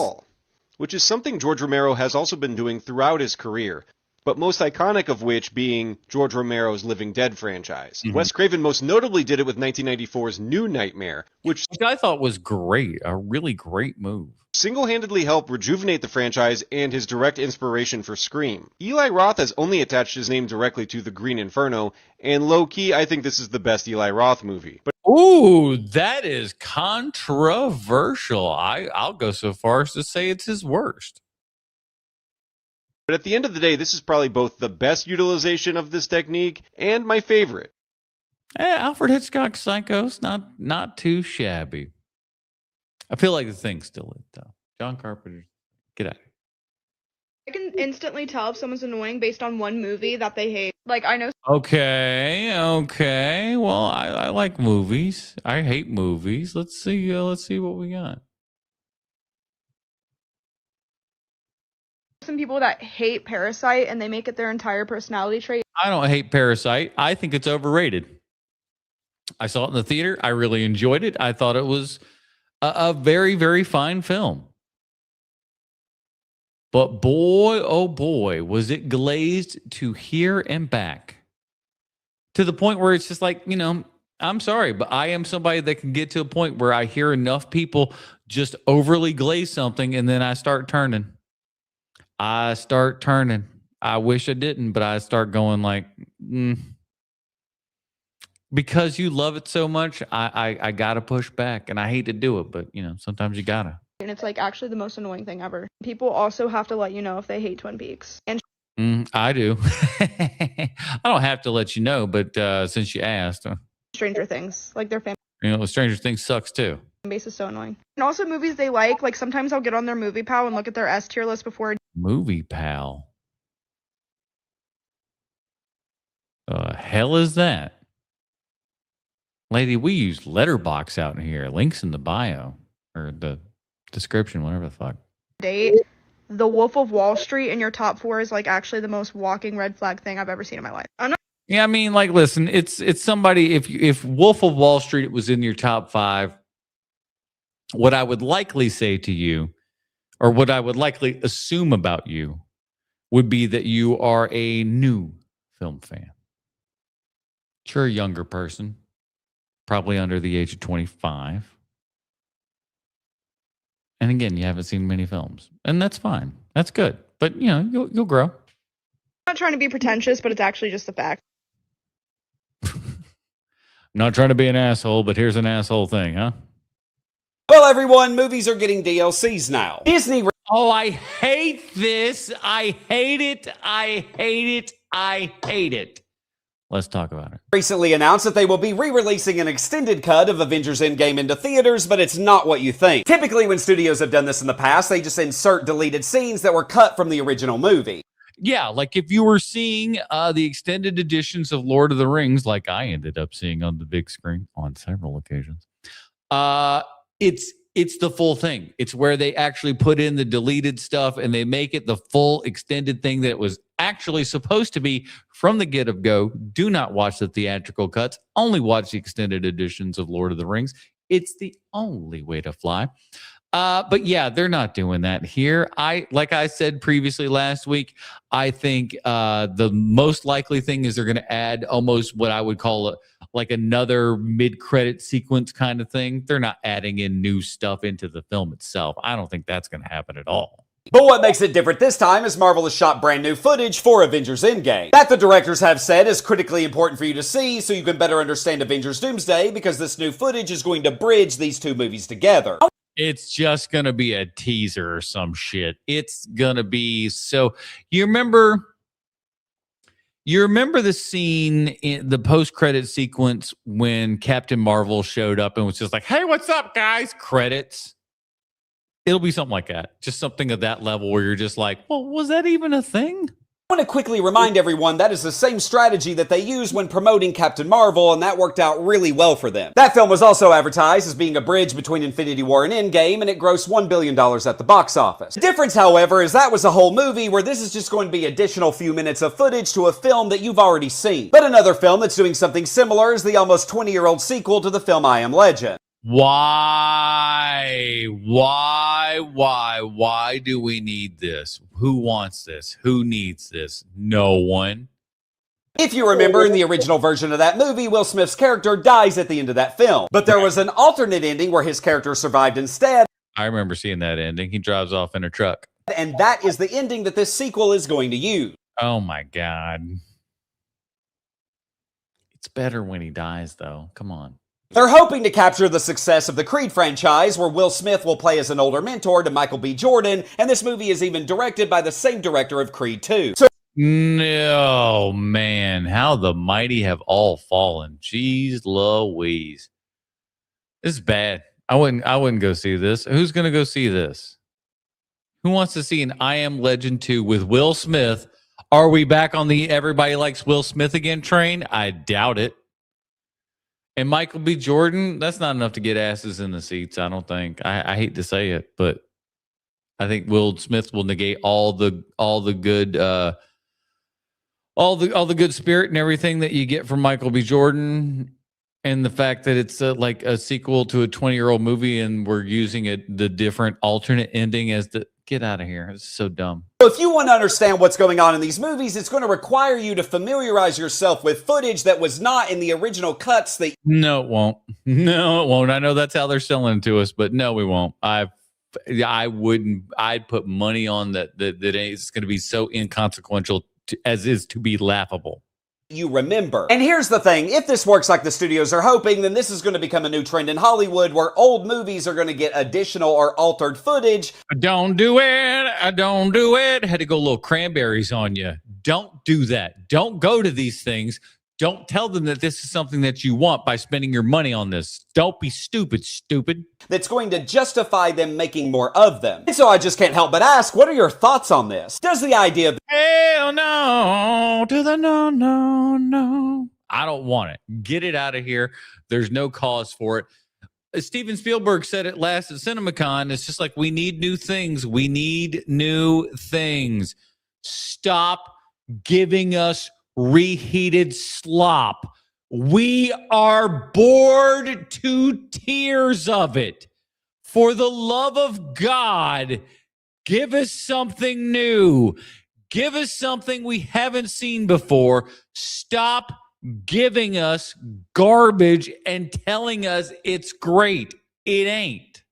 Which is something George Romero has also been doing throughout his career. But most iconic of which being George Romero's Living Dead franchise. Mm-hmm. Wes Craven most notably did it with 1994's New Nightmare, which I thought was great, a really great move. Single-handedly helped rejuvenate the franchise and his direct inspiration for Scream. Eli Roth has only attached his name directly to The Green Inferno, and low-key, I think this is the best Eli Roth movie. Ooh, that is controversial. I'll go so far as to say it's his worst. But at the end of the day, this is probably both the best utilization of this technique and my favorite. Alfred Hitchcock's Psycho's not too shabby. I feel like the thing's still it, though. John Carpenter, get out of here. I can instantly tell if someone's annoying based on one movie that they hate. Like, I know. Okay. Well, I like movies. I hate movies. Let's see what we got. Some people that hate Parasite and they make it their entire personality trait. I don't hate Parasite. I think it's overrated. I saw it in the theater. I really enjoyed it. I thought it was a very, very fine film. But boy, oh boy, was it glazed to here and back. To the point where it's just like, I'm sorry, but I am somebody that can get to a point where I hear enough people just overly glaze something, and then I start turning. I wish I didn't, but I start going like, because you love it so much, I gotta push back, and I hate to do it, but sometimes you gotta. And it's like actually the most annoying thing ever. People also have to let you know if they hate Twin Peaks. And I do. I don't have to let you know, but since you asked, Stranger Things, like their fan Stranger Things sucks too. base is so annoying. And also movies they like sometimes I'll get on their movie pal and look at their S tier list before. Movie pal. Hell is that? Lady, we use Letterbox out in here. Links in the bio or the description, whatever the fuck. Date. The Wolf of Wall Street in your top 4 is like actually the most walking red flag thing I've ever seen in my life. I'm not. Yeah, I mean, like, listen, it's somebody. If Wolf of Wall Street was in your top 5, what I would likely say to you, or what I would likely assume about you, would be that you are a new film fan. You're a younger person, probably under the age of 25. And again, you haven't seen many films, and that's fine. That's good. But you'll grow. I'm not trying to be pretentious, but it's actually just a fact. I'm not trying to be an asshole, but here's an asshole thing, huh? Well, everyone, movies are getting DLCs now. Disney. Oh, I hate this. I hate it. I hate it. I hate it. Let's talk about it. Recently announced that they will be re-releasing an extended cut of Avengers Endgame into theaters, but it's not what you think. Typically, when studios have done this in the past, they just insert deleted scenes that were cut from the original movie. Yeah, like if you were seeing the extended editions of Lord of the Rings, like I ended up seeing on the big screen on several occasions, it's the full thing. It's where they actually put in the deleted stuff and they make it the full extended thing that it was actually supposed to be from the get-go. Do not watch the theatrical cuts. Only watch the extended editions of Lord of the Rings. It's the only way to fly. But yeah, they're not doing that here. Like I said previously last week, I think the most likely thing is they're going to add almost what I would call like another mid-credit sequence kind of thing. They're not adding in new stuff into the film itself. I don't think that's going to happen at all. But what makes it different this time is Marvel has shot brand new footage for Avengers Endgame. That the directors have said is critically important for you to see so you can better understand Avengers Doomsday, because this new footage is going to bridge these two movies together. It's just going to be a teaser or some shit. It's going to be so... You remember the scene in the post-credit sequence when Captain Marvel showed up and was just like, hey, what's up, guys? Credits. It'll be something like that. Just something of that level where you're just like, well, was that even a thing? I want to quickly remind everyone that is the same strategy that they used when promoting Captain Marvel, and that worked out really well for them. That film was also advertised as being a bridge between Infinity War and Endgame, and it grossed $1 billion at the box office. The difference, however, is that was a whole movie, where this is just going to be additional few minutes of footage to a film that you've already seen. But another film that's doing something similar is the almost 20-year-old sequel to the film I Am Legend. Why do we need this? Who wants this? Who needs this? No one. If you remember, in the original version of that movie, Will Smith's character dies at the end of that film. But there was an alternate ending where his character survived instead. I remember seeing that ending. He drives off in a truck. And that is the ending that this sequel is going to use. Oh my God. It's better when he dies, though. Come on. They're hoping to capture the success of the Creed franchise, where Will Smith will play as an older mentor to Michael B. Jordan, and this movie is even directed by the same director of Creed 2. No, man, how the mighty have all fallen. Jeez Louise. This is bad. I wouldn't go see this. Who's going to go see this? Who wants to see an I Am Legend 2 with Will Smith? Are we back on the everybody likes Will Smith again train? I doubt it. And Michael B. Jordan, that's not enough to get asses in the seats, I don't think. I hate to say it, but I think Will Smith will negate all the good all the good spirit and everything that you get from Michael B. Jordan, and the fact that it's like a sequel to a 20-year-old movie and we're using the different alternate ending as the Get out of here. It's so dumb. So if you want to understand what's going on in these movies, it's going to require you to familiarize yourself with footage that was not in the original cuts that... No, it won't. No, it won't. I know that's how they're selling it to us, but no, we won't. I wouldn't. I'd put money on that it's going to be so inconsequential as is to be laughable. You remember. And here's the thing, if this works like the studios are hoping, then this is going to become a new trend in Hollywood where old movies are going to get additional or altered footage. Don't do it. Don't do it. Had to go a little cranberries on you. Don't do that. Don't go to these things. Don't tell them that this is something that you want by spending your money on this. Don't be stupid. That's going to justify them making more of them. And so I just can't help but ask, what are your thoughts on this? Does the idea of... Hell no to the no. I don't want it. Get it out of here. There's no cause for it. Steven Spielberg said it last at CinemaCon. It's just like, we need new things. We need new things. Stop giving us reheated slop. We are bored to tears of it. For the love of God, give us something new. Give us something we haven't seen before. Stop giving us garbage and telling us it's great. It ain't.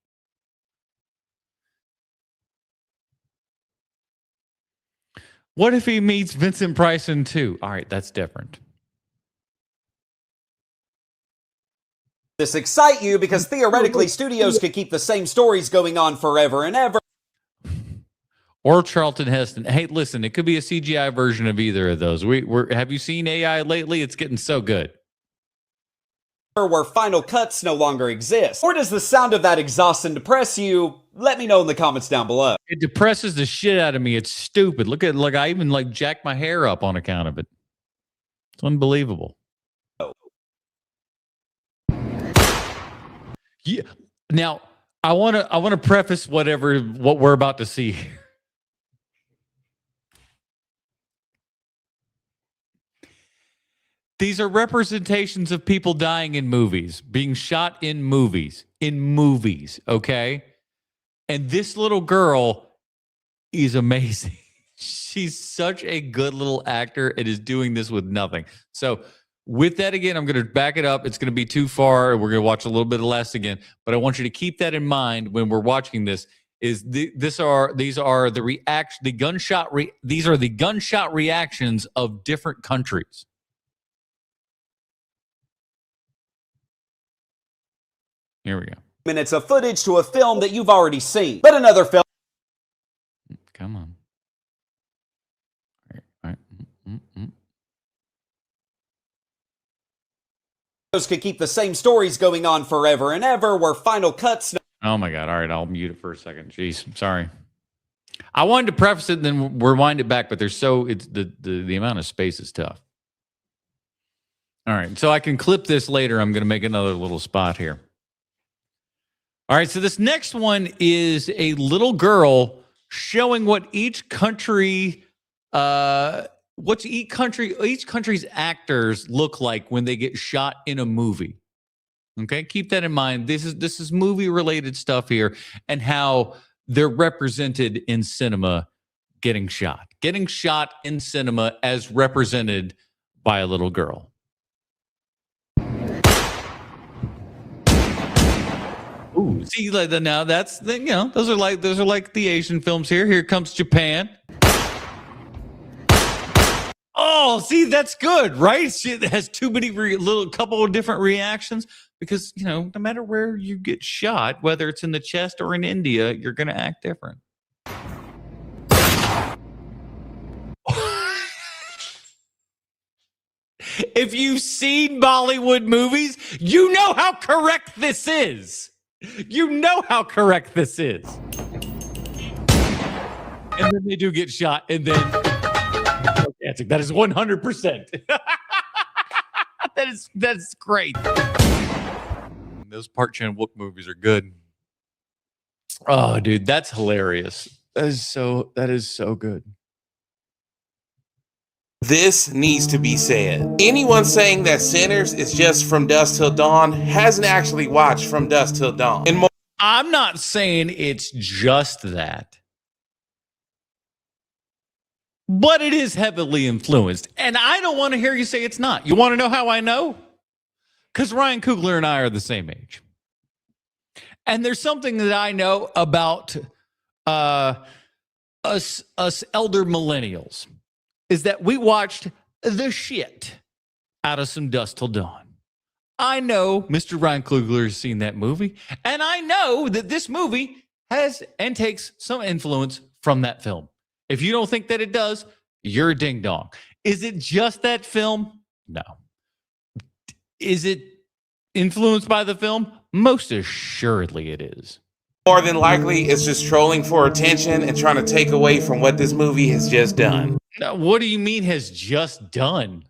What if he meets Vincent Price in 2? All right, that's different. This excite you because theoretically studios could keep the same stories going on forever and ever. Or Charlton Heston. Hey, listen, it could be a CGI version of either of those. Have you seen AI lately? It's getting so good. Where final cuts no longer exist. Or does the sound of that exhaust and depress you? Let me know in the comments down below. It depresses the shit out of me. It's stupid. Look at, I even jack my hair up on account of it. It's unbelievable. Yeah. Now, I want to preface what we're about to see. These are representations of people dying in movies, being shot in movies, okay? And this little girl is amazing. She's such a good little actor and is doing this with nothing. So with that, again, I'm going to back it up. It's going to be too far. We're going to watch a little bit of less again. But I want you to keep that in mind when we're watching this. These are the gunshot reactions of different countries. Here we go. Minutes of footage to a film that you've already seen. But another film. Come on. All right. Could keep the same stories going on forever and ever, where final cuts... Oh my God. All right, I'll mute it for a second. Jeez, I'm sorry. I wanted to preface it and then rewind it back, but it's the amount of space is tough. All right, so I can clip this later. I'm going to make another little spot here. All right, so this next one is a little girl showing what each country's actors look like when they get shot in a movie. Okay, keep that in mind. This is movie related stuff here and how they're represented in cinema getting shot in cinema as represented by a little girl. Ooh, see, now that's those are like the Asian films here. Here comes Japan. Oh, see, that's good, right? It has too many couple of different reactions because no matter where you get shot, whether it's in the chest or in India, you're going to act different. If you've seen Bollywood movies, you know how correct this is. You know how correct this is. And then they do get shot, and then that is 100%. That's great. Those Park Chan-wook movies are good. Oh, dude, that's hilarious. That is so good. This needs to be said. Anyone saying that Sinners is just From Dusk Till Dawn hasn't actually watched From Dusk Till Dawn. I'm not saying it's just that. but it is heavily influenced. And I don't want to hear you say it's not. You want to know how I know? Because Ryan Coogler and I are the same age. And there's something that I know about us elder millennials is that we watched the shit out of some Dusk Till Dawn. I know Mr. Ryan Coogler has seen that movie, and I know that this movie has and takes some influence from that film. If you don't think that it does, you're a ding dong. Is it just that film? No. Is it influenced by the film? Most assuredly it is. More than likely, it's just trolling for attention and trying to take away from what this movie has just done. Now, what do you mean has just done?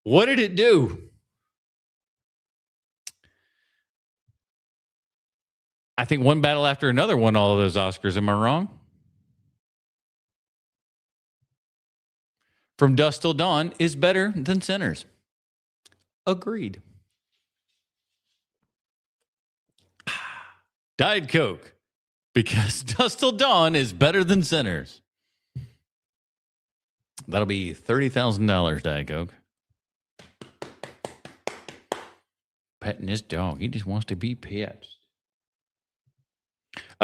What did it do? I think One Battle After Another won all of those Oscars. Am I wrong? From Dusk Till Dawn is better than Sinners. Agreed. Diet Coke, because Dusk Till Dawn is better than Sinners. That'll be $30,000, Diet Coke. Petting this dog. He just wants to be pet.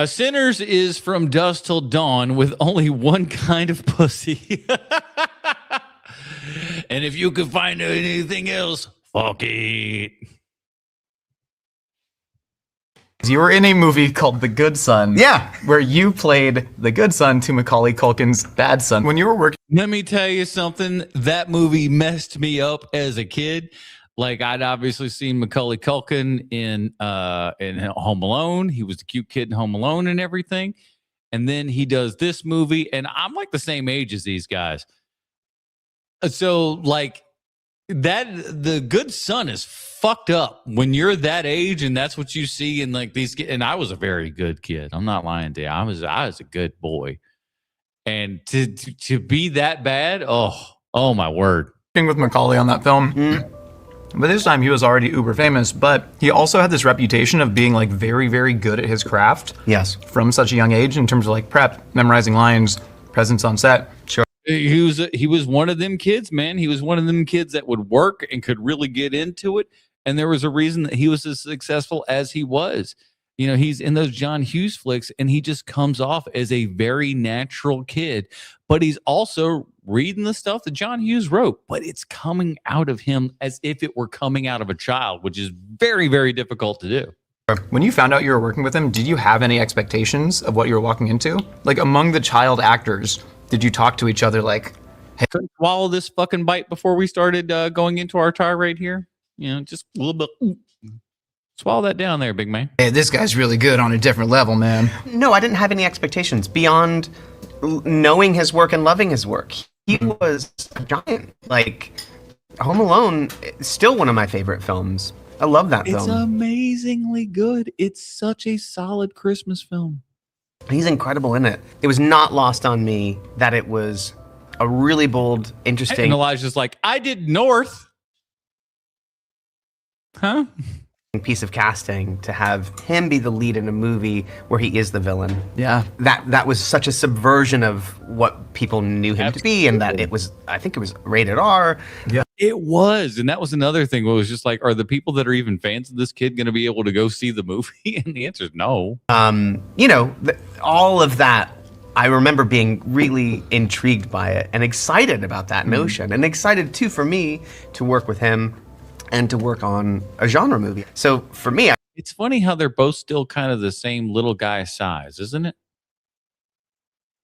Sinners is from Dusk Till Dawn with only one kind of pussy. And if you could find anything else, fuck it. You were in a movie called The Good Son. Yeah. Where you played the good son to Macaulay Culkin's bad son. When you were working... Let me tell you something. That movie messed me up as a kid. Like, I'd obviously seen Macaulay Culkin in Home Alone. He was the cute kid in Home Alone and everything. And then he does this movie, and I'm like the same age as these guys. So, like, The Good Son is fucked up when you're that age, and that's what you see in like these. And I was a very good kid. I'm not lying to you. I was a good boy, and to be that bad, oh my word. With Macaulay on that film. But this time he was already uber famous, but he also had this reputation of being like very, very good at his craft. Yes. From such a young age in terms of like prep, memorizing lines, presence on set. Sure. He was one of them kids, man. He was one of them kids that would work and could really get into it. And there was a reason that he was as successful as he was. You know, he's in those John Hughes flicks, and he just comes off as a very natural kid. But he's also reading the stuff that John Hughes wrote, but it's coming out of him as if it were coming out of a child, which is very, very difficult to do. When you found out you were working with him, did you have any expectations of what you were walking into? Like, among the child actors, did you talk to each other like, hey, couldn't swallow this fucking bite before we started going into our tirade here? You know, just a little bit. Swallow that down there, big man. Hey, this guy's really good on a different level, man. No, I didn't have any expectations beyond knowing his work and loving his work. He was a giant. Like, Home Alone is still one of my favorite films. I love that film. It's amazingly good. It's such a solid Christmas film. He's incredible in it. It was not lost on me that it was a really bold, interesting... And Elijah's like, I did North. Huh? Piece of casting to have him be the lead in a movie where he is the villain. Yeah. That was such a subversion of what people knew him to be, and that it was, I think it was rated R. Yeah. It was. And that was another thing. It was just like, are the people that are even fans of this kid going to be able to go see the movie? And the answer is no. You know, all of that, I remember being really intrigued by it and excited about that notion, and excited too for me to work with him and to work on a genre movie. So for me, it's funny how they're both still kind of the same little guy size, isn't it?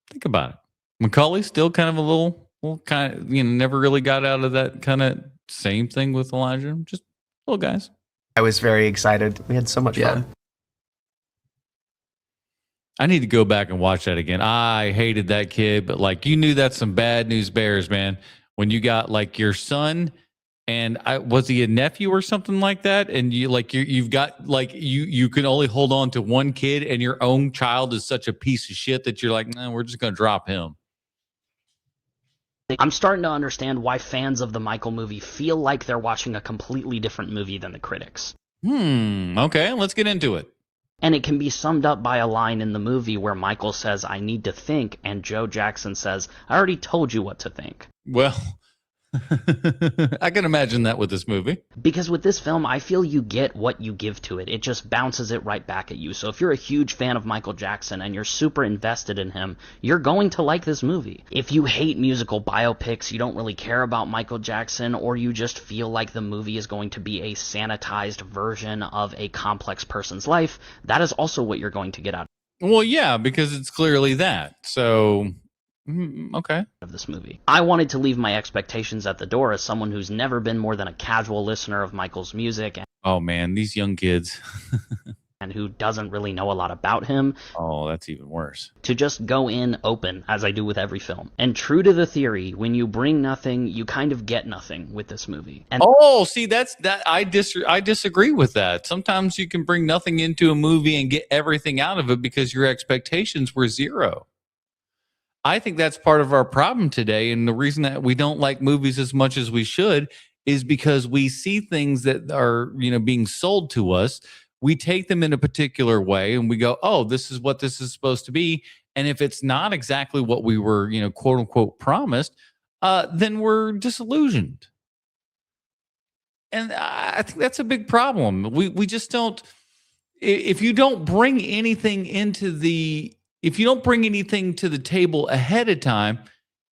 Think about it. Macaulay's still kind of a little kind of, you know, never really got out of that kind of same thing with Elijah. Just little guys. I was very excited. We had so much fun. I need to go back and watch that again. I hated that kid, but like, you knew that's some bad news bears, man. When you got like your son, and was he a nephew or something like that? And you like you've got like you can only hold on to one kid, and your own child is such a piece of shit that you're like, nah, we're just gonna drop him. I'm starting to understand why fans of the Michael movie feel like they're watching a completely different movie than the critics. Okay, let's get into it. And it can be summed up by a line in the movie where Michael says, "I need to think," and Joe Jackson says, "I already told you what to think." Well, I can imagine that with this movie. Because with this film, I feel you get what you give to it. It just bounces it right back at you. So if you're a huge fan of Michael Jackson and you're super invested in him, you're going to like this movie. If you hate musical biopics, you don't really care about Michael Jackson, or you just feel like the movie is going to be a sanitized version of a complex person's life, that is also what you're going to get out Well, yeah, because it's clearly that. So, okay. of this movie. I wanted to leave my expectations at the door as someone who's never been more than a casual listener of Michael's music Oh, man, these young kids. and who doesn't really know a lot about him, Oh, that's even worse. to just go in open, as I do with every film. And true to the theory, when you bring nothing, you kind of get nothing with this movie. And Oh, see, that's that. I disagree with that. Sometimes you can bring nothing into a movie and get everything out of it because your expectations were zero. I think that's part of our problem today, and the reason that we don't like movies as much as we should is because we see things that are, being sold to us. We take them in a particular way, and we go, "Oh, this is what this is supposed to be." And if it's not exactly what we were, quote unquote, promised, then we're disillusioned. And I think that's a big problem. We just don't. If you don't bring anything if you don't bring anything to the table ahead of time,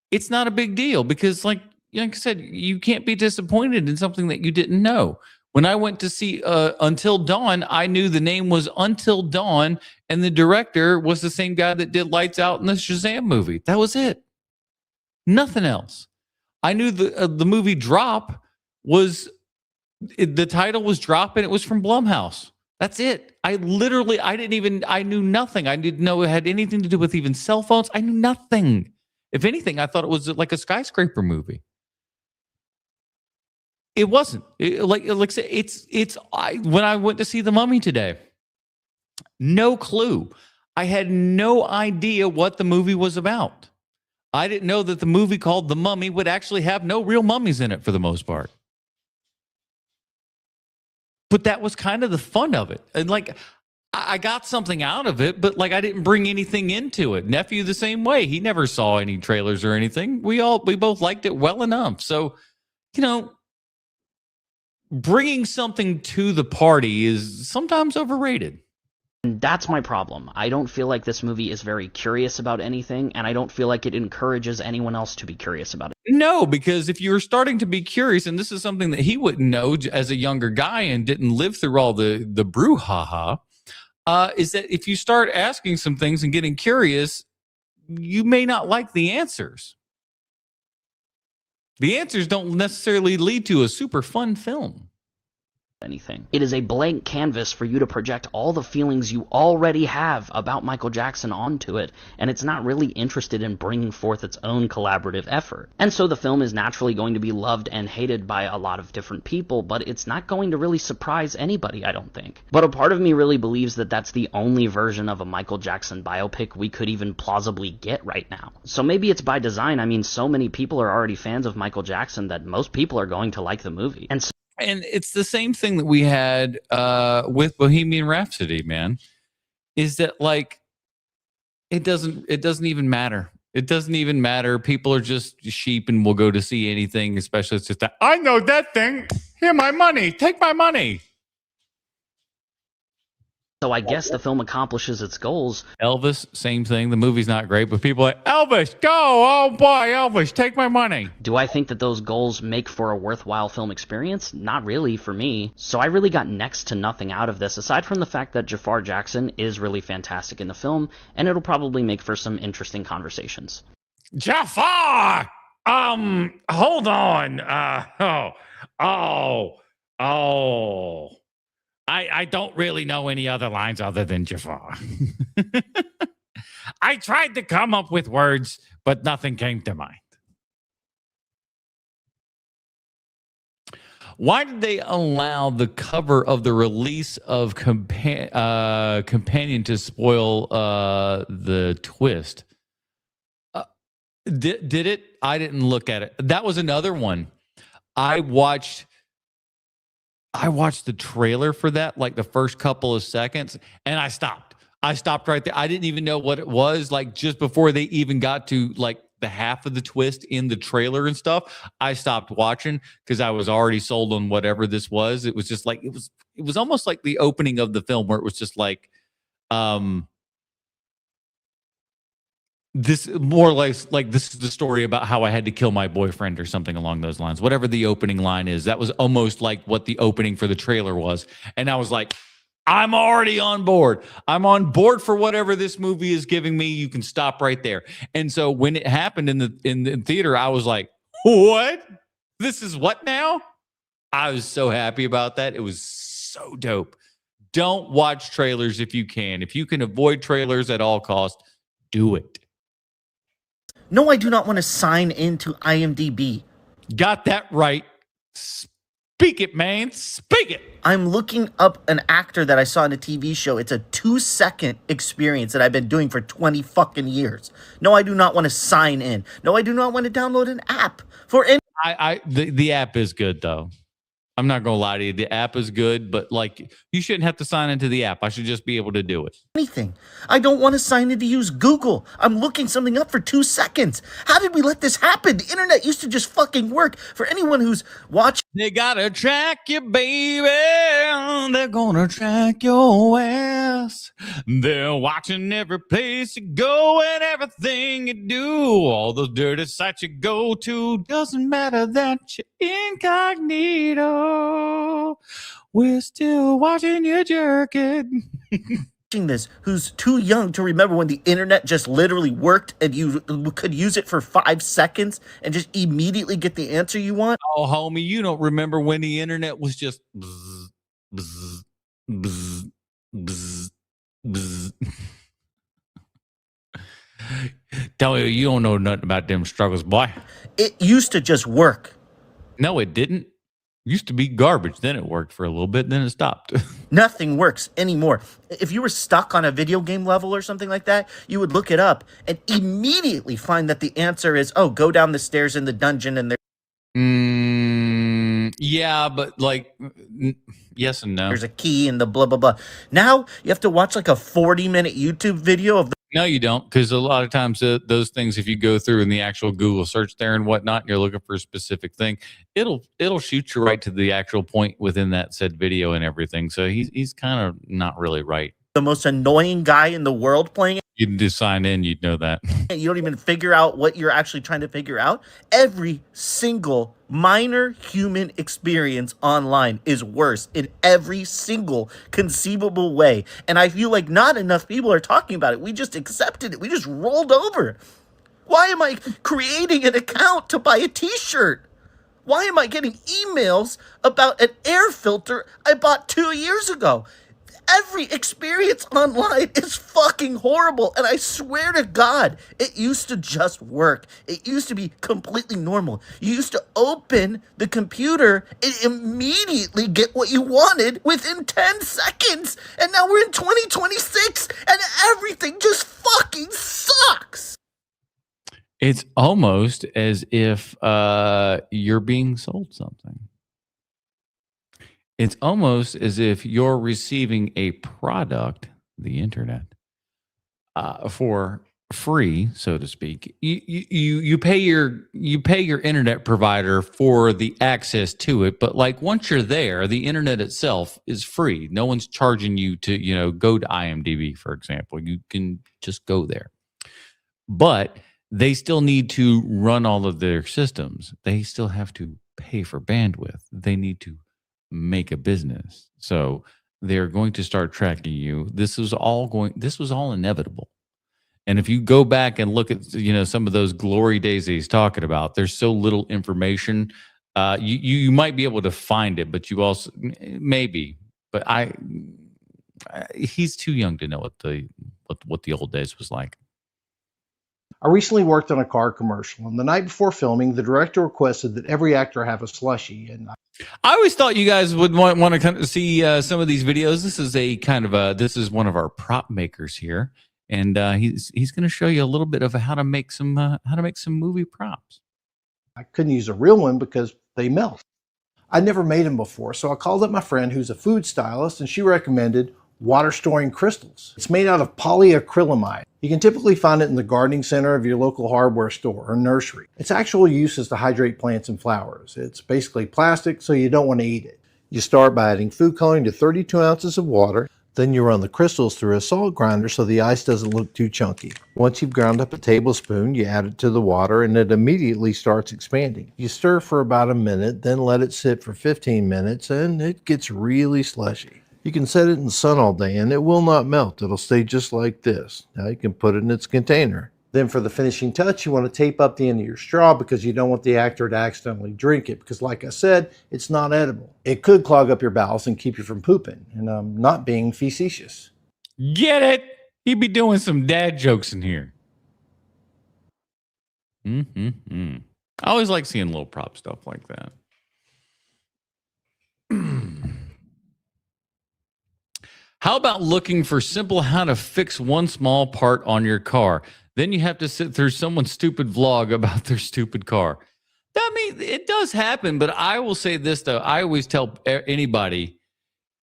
it's not a big deal because, like I said, you can't be disappointed in something that you didn't know. When I went to see Until Dawn, I knew the name was Until Dawn, and the director was the same guy that did Lights Out in the Shazam movie. That was it. Nothing else. I knew the movie Drop the title was Drop, and it was from Blumhouse. That's it. I knew nothing. I didn't know it had anything to do with even cell phones. I knew nothing. If anything, I thought it was like a skyscraper movie. It wasn't. When I went to see The Mummy today, no clue. I had no idea what the movie was about. I didn't know that the movie called The Mummy would actually have no real mummies in it for the most part. But that was kind of the fun of it. And I got something out of it, but I didn't bring anything into it. Nephew the same way. He never saw any trailers or anything. We both liked it well enough. So, bringing something to the party is sometimes overrated. And that's my problem. I don't feel like this movie is very curious about anything, and I don't feel like it encourages anyone else to be curious about it. No, because if you're starting to be curious, and this is something that he wouldn't know as a younger guy and didn't live through all the brouhaha, is that if you start asking some things and getting curious, you may not like the answers. The answers don't necessarily lead to a super fun film. Anything. It is a blank canvas for you to project all the feelings you already have about Michael Jackson onto it, and it's not really interested in bringing forth its own collaborative effort. And so the film is naturally going to be loved and hated by a lot of different people, but it's not going to really surprise anybody, I don't think. But a part of me really believes that that's the only version of a Michael Jackson biopic we could even plausibly get right now. So maybe it's by design. I mean, so many people are already fans of Michael Jackson that most people are going to like the movie. And it's the same thing that we had with Bohemian Rhapsody, man. Is that it doesn't even matter. It doesn't even matter. People are just sheep and will go to see anything, especially it's just that I know that thing. Here, my money. Take my money. So I guess the film accomplishes its goals. Elvis, same thing. The movie's not great, but people are like, Elvis, go! Oh boy, Elvis, take my money. Do I think that those goals make for a worthwhile film experience? Not really for me. So I really got next to nothing out of this, aside from the fact that Jafar Jackson is really fantastic in the film, and it'll probably make for some interesting conversations. Jafar! Hold on. I don't really know any other lines other than Jafar. I tried to come up with words, but nothing came to mind. Why did they allow the cover of the release of Companion to spoil the twist? Did it? I didn't look at it. That was another one. I watched I watched the trailer for that, like the first couple of seconds, and I stopped. I stopped right there. I didn't even know what it was. Like just before they even got to like the half of the twist in the trailer and stuff, I stopped watching because I was already sold on whatever this was. It was just like it was almost like the opening of the film where it was just like this more like this is the story about how I had to kill my boyfriend or something along those lines. Whatever the opening line is, that was almost like what the opening for the trailer was. And I was like, I'm already on board. I'm on board for whatever this movie is giving me. You can stop right there. And so when it happened in the theater, I was like, what? This is what now? I was so happy about that. It was so dope. Don't watch trailers if you can. If you can avoid trailers at all costs, do it. No, I do not want to sign into IMDb. Got that right. Speak it, man. Speak it. I'm looking up an actor that I saw in a TV show. It's a 2-second experience that I've been doing for 20 fucking years. No, I do not want to sign in. No, I do not want to download an app for any. The app is good though. I'm not gonna lie to you. The app is good, but like you shouldn't have to sign into the app. I should just be able to do it. Anything. I don't want to sign in to use Google. I'm looking something up for 2 seconds. How did we let this happen? The internet used to just fucking work. For anyone who's watching. They gotta track you, baby. They're gonna track your ass. They're watching every place you go and everything you do. All those dirty sites you go to. Doesn't matter that you're incognito. We're still watching you jerking. This who's too young to remember when the internet just literally worked and you could use it for 5 seconds and just immediately get the answer you want. Oh, homie, you don't remember when the internet was just bzz, bzz, bzz, bzz, bzz. Tell you, you don't know nothing about them struggles, boy. It used to just work. No, it didn't. Used to be garbage. Then it worked for a little bit. Then it stopped. Nothing works anymore. If you were stuck on a video game level or something like that, you would look it up and immediately find that the answer is, oh, go down the stairs in the dungeon and there. Yeah, but like, yes and no. There's a key and the blah, blah, blah. Now you have to watch like a 40-minute YouTube video of. No, you don't, because a lot of times those things, if you go through in the actual Google search there and whatnot, and you're looking for a specific thing, it'll shoot you right to the actual point within that said video and everything. So he's kind of not really right. The most annoying guy in the world playing it. You can just sign in, you'd know that. You don't even figure out what you're actually trying to figure out. Every single minor human experience online is worse in every single conceivable way. And I feel like not enough people are talking about it. We just accepted it. We just rolled over. Why am I creating an account to buy a t-shirt? Why am I getting emails about an air filter I bought 2 years ago? Every experience online is fucking horrible. And I swear to God, it used to just work. It used to be completely normal. You used to open the computer and immediately get what you wanted within 10 seconds. And now we're in 2026 and everything just fucking sucks. It's almost as if you're being sold something. It's almost as if you're receiving a product, the internet, for free, so to speak. You pay your internet provider for the access to it, but like once you're there, the internet itself is free. No one's charging you to go to IMDb, for example. You can just go there, but they still need to run all of their systems. They still have to pay for bandwidth. They need to make a business. So they're going to start tracking you. This was all inevitable. And if you go back and look at some of those glory days that he's talking about, there's so little information. You might be able to find it, but you also maybe. But he's too young to know what the old days was like. I recently worked on a car commercial, and the night before filming, the director requested that every actor have a slushie. And I always thought you guys would want to kind of see some of these videos. This is this is one of our prop makers here, and he's going to show you a little bit of how to make some movie props. I couldn't use a real one because they melt. I'd never made them before, so I called up my friend who's a food stylist, and she recommended water storing crystals. It's made out of polyacrylamide. You can typically find it in the gardening center of your local hardware store or nursery. Its actual use is to hydrate plants and flowers. It's basically plastic, so you don't want to eat it. You start by adding food coloring to 32 ounces of water. Then you run the crystals through a salt grinder so the ice doesn't look too chunky. Once you've ground up a tablespoon, you add it to the water and it immediately starts expanding. You stir for about a minute, then let it sit for 15 minutes and it gets really slushy. You can set it in the sun all day and it will not melt. It'll stay just like this. Now you can put it in its container. Then for the finishing touch, you want to tape up the end of your straw because you don't want the actor to accidentally drink it because like I said, it's not edible. It could clog up your bowels and keep you from pooping, and I'm not being facetious. Get it? He'd be doing some dad jokes in here. I always like seeing little prop stuff like that. How about looking for simple how to fix one small part on your car? Then you have to sit through someone's stupid vlog about their stupid car. I mean, it does happen, but I will say this, though. I always tell anybody,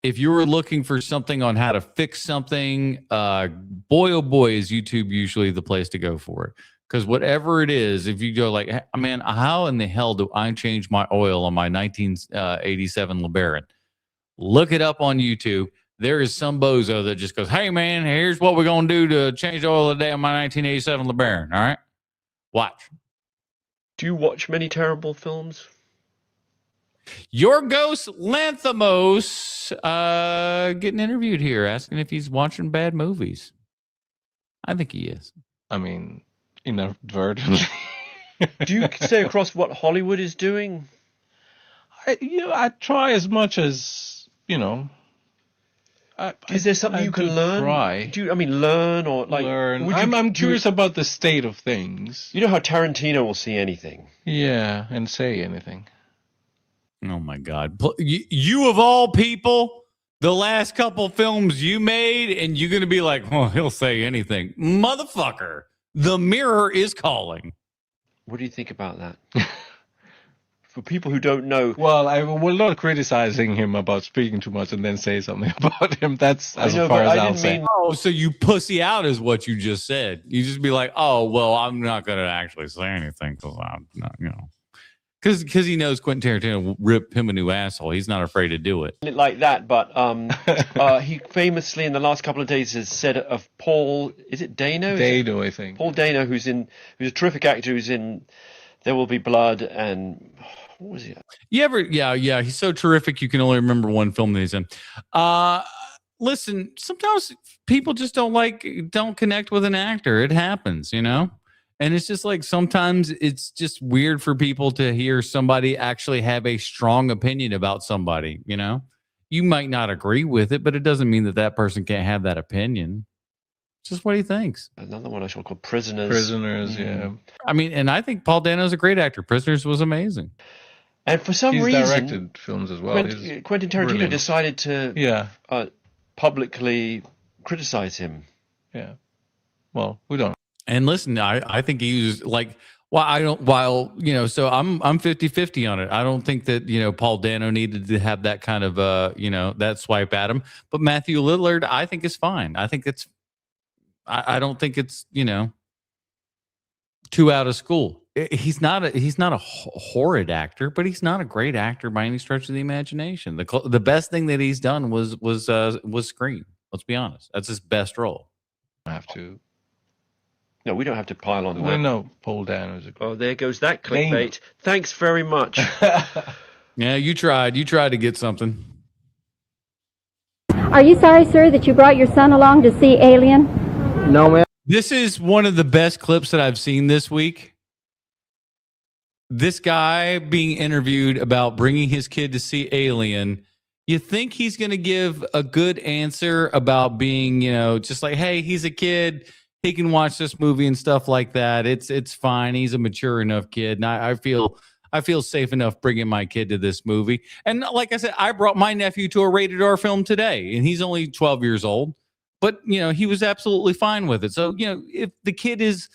if you're looking for something on how to fix something, boy, oh boy, is YouTube usually the place to go for it. Because whatever it is, if you go like, hey, man, how in the hell do I change my oil on my 1987 LeBaron? Look it up on YouTube. There is some bozo that just goes, hey, man, here's what we're going to do to change the oil today on my 1987 LeBaron. All right? Watch. Do you watch many terrible films? Yorgos Lanthimos getting interviewed here, asking if he's watching bad movies. I think he is. I mean, inadvertently. Do you stay across what Hollywood is doing? I try as much as, Is there something you can learn? Try. Do you, learn or like? Learn. I'm curious about the state of things. You know how Tarantino will see anything. Yeah, and say anything. Oh my God! You of all people, the last couple films you made, and you're gonna be like, "Oh, he'll say anything, motherfucker." The Mirror is calling. What do you think about that? For people who don't know. Well, I will not criticizing him about speaking too much and then say something about him. That's as far as I'll say. Oh, so you pussy out is what you just said. You just be like, oh, well, I'm not going to actually say anything because I'm not, because he knows Quentin Tarantino will rip him a new asshole. He's not afraid to do it. Like that, but he famously in the last couple of days has said of Paul, is it Dano? Dano, I think. Paul Dano, who's a terrific actor, who's in There Will Be Blood and... What was he? Yeah. He's so terrific. You can only remember one film that he's in. Listen, sometimes people just don't connect with an actor. It happens, and it's just like sometimes it's just weird for people to hear somebody actually have a strong opinion about somebody. You might not agree with it, but it doesn't mean that person can't have that opinion. It's just what he thinks. Another one I shall call Prisoners. Prisoners, yeah. I mean, and I think Paul Dano's a great actor. Prisoners was amazing. And for some he's reason, directed films as well. Quentin Tarantino decided to publicly criticize him. Yeah. Well, we don't. And listen, I think he was like, well, I don't. While so I'm 50-50 on it. I don't think that Paul Dano needed to have that kind of that swipe at him. But Matthew Lillard, I think is fine. I think it's. I don't think it's too out of school. He's not a horrid actor, but he's not a great actor by any stretch of the imagination. The best thing that he's done was Scream. Let's be honest, that's his best role. I have to. No, we don't have to pile on. Well, no, Paul Dano is a. Oh, there goes that clickbait. Thanks very much. Yeah, you tried. You tried to get something. Are you sorry, sir, that you brought your son along to see Alien? No, man. This is one of the best clips that I've seen this week. This guy being interviewed about bringing his kid to see Alien. You think he's going to give a good answer about being, just like, hey, he's a kid. He can watch this movie and stuff like that. It's fine. He's a mature enough kid. And I feel safe enough bringing my kid to this movie. And like I said, I brought my nephew to a rated R film today, and he's only 12 years old. But, he was absolutely fine with it. So, if the kid is,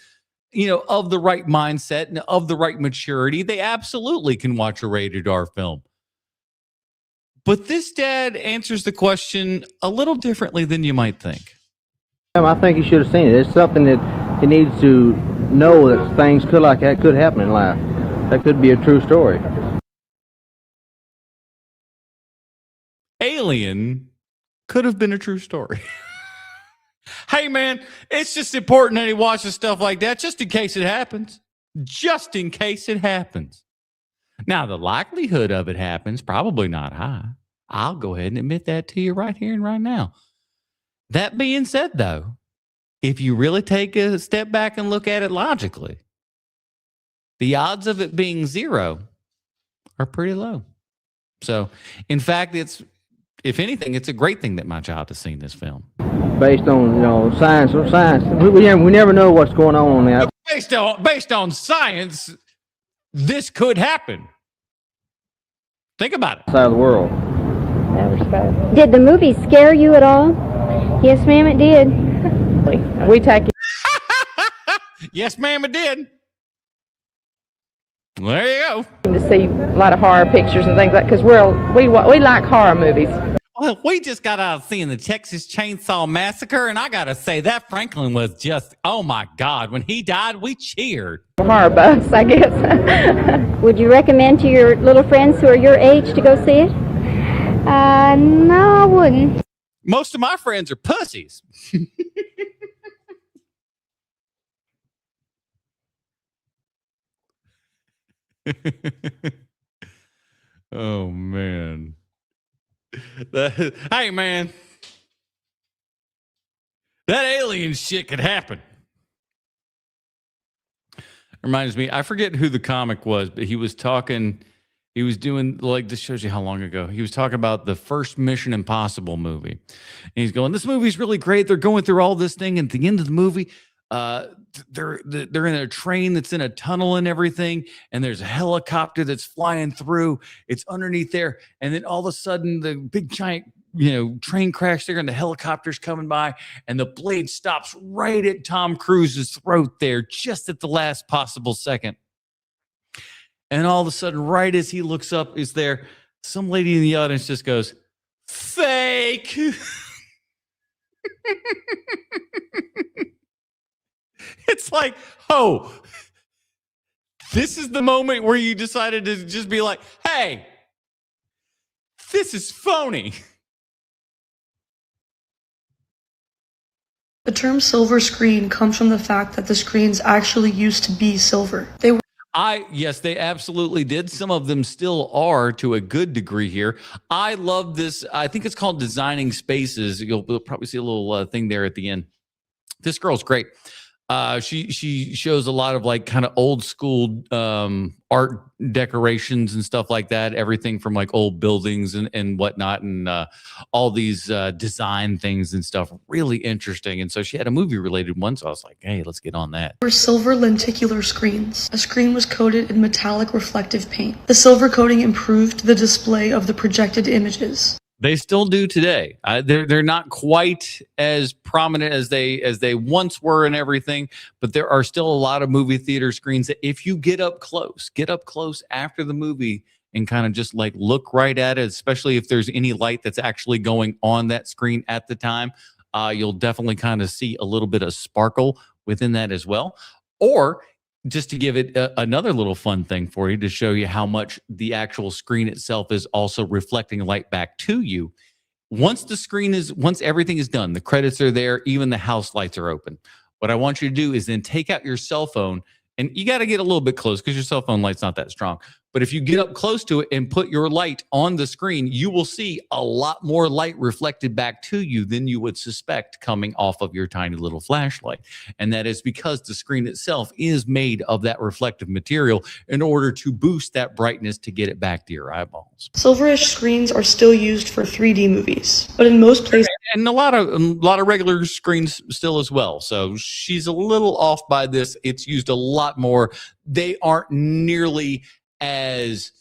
of the right mindset and of the right maturity, they absolutely can watch a rated R film. But this dad answers the question a little differently than you might think. I think he should have seen it. It's something that he needs to know, that things like that could happen in life. That could be a true story. Alien could have been a true story. Hey, man, it's just important that he watches stuff like that just in case it happens. Just in case it happens. Now, the likelihood of it happens, probably not high. I'll go ahead and admit that to you right here and right now. That being said, though, if you really take a step back and look at it logically, the odds of it being zero are pretty low. So, in fact, if anything, it's a great thing that my child has seen this film. Based on science, we never know what's going on there. Based on science, this could happen. Think about it. Side of the world. Did the movie scare you at all? Yes, ma'am, it did. We take it. Yes, ma'am, it did. There you go. To see a lot of horror pictures and things like, because we like horror movies. Well, we just got out of seeing the Texas Chainsaw Massacre, and I gotta say that Franklin was just, oh my God, when he died, we cheered. Horror buffs, I guess. Would you recommend to your little friends who are your age to go see it? No, I wouldn't. Most of my friends are pussies. Oh, man. Hey, man. That alien shit could happen. Reminds me, I forget who the comic was, but he was talking, he was doing, like, this shows you how long ago. He was talking about the first Mission Impossible movie. And he's going, this movie's really great. They're going through all this thing. And at the end of the movie, they're in a train that's in a tunnel and everything, and there's a helicopter that's flying through. It's underneath there, and then all of a sudden the big giant train crash there, and the helicopter's coming by, and the blade stops right at Tom Cruise's throat there, just at the last possible second. And all of a sudden, right as he looks up, is there some lady in the audience just goes, "Fake." It's like, oh, this is the moment where you decided to just be like, hey, this is phony. The term silver screen comes from the fact that the screens actually used to be silver. Yes, they absolutely did. Some of them still are to a good degree here. I love this. I think it's called Designing Spaces. You'll probably see a little thing there at the end. This girl's great. She shows a lot of like kind of old school art decorations and stuff like that. Everything from like old buildings and whatnot, and all these design things and stuff. Really interesting. And so she had a movie related one. So I was like, hey, let's get on that. Were silver lenticular screens. A screen was coated in metallic reflective paint. The silver coating improved the display of the projected images. They still do today. They're not quite as prominent as they once were and everything, but there are still a lot of movie theater screens that if you get up close after the movie and kind of just like look right at it, especially if there's any light that's actually going on that screen at the time, you'll definitely kind of see a little bit of sparkle within that as well. Or just to give it another little fun thing for you to show you how much the actual screen itself is also reflecting light back to you. Once everything is done, the credits are there, even the house lights are open. What I want you to do is then take out your cell phone, and you got to get a little bit close because your cell phone light's not that strong. But if you get up close to it and put your light on the screen, you will see a lot more light reflected back to you than you would suspect coming off of your tiny little flashlight. And that is because the screen itself is made of that reflective material in order to boost that brightness to get it back to your eyeballs. Silverish screens are still used for 3D movies, but in most places, and a lot of regular screens still as well. So she's a little off by this. It's used a lot more. They aren't nearly as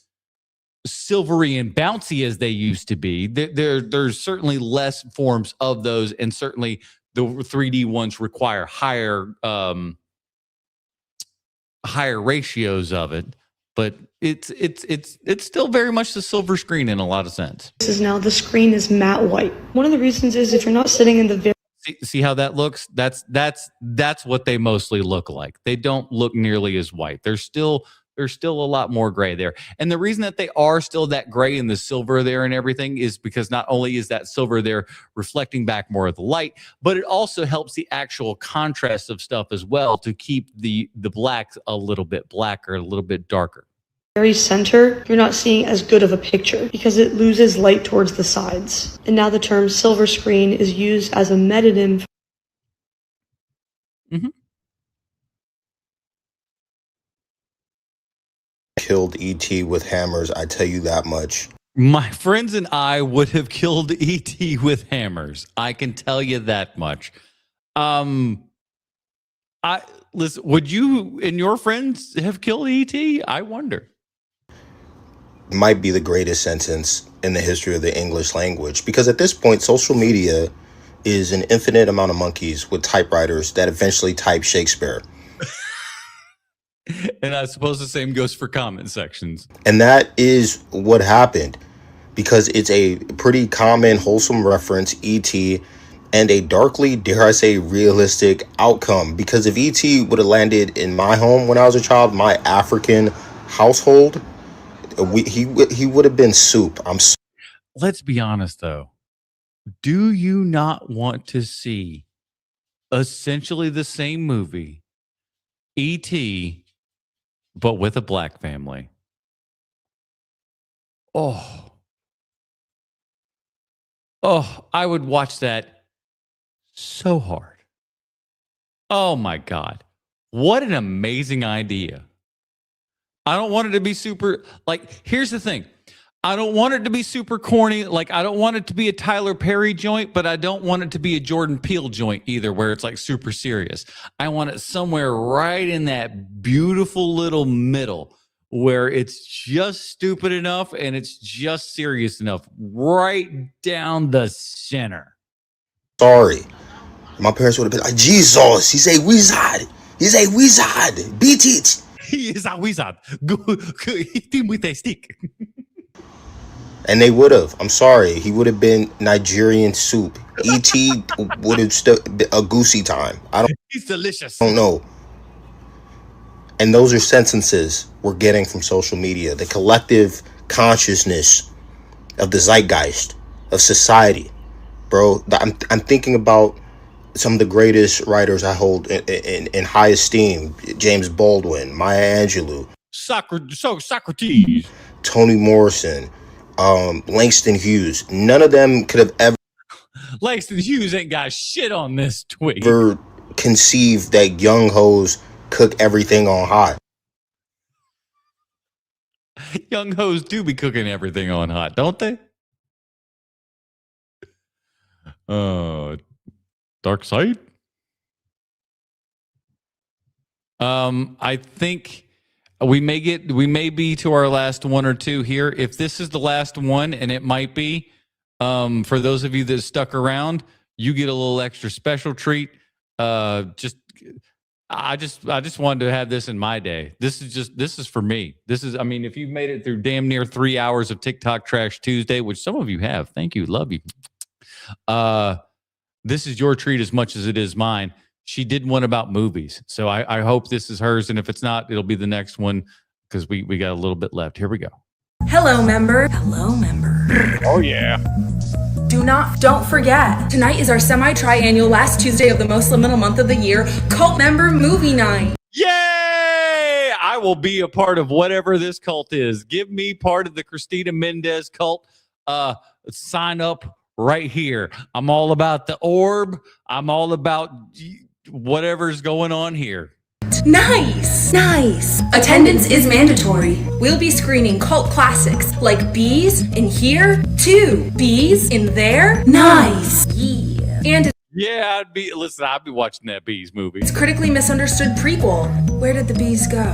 silvery and bouncy as they used to be. There's certainly less forms of those, and certainly the 3D ones require higher ratios of it. but it's still very much the silver screen in a lot of sense. This is now the screen is matte white. One of the reasons is if you're not sitting in the very See how that looks? That's what they mostly look like. They don't look nearly as white. There's still a lot more gray there. And the reason that they are still that gray and the silver there and everything is because not only is that silver there reflecting back more of the light, but it also helps the actual contrast of stuff as well to keep the blacks a little bit blacker, a little bit darker. very center, you're not seeing as good of a picture because it loses light towards the sides. And now the term silver screen is used as a metonym. Killed E.T. with hammers, I tell you that much. My friends and I would have killed E.T. with hammers. I can tell you that much. Listen, would you and your friends have killed E.T.? I wonder. Might be the greatest sentence in the history of the English language, because at this point, social media is an infinite amount of monkeys with typewriters that eventually type Shakespeare. And I suppose the same goes for comment sections. And that is what happened, because it's a pretty common, wholesome reference, E.T., and a darkly, dare I say, realistic outcome. Because if E.T. would have landed in my home when I was a child, my African household, he would have been soup. Let's be honest, though. Do you not want to see essentially the same movie, E.T., but with a black family? Oh, I would watch that so hard. Oh my God. What an amazing idea. I don't want it to be super, like, here's the thing. I don't want it to be super corny. Like, I don't want it to be a Tyler Perry joint, but I don't want it to be a Jordan Peele joint either, where it's like super serious. I want it somewhere right in that beautiful little middle where it's just stupid enough and it's just serious enough, right down the center. Sorry. My parents would have been like, Jesus, he's a wizard. He's a wizard. Beat it. He is a wizard. Go hit him with a stick. And they would have. I'm sorry. He would have been Nigerian soup. E.T. would have still been a goosey time. He's delicious. Don't know. And those are sentences we're getting from social media. The collective consciousness of the zeitgeist of society. Bro, I'm thinking about some of the greatest writers I hold in high esteem. James Baldwin, Maya Angelou. Socrates. Toni Morrison. Langston Hughes. None of them could have ever Langston Hughes ain't got shit on this tweet. Ever conceived that young hoes cook everything on hot. Young hoes do be cooking everything on hot, don't they? Dark side. I think we may be to our last one or two here. If this is the last one, and it might be, for those of you that stuck around, you get a little extra special treat. I just wanted to have this in my day. This is for me. I mean, if you've made it through damn near 3 hours of TikTok Trash Tuesday, which some of you have, thank you, love you. This is your treat as much as it is mine. She did one about movies, so I hope this is hers, and if it's not, it'll be the next one because we got a little bit left. Here we go. Hello, member. Hello, member. Oh yeah. Don't forget, tonight is our semi-triannual last Tuesday of the most liminal month of the year, Cult Member Movie Night. Yay! I will be a part of whatever this cult is. Give me part of the Christina Mendez cult. Sign up right here. I'm all about the orb. I'm all about whatever's going on here. Nice! Attendance is mandatory. We'll be screening cult classics like Bees in here, too. Bees in there. Nice! Yeah. And Yeah, I'd be watching that Bees movie. it's critically misunderstood prequel. Where did the bees go?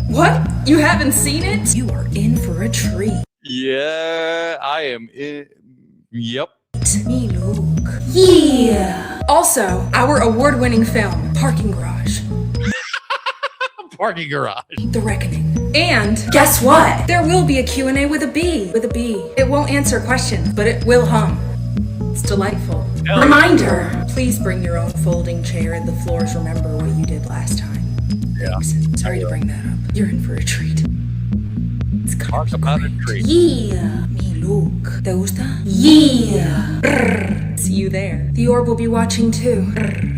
What? You haven't seen it? You are in for a treat. Yeah, I am. Yep. Me look. Yeah. Also, our award-winning film, Parking Garage. Parking Garage. The Reckoning. And guess what? There will be a Q&A with a B. With a B. It won't answer questions, but it will hum. It's delightful. Reminder, please bring your own folding chair and the floors remember what you did last time. Yeah. Sorry to bring that up. You're in for a treat. It's Talk about a treat. Yeah. Me look. ¿Te gusta? Yeah. Brr. See you there. The orb will be watching too. Brr.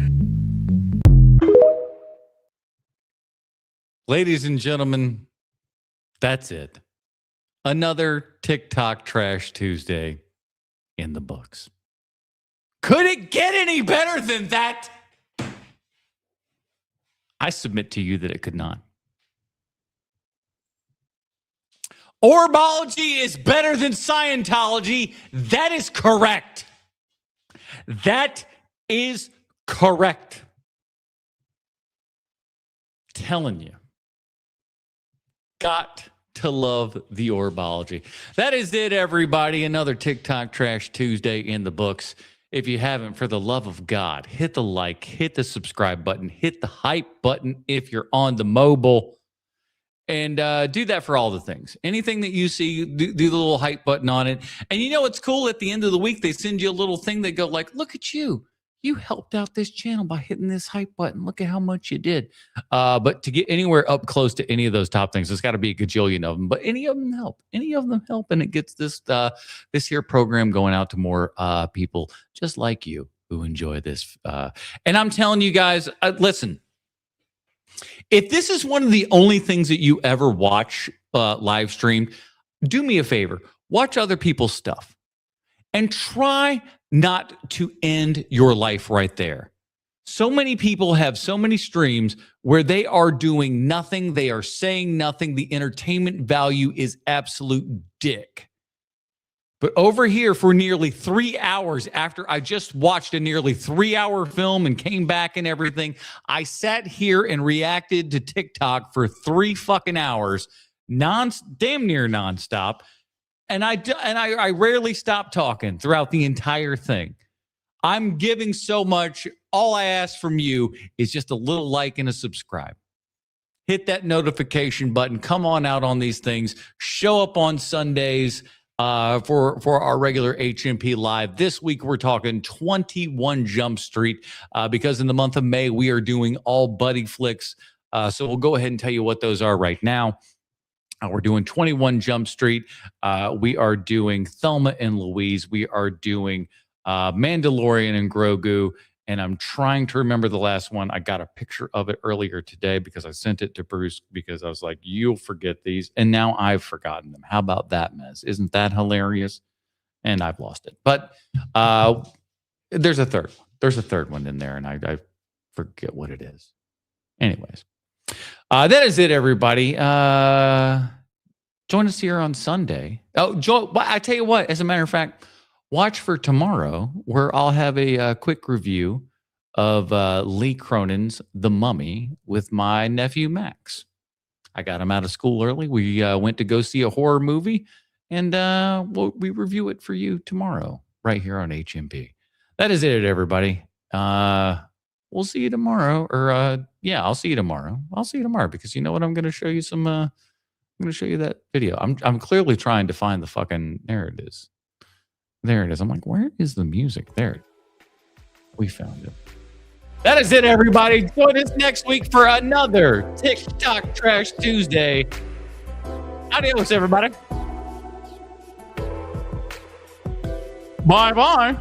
Ladies and gentlemen, that's it. Another TikTok Trash Tuesday in the books. Could it get any better than that? I submit to you that it could not. Orbology is better than Scientology. That is correct. That is correct. Telling you. Got to love the Orbology. That is it, everybody. Another TikTok Trash Tuesday in the books. If you haven't, for the love of God, hit the like, hit the subscribe button, hit the hype button if you're on the mobile, and do that for all the things. Anything that you see, do the little hype button on it. And you know what's cool? At the end of the week, they send you a little thing that go like, look at you. You helped out this channel by hitting this hype button. Look at how much you did. But to get anywhere up close to any of those top things, there's got to be a gajillion of them. But any of them help. Any of them help. And it gets this here program going out to more people just like you who enjoy this. And I'm telling you guys, listen, if this is one of the only things that you ever watch live streamed, do me a favor. Watch other people's stuff. And try not to end your life right there. So many people have so many streams where they are doing nothing. They are saying nothing. The entertainment value is absolute dick. But over here for nearly 3 hours after I just watched a nearly 3-hour film and came back and everything, I sat here and reacted to TikTok for 3 fucking hours, damn near nonstop. And I rarely stop talking throughout the entire thing. I'm giving so much. All I ask from you is just a little like and a subscribe. Hit that notification button. Come on out on these things. Show up on Sundays for our regular HMP Live. This week, we're talking 21 Jump Street because in the month of May, we are doing all buddy flicks. So we'll go ahead and tell you what those are right now. We're doing 21 Jump Street. We are doing Thelma and Louise. We are doing Mandalorian and Grogu. And I'm trying to remember the last one. I got a picture of it earlier today because I sent it to Bruce because I was like, you'll forget these. And now I've forgotten them. How about that mess? Isn't that hilarious? And I've lost it. But there's a third one. There's a third one in there, and I forget what it is. Anyways. That is it, everybody. Join us here on Sunday. I tell you what, as a matter of fact, watch for tomorrow where I'll have a quick review of Lee Cronin's The Mummy with my nephew, Max. I got him out of school early. We went to go see a horror movie, and we review it for you tomorrow right here on HMP. That is it, everybody. We'll see you tomorrow, or yeah, I'll see you tomorrow. I'll see you tomorrow because you know what? I'm going to show you some. I'm going to show you that video. I'm clearly trying to find the fucking. There it is. There it is. I'm like, where is the music? There. We found it. That is it, everybody. Join us next week for another TikTok Trash Tuesday. Adios, everybody. Bye bye.